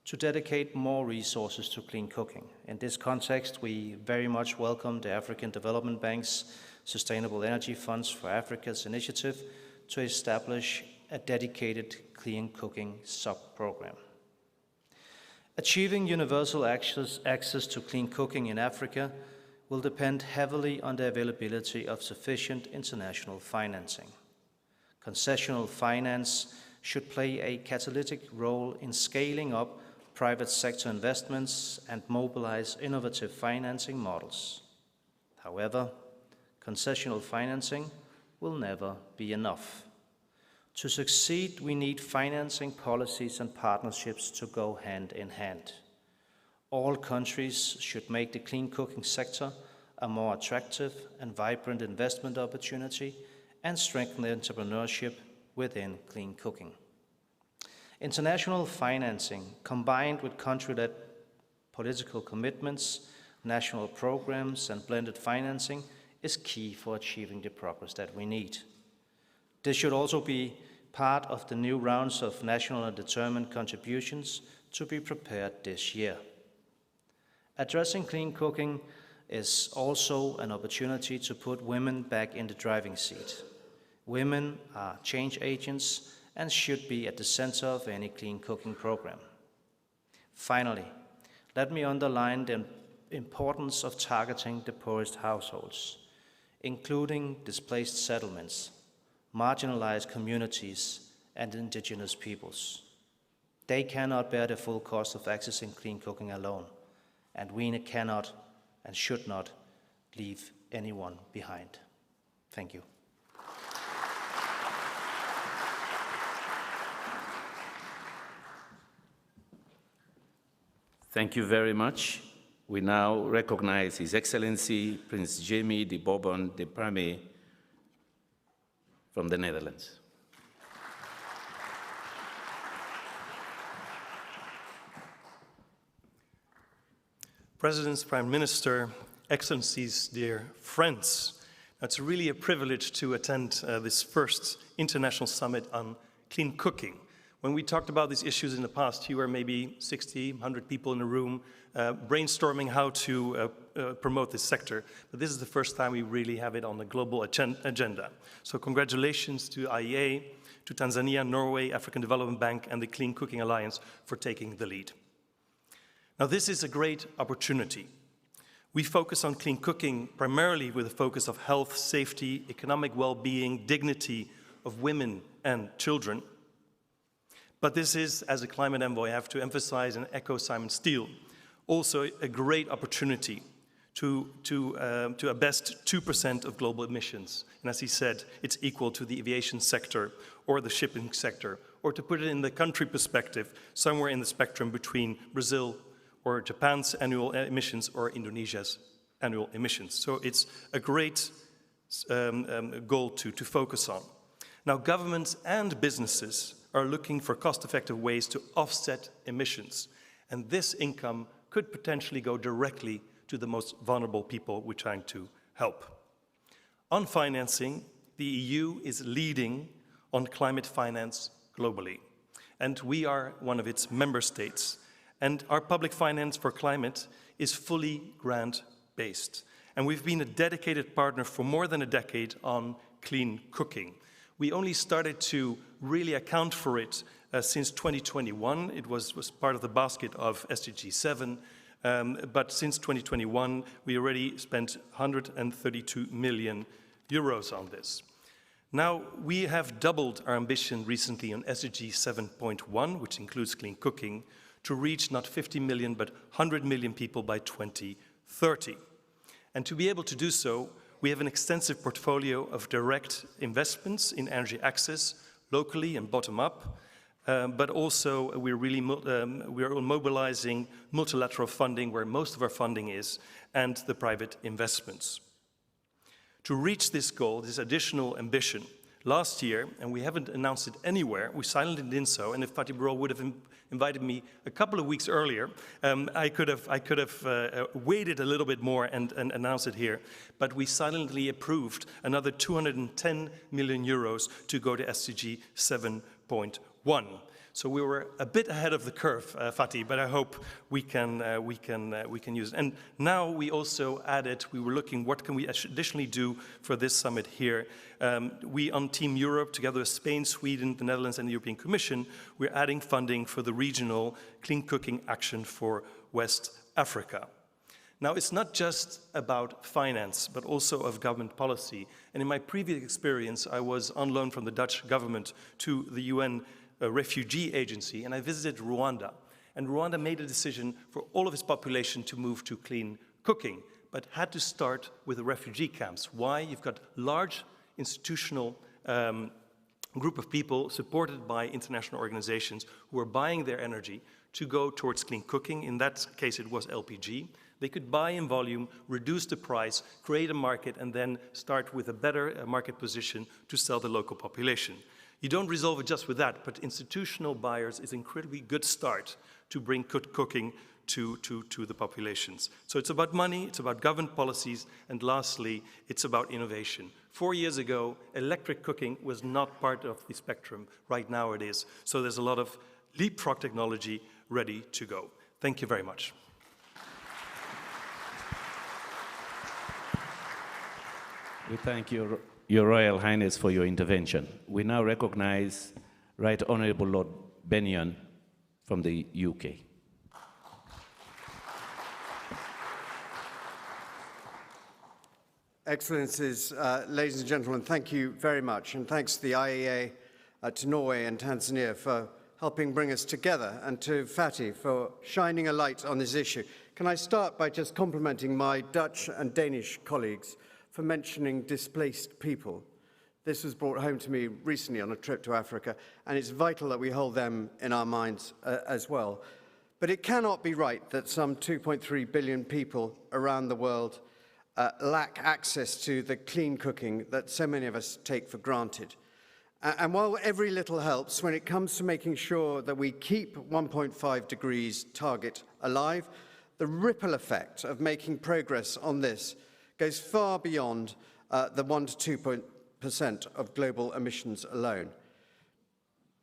to dedicate more resources to clean cooking. In this context, we very much welcome the African Development Bank's Sustainable Energy Funds for Africa's initiative to establish a dedicated clean cooking sub-program. Achieving universal access to clean cooking in Africa will depend heavily on the availability of sufficient international financing. Concessional finance should play a catalytic role in scaling up private sector investments and mobilize innovative financing models. However, concessional financing will never be enough. To succeed, we need financing policies and partnerships to go hand in hand. All countries should make the clean cooking sector a more attractive and vibrant investment opportunity and strengthen the entrepreneurship within clean cooking. International financing, combined with country-led political commitments, national programs, and blended financing, is key for achieving the progress that we need. This should also be part of the new rounds of national and determined contributions to be prepared this year. Addressing clean cooking is also an opportunity to put women back in the driving seat. Women are change agents and should be at the center of any clean cooking program. Finally, let me underline the importance of targeting the poorest households, including displaced settlements, marginalized communities, and indigenous peoples. They cannot bear the full cost of accessing clean cooking alone, and we cannot and should not leave anyone behind. Thank you. Thank you very much. We now recognize His Excellency Prince Jamie de Bourbon de Prame from the Netherlands. Presidents, Prime Minister, Excellencies, dear friends, it's really a privilege to attend this first international summit on clean cooking. When we talked about these issues in the past, you were maybe 60, 100 people in a room brainstorming how to promote this sector. But this is the first time we really have it on the global agenda. So congratulations to IEA, to Tanzania, Norway, African Development Bank, and the Clean Cooking Alliance for taking the lead. Now, this is a great opportunity. We focus on clean cooking primarily with a focus of health, safety, economic well-being, dignity of women and children. But this is, as a climate envoy, I have to emphasize and echo Simon Steele, also a great opportunity to a best 2% of global emissions. And as he said, it's equal to the aviation sector or the shipping sector, or to put it in the country perspective, somewhere in the spectrum between Brazil or Japan's annual emissions or Indonesia's annual emissions. So it's a great goal to focus on. Now, governments and businesses are looking for cost-effective ways to offset emissions, and this income could potentially go directly to the most vulnerable people we're trying to help. On financing, the EU is leading on climate finance globally, and we are one of its member states. And our public finance for climate is fully grant-based. And we've been a dedicated partner for more than a decade on clean cooking. We only started to really account for it since 2021. It was part of the basket of SDG 7. But since 2021, we already spent 132 million euros on this. Now, we have doubled our ambition recently on SDG 7.1, which includes clean cooking, to reach not 50 million, but 100 million people by 2030. And to be able to do so, we have an extensive portfolio of direct investments in energy access, locally and bottom-up, but also we're mobilizing multilateral funding, where most of our funding is, and the private investments. To reach this goal, this additional ambition, last year, and we haven't announced it anywhere, we silently did so, and if Fatih Birol would have invited me a couple of weeks earlier, I could have waited a little bit more and announced it here. But we silently approved another 210 million euros to go to SDG 7.1. So we were a bit ahead of the curve, Fatih, but I hope we can use it. And now we also added, we were looking, what can we additionally do for this summit here? We on Team Europe, together with Spain, Sweden, the Netherlands, and the European Commission, we're adding funding for the regional clean cooking action for West Africa. Now, it's not just about finance, but also of government policy. And in my previous experience, I was on loan from the Dutch government to the UN refugee agency, and I visited Rwanda. And Rwanda made a decision for all of its population to move to clean cooking, but had to start with the refugee camps. Why? You've got large institutional group of people supported by international organizations who were buying their energy to go towards clean cooking. In that case, it was LPG. They could buy in volume, reduce the price, create a market, and then start with a better market position to sell the local population. You don't resolve it just with that, but institutional buyers is an incredibly good start to bring cooking to the populations. So it's about money, it's about government policies, and lastly, it's about innovation. 4 years ago, electric cooking was not part of the spectrum. Right now it is. So there's a lot of leapfrog technology ready to go. Thank you very much. We thank Your Royal Highness for your intervention. We now recognize Right Honourable Lord Bennion from the UK. Excellencies, ladies and gentlemen, thank you very much, and thanks to the IEA, to Norway and Tanzania for helping bring us together, and to Fatih for shining a light on this issue. Can I start by just complimenting my Dutch and Danish colleagues for mentioning displaced people. This was brought home to me recently on a trip to Africa, and it's vital that we hold them in our minds as well. But it cannot be right that some 2.3 billion people around the world lack access to the clean cooking that so many of us take for granted. And while every little helps, when it comes to making sure that we keep 1.5 degrees target alive, the ripple effect of making progress on this goes far beyond the 1 to 2% of global emissions alone.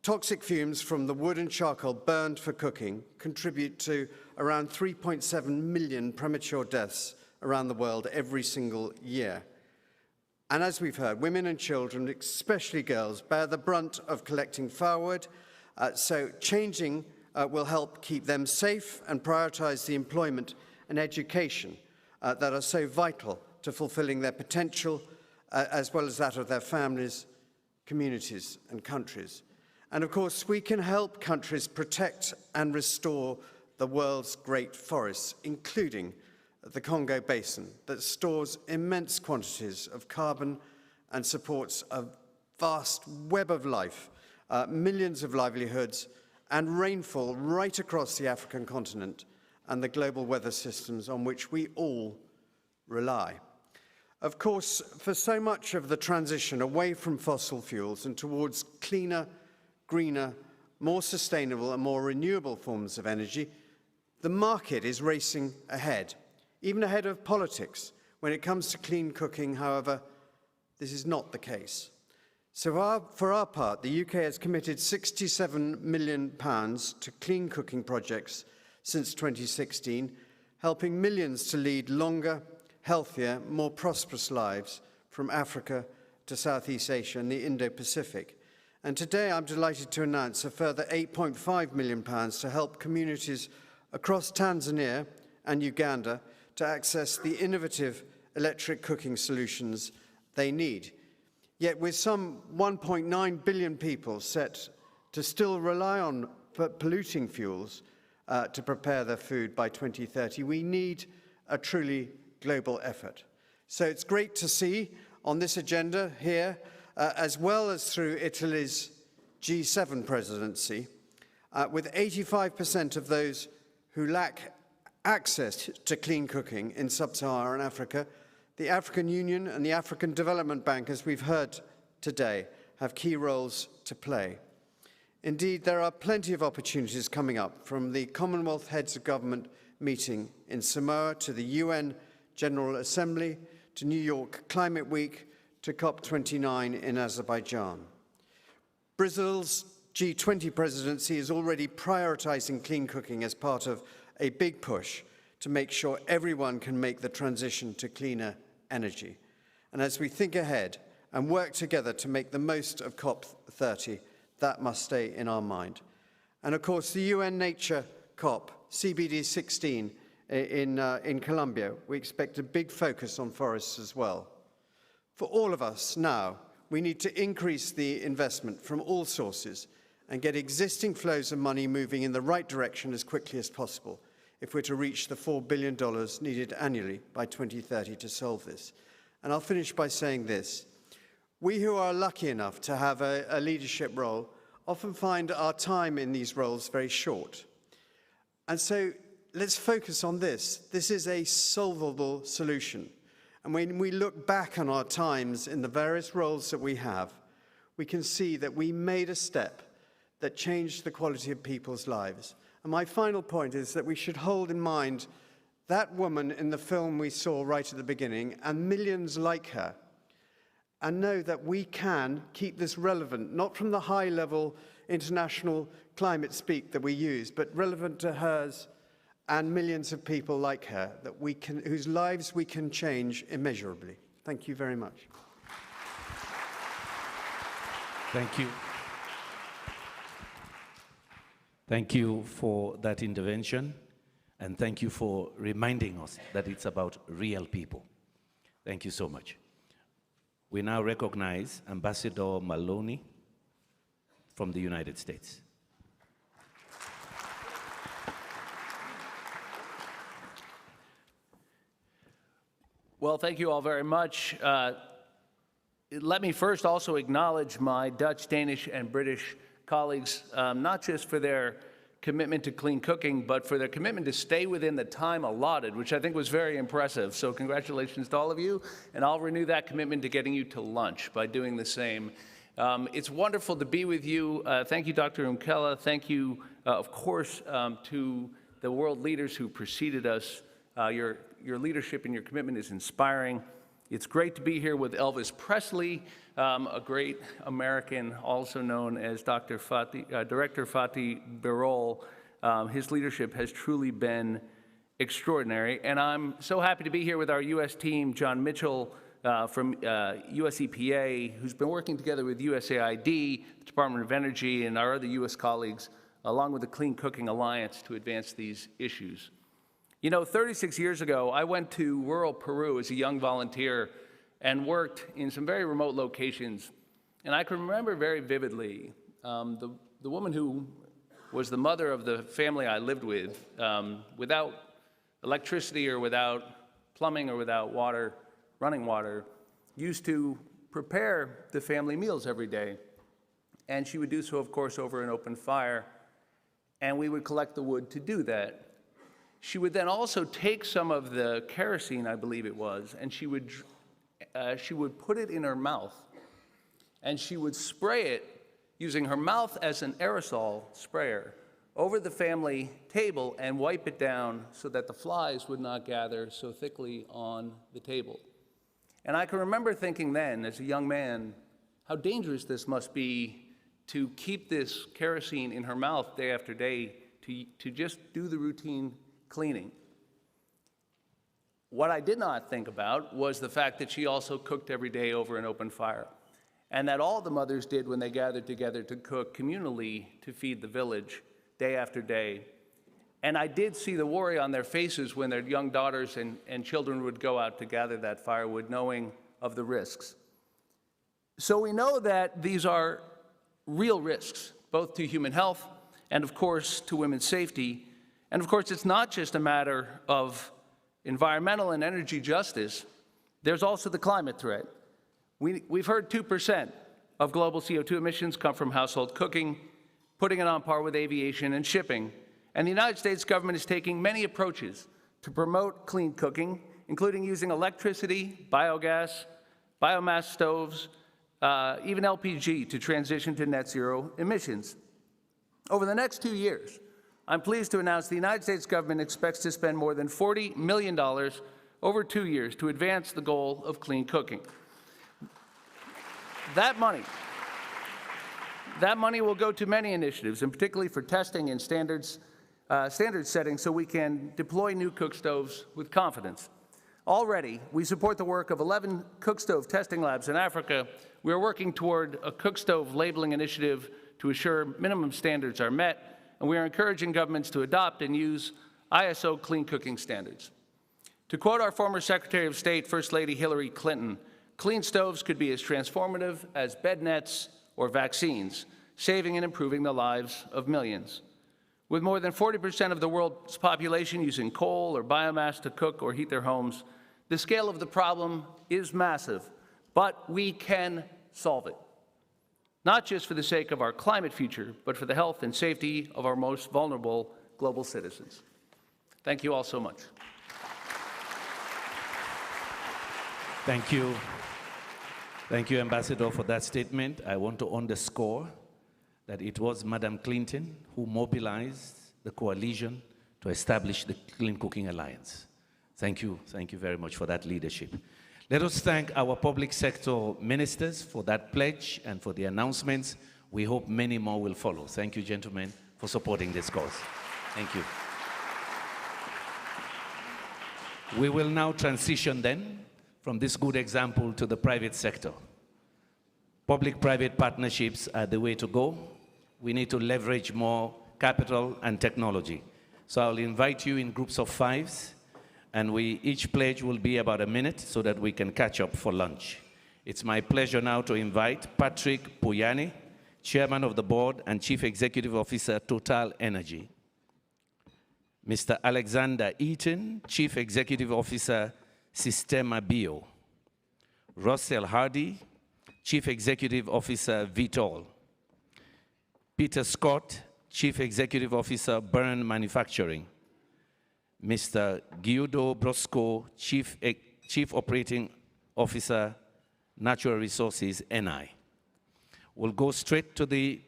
Toxic fumes from the wood and charcoal burned for cooking contribute to around 3.7 million premature deaths around the world every single year. And as we've heard, women and children, especially girls, bear the brunt of collecting firewood, so changing will help keep them safe and prioritize the employment and education that are so vital to fulfilling their potential, as well as that of their families, communities, and countries. And of course, we can help countries protect and restore the world's great forests, including the Congo Basin, that stores immense quantities of carbon and supports a vast web of life, millions of livelihoods, and rainfall right across the African continent and the global weather systems on which we all rely. Of course, for so much of the transition away from fossil fuels and towards cleaner, greener, more sustainable and more renewable forms of energy, the market is racing ahead, even ahead of politics. When it comes to clean cooking, however, this is not the case. So for our part, the UK has committed £67 million to clean cooking projects since 2016, helping millions to lead longer, healthier, more prosperous lives from Africa to Southeast Asia and the Indo-Pacific. And today I'm delighted to announce a further £8.5 million to help communities across Tanzania and Uganda to access the innovative electric cooking solutions they need. Yet with some 1.9 billion people set to still rely on polluting fuels to prepare their food by 2030, we need a truly global effort. So it's great to see on this agenda here, as well as through Italy's G7 presidency, with 85% of those who lack access to clean cooking in sub-Saharan Africa, the African Union and the African Development Bank, as we've heard today, have key roles to play. Indeed, there are plenty of opportunities coming up, from the Commonwealth Heads of Government meeting in Samoa to the UN General Assembly to New York Climate Week to COP29 in Azerbaijan. Brazil's G20 presidency is already prioritizing clean cooking as part of a big push to make sure everyone can make the transition to cleaner energy. And as we think ahead and work together to make the most of COP30, that must stay in our mind. And of course, the UN Nature COP, CBD16 in Colombia, we expect a big focus on forests as well. For all of us now, we need to increase the investment from all sources and get existing flows of money moving in the right direction as quickly as possible if we're to reach the $4 billion needed annually by 2030 to solve this. And I'll finish by saying this. We who are lucky enough to have a leadership role often find our time in these roles very short. And so let's focus on this. This is a solvable solution. And when we look back on our times in the various roles that we have, we can see that we made a step that changed the quality of people's lives. And my final point is that we should hold in mind that woman in the film we saw right at the beginning and millions like her, and know that we can keep this relevant, not from the high-level international climate speak that we use, but relevant to hers and millions of people like her, that we can, whose lives we can change immeasurably. Thank you very much. Thank you. Thank you for that intervention, and thank you for reminding us that it's about real people. Thank you so much. We now recognize Ambassador Maloney from the United States. Well, thank you all very much. Let me first also acknowledge my Dutch, Danish, and British colleagues, not just for their commitment to clean cooking, but for their commitment to stay within the time allotted, which I think was very impressive. So congratulations to all of you, and I'll renew that commitment to getting you to lunch by doing the same. It's wonderful to be with you. Thank you, Dr. Umkela. Thank you, of course, to the world leaders who preceded us. Your leadership and your commitment is inspiring. It's great to be here with Elvis Presley, a great American, also known as Director Fatih Birol. His leadership has truly been extraordinary, and I'm so happy to be here with our U.S. team, John Mitchell from US EPA, who's been working together with USAID, the Department of Energy, and our other U.S. colleagues, along with the Clean Cooking Alliance, to advance these issues. You know, 36 years ago, I went to rural Peru as a young volunteer and worked in some very remote locations. And I can remember very vividly the woman who was the mother of the family I lived with, without electricity or without plumbing or without water, running water, used to prepare the family meals every day. And she would do so, of course, over an open fire. And we would collect the wood to do that. She would then also take some of the kerosene, I believe it was, and she would put it in her mouth, and she would spray it using her mouth as an aerosol sprayer over the family table and wipe it down so that the flies would not gather so thickly on the table. And I can remember thinking then, as a young man, how dangerous this must be to keep this kerosene in her mouth day after day to just do the routine cleaning. What I did not think about was the fact that she also cooked every day over an open fire, and that all the mothers did when they gathered together to cook communally to feed the village day after day. And I did see the worry on their faces when their young daughters and children would go out to gather that firewood, knowing of the risks. So we know that these are real risks, both to human health and, of course, to women's safety. And of course, it's not just a matter of environmental and energy justice. There's also the climate threat. We've heard 2% of global CO2 emissions come from household cooking, putting it on par with aviation and shipping. And the United States government is taking many approaches to promote clean cooking, including using electricity, biogas, biomass stoves, even LPG to transition to net zero emissions. Over the next 2 years, I'm pleased to announce the United States government expects to spend more than $40 million over 2 years to advance the goal of clean cooking. That money will go to many initiatives, and particularly for testing and standards setting so we can deploy new cook stoves with confidence. Already, we support the work of 11 cook stove testing labs in Africa. We are working toward a cook stove labeling initiative to assure minimum standards are met, and we are encouraging governments to adopt and use ISO clean cooking standards. To quote our former Secretary of State, First Lady Hillary Clinton, clean stoves could be as transformative as bed nets or vaccines, saving and improving the lives of millions. With more than 40% of the world's population using coal or biomass to cook or heat their homes, the scale of the problem is massive, but we can solve it, not just for the sake of our climate future, but for the health and safety of our most vulnerable global citizens. Thank you all so much. Thank you. Thank you, Ambassador, for that statement. I want to underscore that it was Madam Clinton who mobilized the coalition to establish the Clean Cooking Alliance. Thank you very much for that leadership. Let us thank our public sector ministers for that pledge and for the announcements. We hope many more will follow. Thank you, gentlemen, for supporting this cause. Thank you. We will now transition then from this good example to the private sector. Public-private partnerships are the way to go. We need to leverage more capital and technology. So I'll invite you in groups of 5s, and each pledge will be about a minute so that we can catch up for lunch. It's my pleasure now to invite Patrick Pouyanné, Chairman of the Board and Chief Executive Officer, Total Energy. Mr. Alexander Eaton, Chief Executive Officer, Sistema Bio. Russell Hardy, Chief Executive Officer, Vitol. Peter Scott, Chief Executive Officer, Burn Manufacturing. Mr. Guido Brosco, Chief Operating Officer, Natural Resources, NI. We'll go straight to the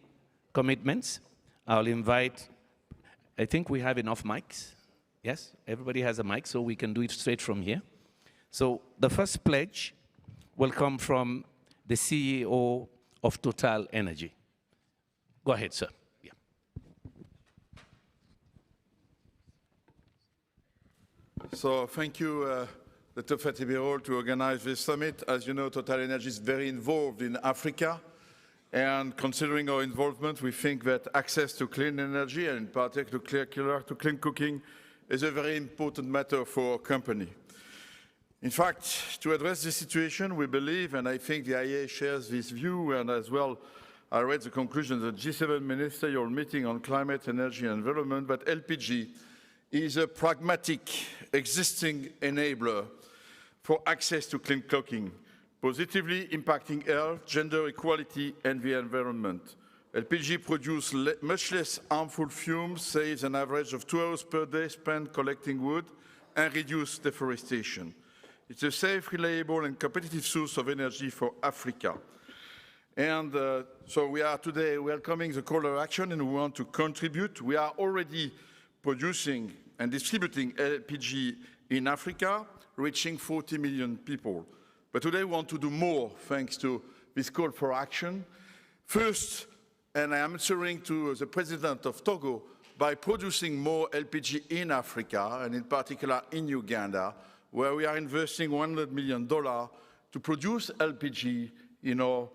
commitments. I'll invite, I think we have enough mics. Yes, everybody has a mic, so we can do it straight from here. So the first pledge will come from the CEO of Total Energy. Go ahead, sir. Yeah. So thank you, Dr. Fatih Birol, to organize this summit. As you know, Total Energy is very involved in Africa. And considering our involvement, we think that access to clean energy, and in particular to clean cooking, is a very important matter for our company. In fact, to address this situation, we believe, and I think the IEA shares this view, and as well, I read the conclusions of the G7 ministerial meeting on climate, energy, and environment, but LPG is a pragmatic, existing enabler for access to clean cooking, positively impacting health, gender equality, and the environment. LPG produces much less harmful fumes, saves an average of 2 hours per day spent collecting wood, and reduces deforestation. It's a safe, reliable, and competitive source of energy for Africa. And so we are today welcoming the call to action, and we want to contribute. We are already producing and distributing LPG in Africa, reaching 40 million people. But today we want to do more thanks to this call for action. First, and I am answering to the President of Togo, by producing more LPG in Africa, and in particular in Uganda, where we are investing $100 million to produce LPG in our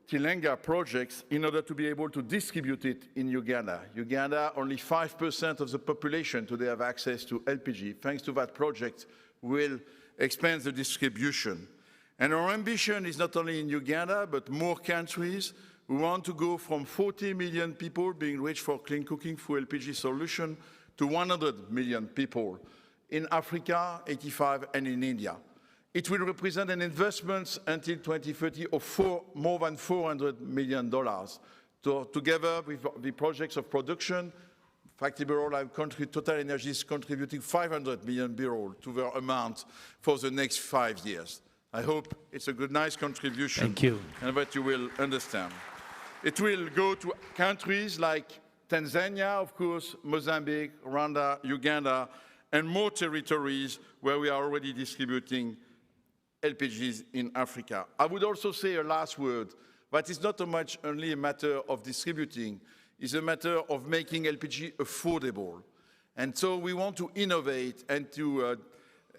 Tilenga projects in order to be able to distribute it in Uganda. Uganda, only 5% of the population today have access to LPG. Thanks to that project, we'll expand the distribution. And our ambition is not only in Uganda, but more countries. We want to go from 40 million people being reached for clean cooking through LPG solution to 100 million people in Africa, 85, and in India. It will represent an investment until 2030 of more than $400 million. Together with the projects of production, Fatih Birol, Total Energy is contributing 500 million Birol to the amount for the next 5 years. I hope it's a good, nice contribution. Thank you. And that you will understand. It will go to countries like Tanzania, of course, Mozambique, Rwanda, Uganda, and more territories where we are already distributing LPGs in Africa. I would also say a last word, but it's not so much only a matter of distributing, it's a matter of making LPG affordable. And so we want to innovate and to,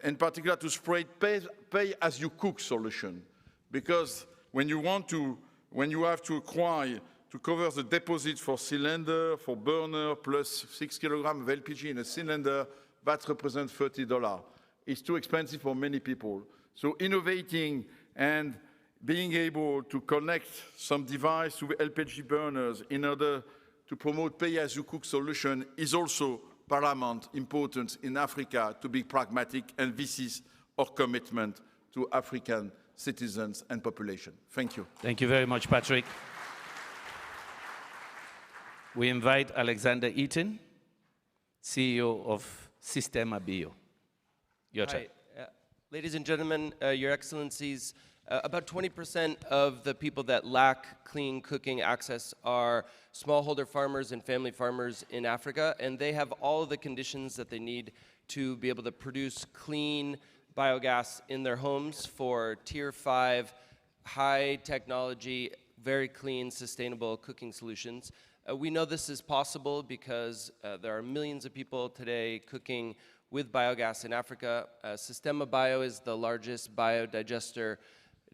in particular, to spread pay-as-you-cook solution. Because when you have to acquire, to cover the deposit for cylinder, for burner, plus 6 kilograms of LPG in a cylinder, that represents $30. It's too expensive for many people. So innovating and being able to connect some device to LPG burners in order to promote pay-as-you-cook solution is also paramount importance in Africa to be pragmatic, and this is our commitment to African citizens and population. Thank you. Thank you very much, Patrick. We invite Alexander Eaton, CEO of Sistema Bio. Your turn. Hi. Ladies and gentlemen, Your Excellencies, about 20% of the people that lack clean cooking access are smallholder farmers and family farmers in Africa, and they have all of the conditions that they need to be able to produce clean biogas in their homes for Tier 5, high technology, very clean, sustainable cooking solutions. We know this is possible because there are millions of people today cooking with biogas in Africa. Sistema Bio is the largest biodigester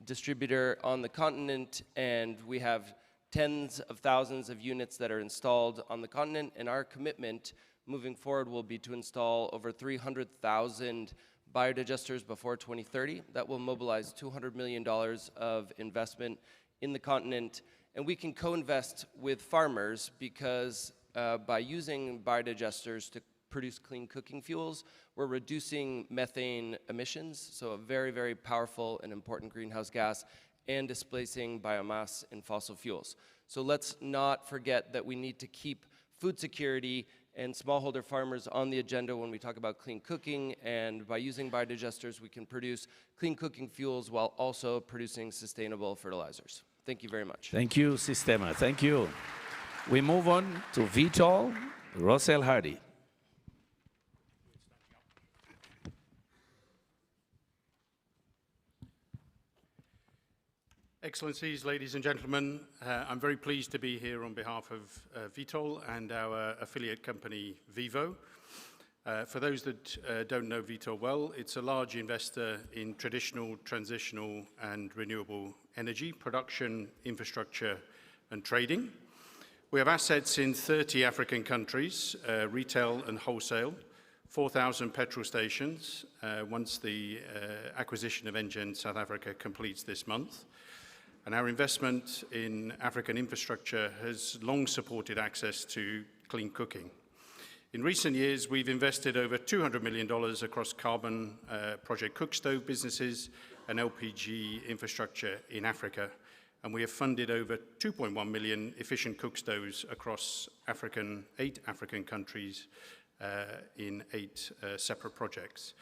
distributor on the continent, and we have tens of thousands of units that are installed on the continent, and our commitment moving forward will be to install over 300,000 biodigesters before 2030. That will mobilize $200 million of investment in the continent, and we can co-invest with farmers because by using biodigesters to produce clean cooking fuels, we're reducing methane emissions, so a very, very powerful and important greenhouse gas, and displacing biomass and fossil fuels. So let's not forget that we need to keep food security and smallholder farmers on the agenda when we talk about clean cooking, and by using biodigesters, we can produce clean cooking fuels while also producing sustainable fertilizers. Thank you very much. Thank you, Sistema. Thank you. We move on to Vitol Rossell Hardy. Excellencies, ladies and gentlemen, I'm very pleased to be here on behalf of Vitol and our affiliate company, Vivo. For those that don't know Vitol well, it's a large investor in traditional, transitional, and renewable energy, production, infrastructure, and trading. We have assets in 30 African countries, retail and wholesale, 4,000 petrol stations, once the acquisition of Engen South Africa completes this month. And our investment in African infrastructure has long supported access to clean cooking. In recent years, we've invested over $200 million across carbon project cook stove businesses and LPG infrastructure in Africa. And we have funded over 2.1 million efficient cook stoves across 8 African countries in 8 separate projects.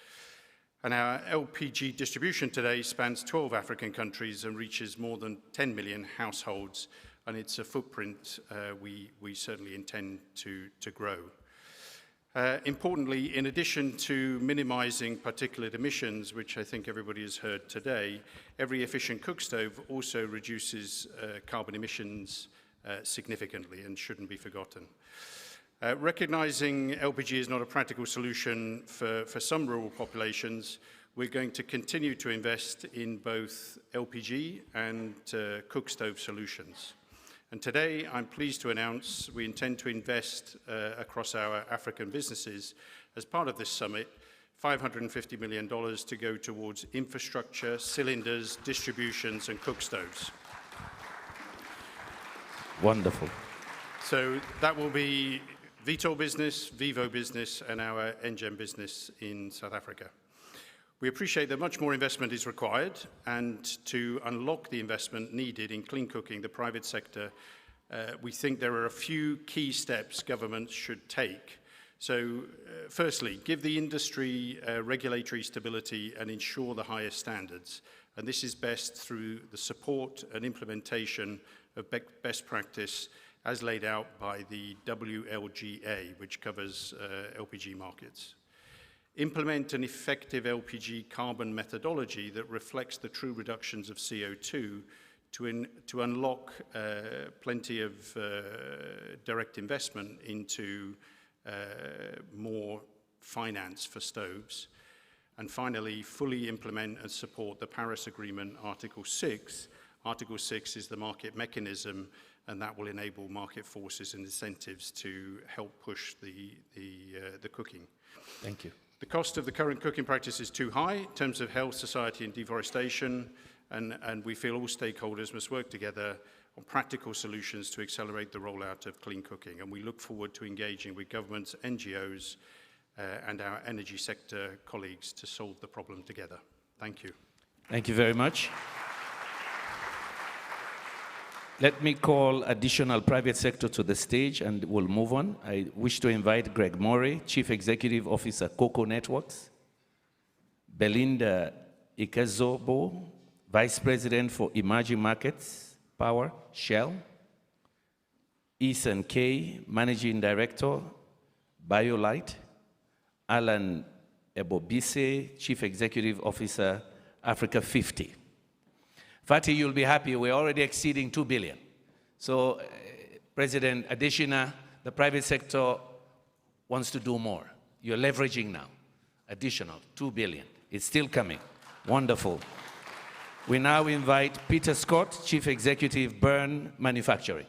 And our LPG distribution today spans 12 African countries and reaches more than 10 million households, and it's a footprint we certainly intend to grow. Importantly, in addition to minimizing particulate emissions, which I think everybody has heard today, every efficient cook stove also reduces carbon emissions significantly and shouldn't be forgotten. Recognizing LPG is not a practical solution for some rural populations, we're going to continue to invest in both LPG and cook stove solutions. And today, I'm pleased to announce we intend to invest across our African businesses as part of this summit, $550 million to go towards infrastructure, cylinders, distributions, and cook stoves. Wonderful. So that will be Vitol business, Vivo business, and our Engen business in South Africa. We appreciate that much more investment is required, and to unlock the investment needed in clean cooking, the private sector, we think there are a few key steps governments should take. So, firstly, give the industry regulatory stability and ensure the highest standards. And this is best through the support and implementation of best practice as laid out by the WLGA, which covers LPG markets. Implement an effective LPG carbon methodology that reflects the true reductions of CO2 to unlock plenty of direct investment into more finance for stoves. And finally, fully implement and support the Paris Agreement Article 6. Article 6 is the market mechanism, and that will enable market forces and incentives to help push the cooking. Thank you. The cost of the current cooking practice is too high in terms of health, society, and deforestation, and we feel all stakeholders must work together on practical solutions to accelerate the rollout of clean cooking. And we look forward to engaging with governments, NGOs, and our energy sector colleagues to solve the problem together. Thank you. Thank you very much. Let me call additional private sector to the stage and we'll move on. I wish to invite Greg Morey, Chief Executive Officer, Cocoa Networks, Belinda Ikezobo, Vice President for Emerging Markets, Power, Shell, Ethan Kay, Managing Director, BioLite, Alan Ebobise, Chief Executive Officer, Africa 50. Fatih, you'll be happy, we're already exceeding 2 billion. So President Adesina, the private sector wants to do more. You're leveraging now, additional 2 billion. It's still coming, wonderful. We now invite Peter Scott, Chief Executive, Burn Manufacturing.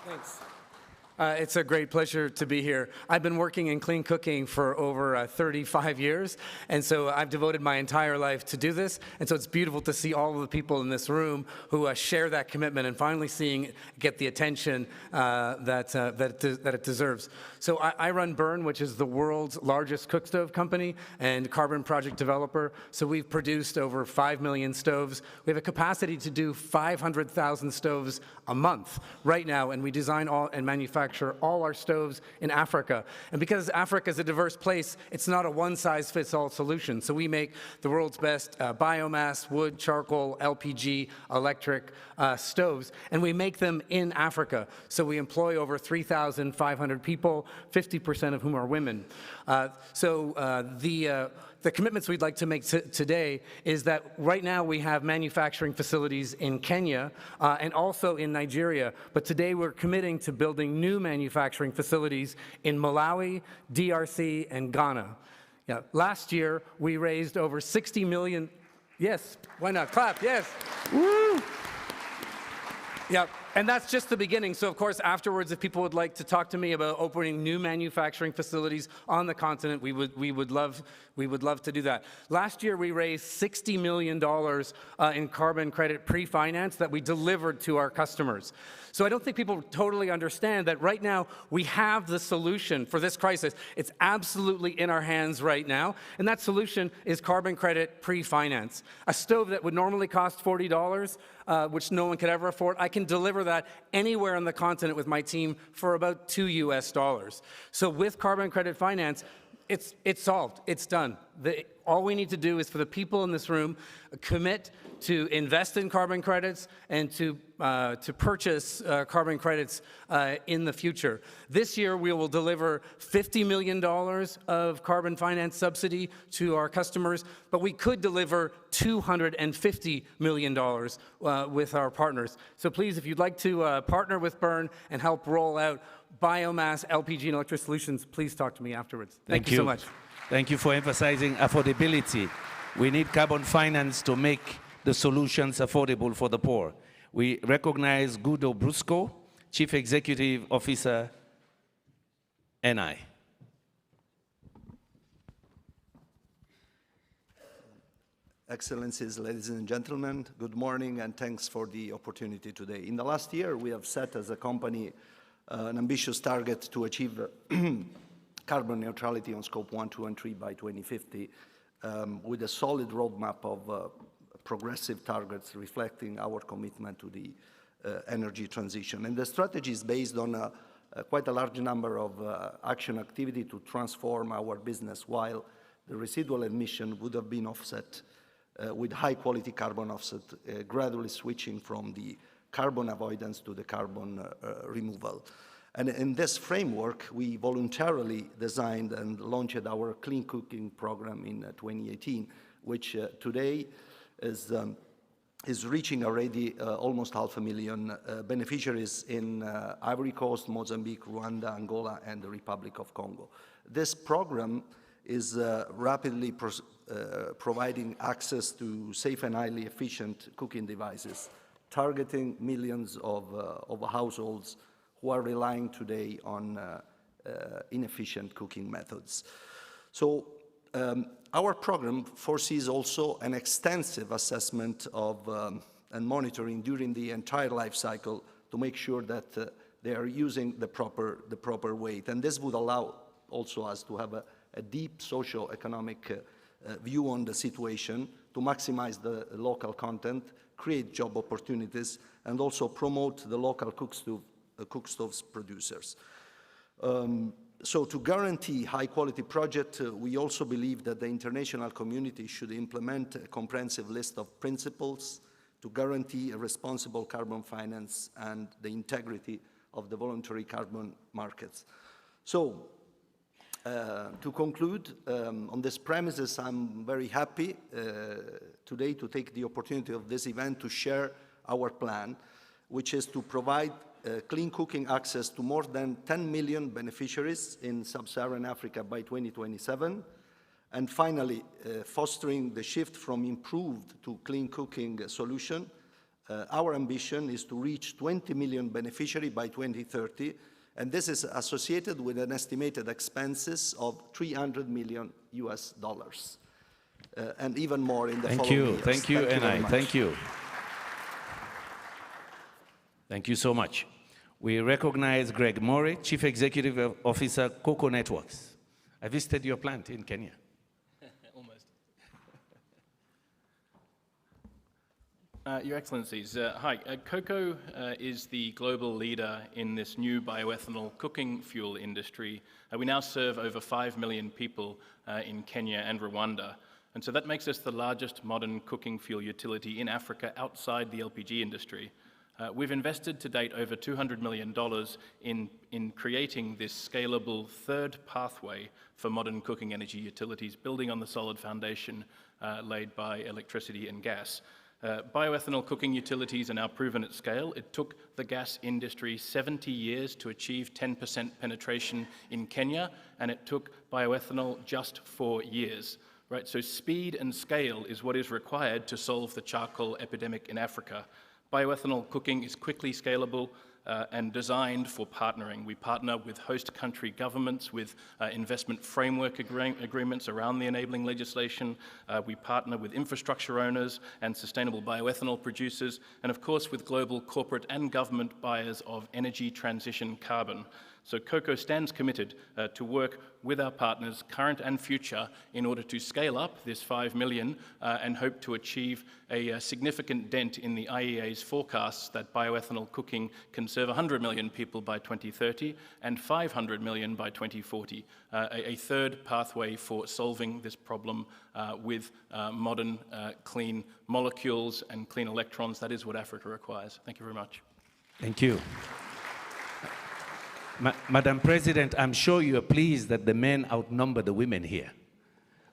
Thanks. It's a great pleasure to be here. I've been working in clean cooking for over 35 years, and so I've devoted my entire life to do this, and so it's beautiful to see all of the people in this room who share that commitment and finally seeing it get the attention that it deserves. So I run Burn, which is the world's largest cook stove company and carbon project developer. So we've produced over 5 million stoves. We have a capacity to do 500,000 stoves a month right now, and we design all and manufacture all our stoves in Africa. And because Africa is a diverse place, it's not a one-size-fits-all solution. So we make the world's best biomass, wood, charcoal, LPG, electric stoves, and we make them in Africa. So we employ over 3,500 people, 50% of whom are women. The commitments we'd like to make today is that right now we have manufacturing facilities in Kenya and also in Nigeria, but today we're committing to building new manufacturing facilities in Malawi, DRC, and Ghana. Yeah, last year we raised over 60 million. Yes, why not? Clap, yes. Woo! Yeah, and that's just the beginning. So of course, afterwards, if people would like to talk to me about opening new manufacturing facilities on the continent, we would love to do that. Last year, we raised $60 million in carbon credit pre-finance that we delivered to our customers. So I don't think people totally understand that right now we have the solution for this crisis. It's absolutely in our hands right now, and that solution is carbon credit pre-finance. A stove that would normally cost $40, which no one could ever afford, I can deliver that anywhere on the continent with my team for about $2 US. So with carbon credit finance, it's solved, it's done. All we need to do is for the people in this room commit to invest in carbon credits and to purchase carbon credits in the future. This year, we will deliver $50 million of carbon finance subsidy to our customers, but we could deliver $250 million with our partners. So please, if you'd like to partner with Burn and help roll out biomass, LPG, and electric solutions, please talk to me afterwards. Thank you so much. Thank you for emphasizing affordability. We need carbon finance to make the solutions affordable for the poor. We recognize Guido Brusco, Chief Executive Officer, NI. Excellencies, ladies and gentlemen, good morning and thanks for the opportunity today. In the last year, we have set as a company an ambitious target to achieve carbon neutrality on scope 1, 2, and 3 by 2050 with a solid roadmap of progressive targets reflecting our commitment to the energy transition. And the strategy is based on quite a large number of action activity to transform our business while the residual emission would have been offset with high-quality carbon offset, gradually switching from the carbon avoidance to the carbon removal. And in this framework, we voluntarily designed and launched our Clean Cooking program in 2018, which today is reaching already almost 500,000 beneficiaries in Ivory Coast, Mozambique, Rwanda, Angola, and the Republic of Congo. This program is rapidly providing access to safe and highly efficient cooking devices, targeting millions of households who are relying today on inefficient cooking methods. So our program foresees also an extensive assessment of and monitoring during the entire life cycle to make sure that they are using the proper weight. And this would allow also us to have a deep socio-economic view on the situation to maximize the local content, create job opportunities, and also promote the local cook stoves producers. So to guarantee high-quality projects, we also believe that the international community should implement a comprehensive list of principles to guarantee a responsible carbon finance and the integrity of the voluntary carbon markets. So, to conclude, on these premises, I'm very happy today to take the opportunity of this event to share our plan, which is to provide clean cooking access to more than 10 million beneficiaries in sub-Saharan Africa by 2027. And finally, fostering the shift from improved to clean cooking solution. Our ambition is to reach 20 million beneficiaries by 2030, and this is associated with an estimated expenses of $300 million US, and even more in the following years. Thank you, Enai. Thank you. Thank you so much. We recognize Greg Murray, Chief Executive Officer, Cocoa Networks. I visited your plant in Kenya. Almost. Your Excellencies, hi. Cocoa is the global leader in this new bioethanol cooking fuel industry. We now serve over 5 million people in Kenya and Rwanda. And so that makes us the largest modern cooking fuel utility in Africa outside the LPG industry. We've invested to date over $200 million in creating this scalable third pathway for modern cooking energy utilities, building on the solid foundation laid by electricity and gas. Bioethanol cooking utilities are now proven at scale. It took the gas industry 70 years to achieve 10% penetration in Kenya, and it took bioethanol just 4 years. Right? So speed and scale is what is required to solve the charcoal epidemic in Africa. Bioethanol cooking is quickly scalable and designed for partnering. We partner with host country governments with investment framework agreements around the enabling legislation. We partner with infrastructure owners and sustainable bioethanol producers, and of course with global corporate and government buyers of energy transition carbon. So Cocoa stands committed to work with our partners, current and future, in order to scale up this 5 million and hope to achieve a significant dent in the IEA's forecasts that bioethanol cooking can serve 100 million people by 2030 and 500 million by 2040, a third pathway for solving this problem with modern clean molecules and clean electrons. That is what Africa requires. Thank you very much. Thank you. Madam President, I'm sure you are pleased that the men outnumber the women here.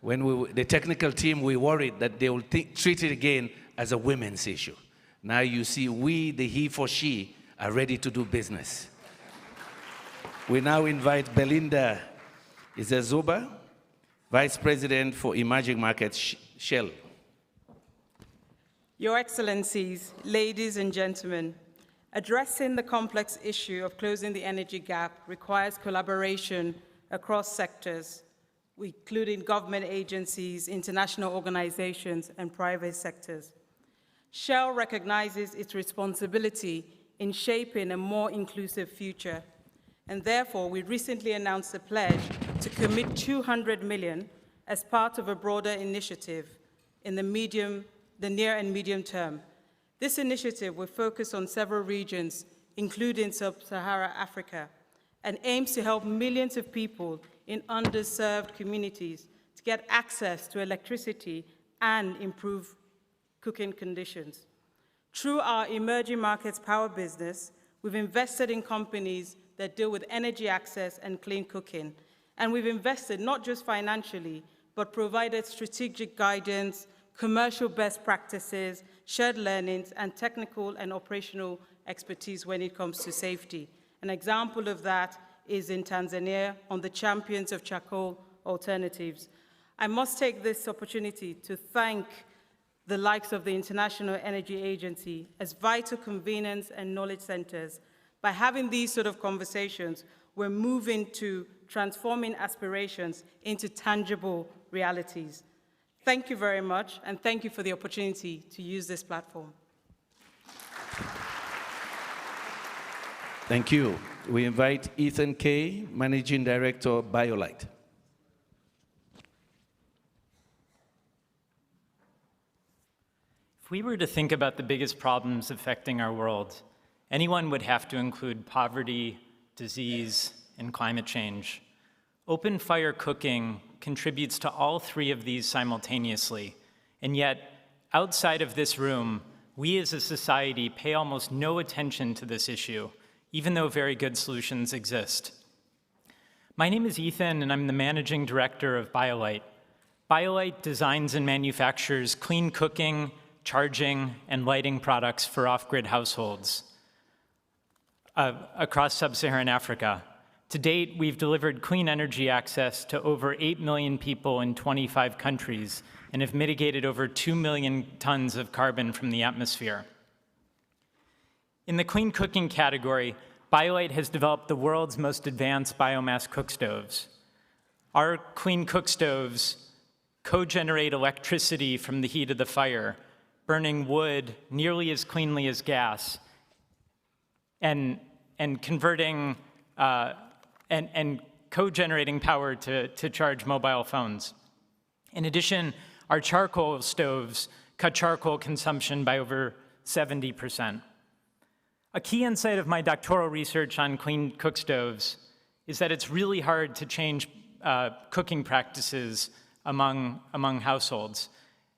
When the technical team, we worried that they will treat it again as a women's issue. Now you see we, the he for she, are ready to do business. We now invite Belinda Izazuba, Vice President for Emerging Markets, Shell. Your Excellencies, ladies and gentlemen, addressing the complex issue of closing the energy gap requires collaboration across sectors, including government agencies, international organizations, and private sectors. Shell recognizes its responsibility in shaping a more inclusive future, and therefore we recently announced a pledge to commit $200 million as part of a broader initiative in the near and medium term. This initiative will focus on several regions, including sub-Saharan Africa, and aims to help millions of people in underserved communities to get access to electricity and improve cooking conditions. Through our emerging markets power business, we've invested in companies that deal with energy access and clean cooking. And we've invested not just financially, but provided strategic guidance, commercial best practices, shared learnings, and technical and operational expertise when it comes to safety. An example of that is in Tanzania on the Champions of Charcoal Alternatives. I must take this opportunity to thank the likes of the International Energy Agency as vital conveners and knowledge centers. By having these sort of conversations, we're moving to transforming aspirations into tangible realities. Thank you very much, and thank you for the opportunity to use this platform. Thank you. We invite Ethan Kay, Managing Director, BioLite. If we were to think about the biggest problems affecting our world, anyone would have to include poverty, disease, and climate change. Open fire cooking contributes to all three of these simultaneously, and yet, outside of this room, we as a society pay almost no attention to this issue, even though very good solutions exist. My name is Ethan, and I'm the managing director of BioLite. BioLite designs and manufactures clean cooking, charging, and lighting products for off-grid households across sub-Saharan Africa. To date, we've delivered clean energy access to over 8 million people in 25 countries and have mitigated over 2 million tons of carbon from the atmosphere. In the clean cooking category, BioLite has developed the world's most advanced biomass cook stoves. Our clean cook stoves co-generate electricity from the heat of the fire, burning wood nearly as cleanly as gas, and converting and co-generating power to charge mobile phones. In addition, our charcoal stoves cut charcoal consumption by over 70%. A key insight of my doctoral research on clean cook stoves is that it's really hard to change cooking practices among households.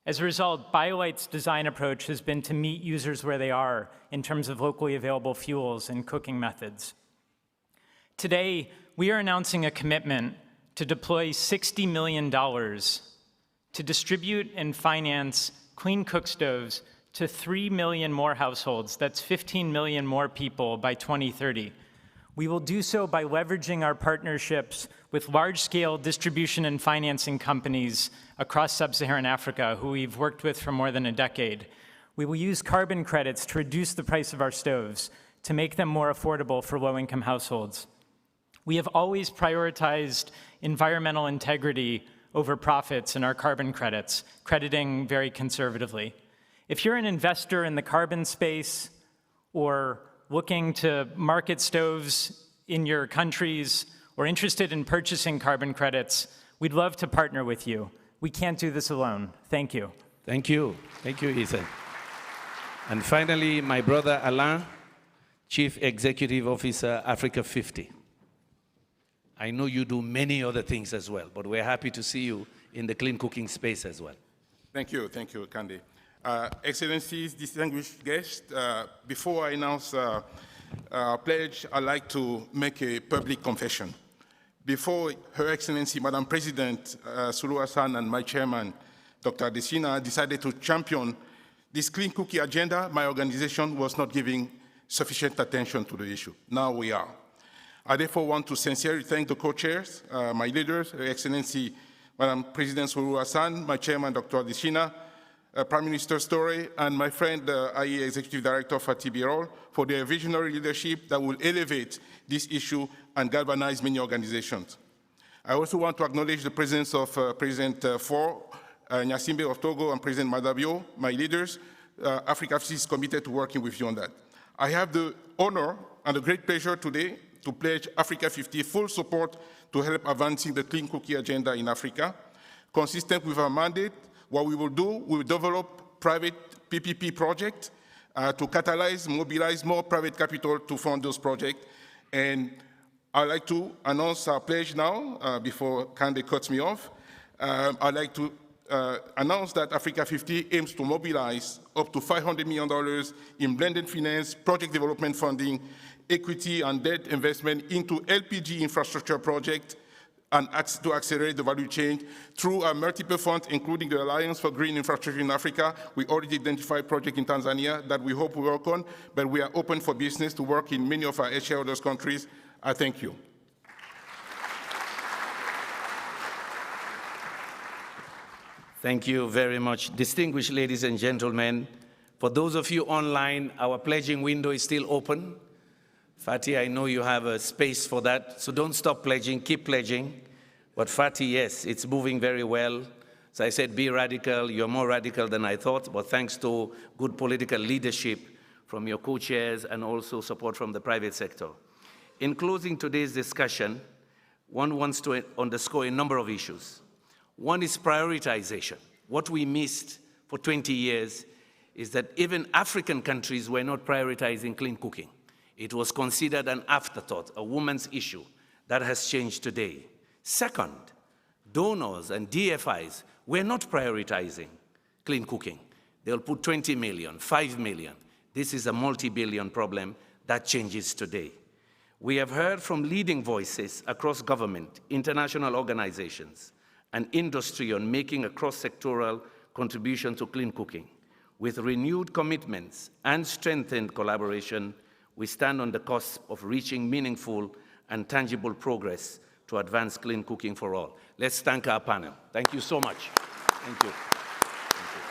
As a result, BioLite's design approach has been to meet users where they are in terms of locally available fuels and cooking methods. Today, we are announcing a commitment to deploy $60 million to distribute and finance clean cook stoves to 3 million more households. That's 15 million more people by 2030. We will do so by leveraging our partnerships with large-scale distribution and financing companies across sub-Saharan Africa, who we've worked with for more than a decade. We will use carbon credits to reduce the price of our stoves, to make them more affordable for low-income households. We have always prioritized environmental integrity over profits in our carbon credits, crediting very conservatively. If you're an investor in the carbon space or looking to market stoves in your countries or interested in purchasing carbon credits, we'd love to partner with you. We can't do this alone. Thank you. Thank you. Thank you, Ethan. And finally, my brother Alain, Chief Executive Officer, Africa 50. I know you do many other things as well, but we're happy to see you in the clean cooking space as well. Thank you, Kande. Excellencies, distinguished guests, before I announce our pledge, I'd like to make a public confession. Before Her Excellency, Madam President Suluhu Hassan and my chairman, Dr. Adesina, decided to champion this clean cooking agenda, my organization was not giving sufficient attention to the issue. Now we are. I therefore want to sincerely thank the co-chairs, my leaders, Her Excellency, Madam President Suluhu Hassan, my chairman, Dr. Adesina, Prime Minister Støre, and my friend, IEA Executive Director Fatih Birol, for their visionary leadership that will elevate this issue and galvanize many organizations. I also want to acknowledge the presence of President Faure, Gnassingbé of Togo, and President Maada, my leaders. Africa is committed to working with you on that. I have the honor and the great pleasure today to pledge Africa 50 full support to help advancing the clean cooking agenda in Africa. Consistent with our mandate, what we will do, we will develop private PPP projects to catalyze, mobilize more private capital to fund those projects. And I'd like to announce our pledge now, before Kande cuts me off. I'd like to announce that Africa 50 aims to mobilize up to $500 million in blended finance, project development funding, equity and debt investment into LPG infrastructure projects, and to accelerate the value chain through a multiple funds, including the Alliance for Green Infrastructure in Africa. We already identified projects in Tanzania that we hope we work on, but we are open for business to work in many of our shareholders' countries. I thank you. Thank you very much. Distinguished ladies and gentlemen, for those of you online, our pledging window is still open. Fatih, I know you have a space for that, so don't stop pledging, keep pledging. But Fatih, yes, it's moving very well. As I said, be radical. You're more radical than I thought, but thanks to good political leadership from your co-chairs and also support from the private sector. In closing today's discussion, one wants to underscore a number of issues. One is prioritization. What we missed for 20 years is that even African countries were not prioritizing clean cooking. It was considered an afterthought, a woman's issue. That has changed today. Second, donors and DFIs were not prioritizing clean cooking. They'll put 20 million, 5 million. This is a multi-billion problem. That changes today. We have heard from leading voices across government, international organizations, and industry on making a cross-sectoral contribution to clean cooking. With renewed commitments and strengthened collaboration, we stand on the cusp of reaching meaningful and tangible progress to advance clean cooking for all. Let's thank our panel. Thank you so much. Thank you. Thank you.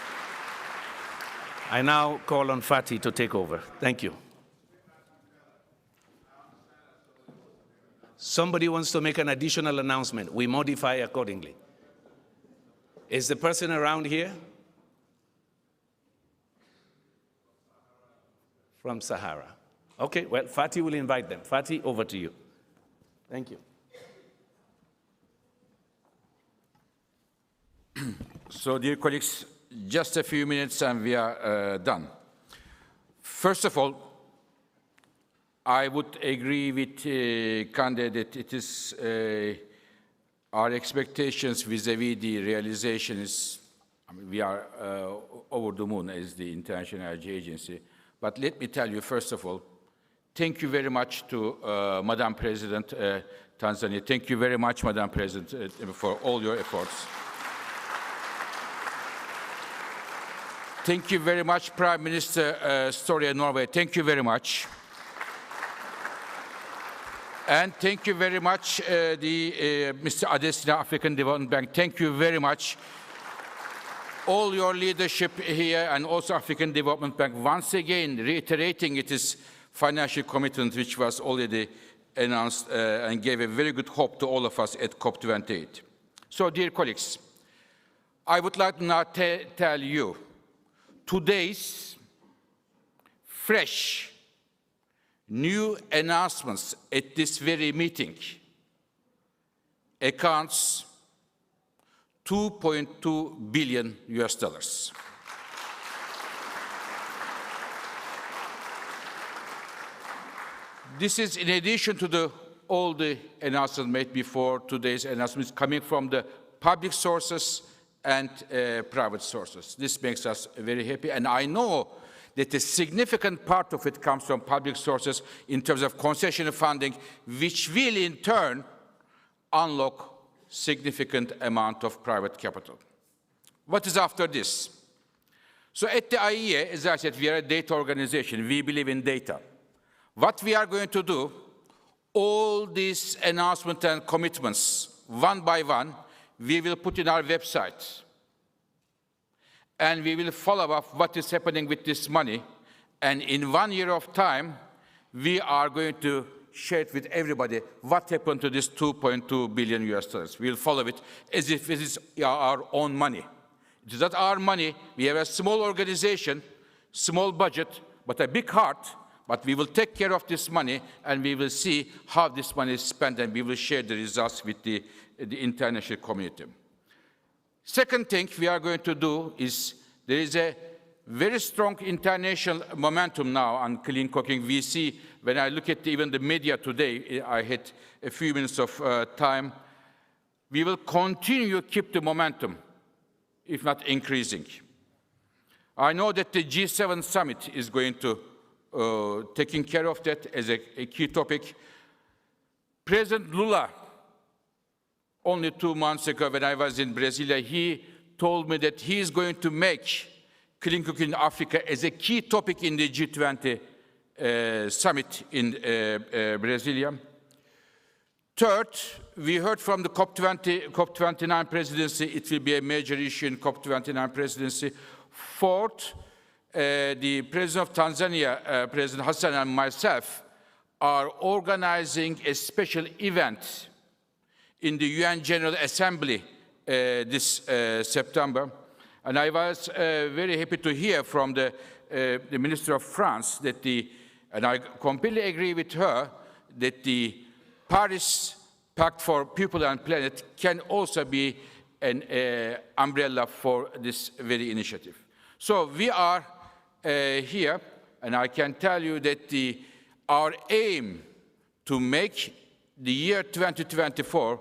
I now call on Fatih to take over. Thank you. Somebody wants to make an additional announcement. We modify accordingly. Is the person around here? From Sahara. Okay, well, Fatih will invite them. Fatih, over to you. Thank you. So, dear colleagues, just a few minutes and we are done. First of all, I would agree with Kande that it is our expectations vis-à-vis the realization is, I mean, we are over the moon as the International Energy Agency. But let me tell you, first of all, thank you very much to Madam President Tanzania. Thank you very much, Madam President, for all your efforts. Thank you very much, Prime Minister Støre, Norway. Thank you very much. And thank you very much, Mr. Adesina, African Development Bank. Thank you very much. All your leadership here and also African Development Bank, once again, reiterating its financial commitment, which was already announced and gave a very good hope to all of us at COP28. So, dear colleagues, I would like to now tell you today's fresh new announcements at this very meeting accounts $2.2 billion. This is in addition to all the announcements made before today's announcements coming from the public sources and private sources. This makes us very happy, and I know that a significant part of it comes from public sources in terms of concession funding, which will in turn unlock significant amount of private capital. What is after this? So at the IEA, as I said, we are a data organization. We believe in data. What we are going to do, all these announcements and commitments, one by one, we will put in our website. And we will follow up what is happening with this money. And in 1 year of time, we are going to share it with everybody what happened to this $2.2 billion. We'll follow it as if it is our own money. It is not our money. We have a small organization, small budget, but a big heart. But we will take care of this money, and we will see how this money is spent, and we will share the results with the international community. Second thing we are going to do is there is a very strong international momentum now on clean cooking. We see, when I look at even the media today, I had a few minutes of time, we will continue to keep the momentum, if not increasing. I know that the G7 summit is going to taking care of that as a key topic. President Lula, only 2 months ago when I was in Brasilia, he told me that he is going to make clean cooking in Africa as a key topic in the G20 summit in Brasilia. Third, we heard from the COP29 presidency, it will be a major issue in COP29 presidency. Fourth, the President of Tanzania, President Hassan, and myself are organizing a special event in the UN General Assembly this September. And I was very happy to hear from the Minister of France that and I completely agree with her, that the Paris Pact for People and Planet can also be an umbrella for this very initiative. So we are here, and I can tell you that our aim to make the year 2024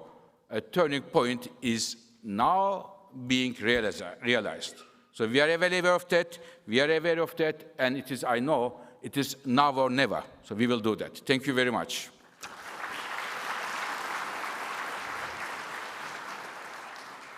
a turning point is now being realized. So we are aware of that, and it is, I know, it is now or never. So we will do that. Thank you very much.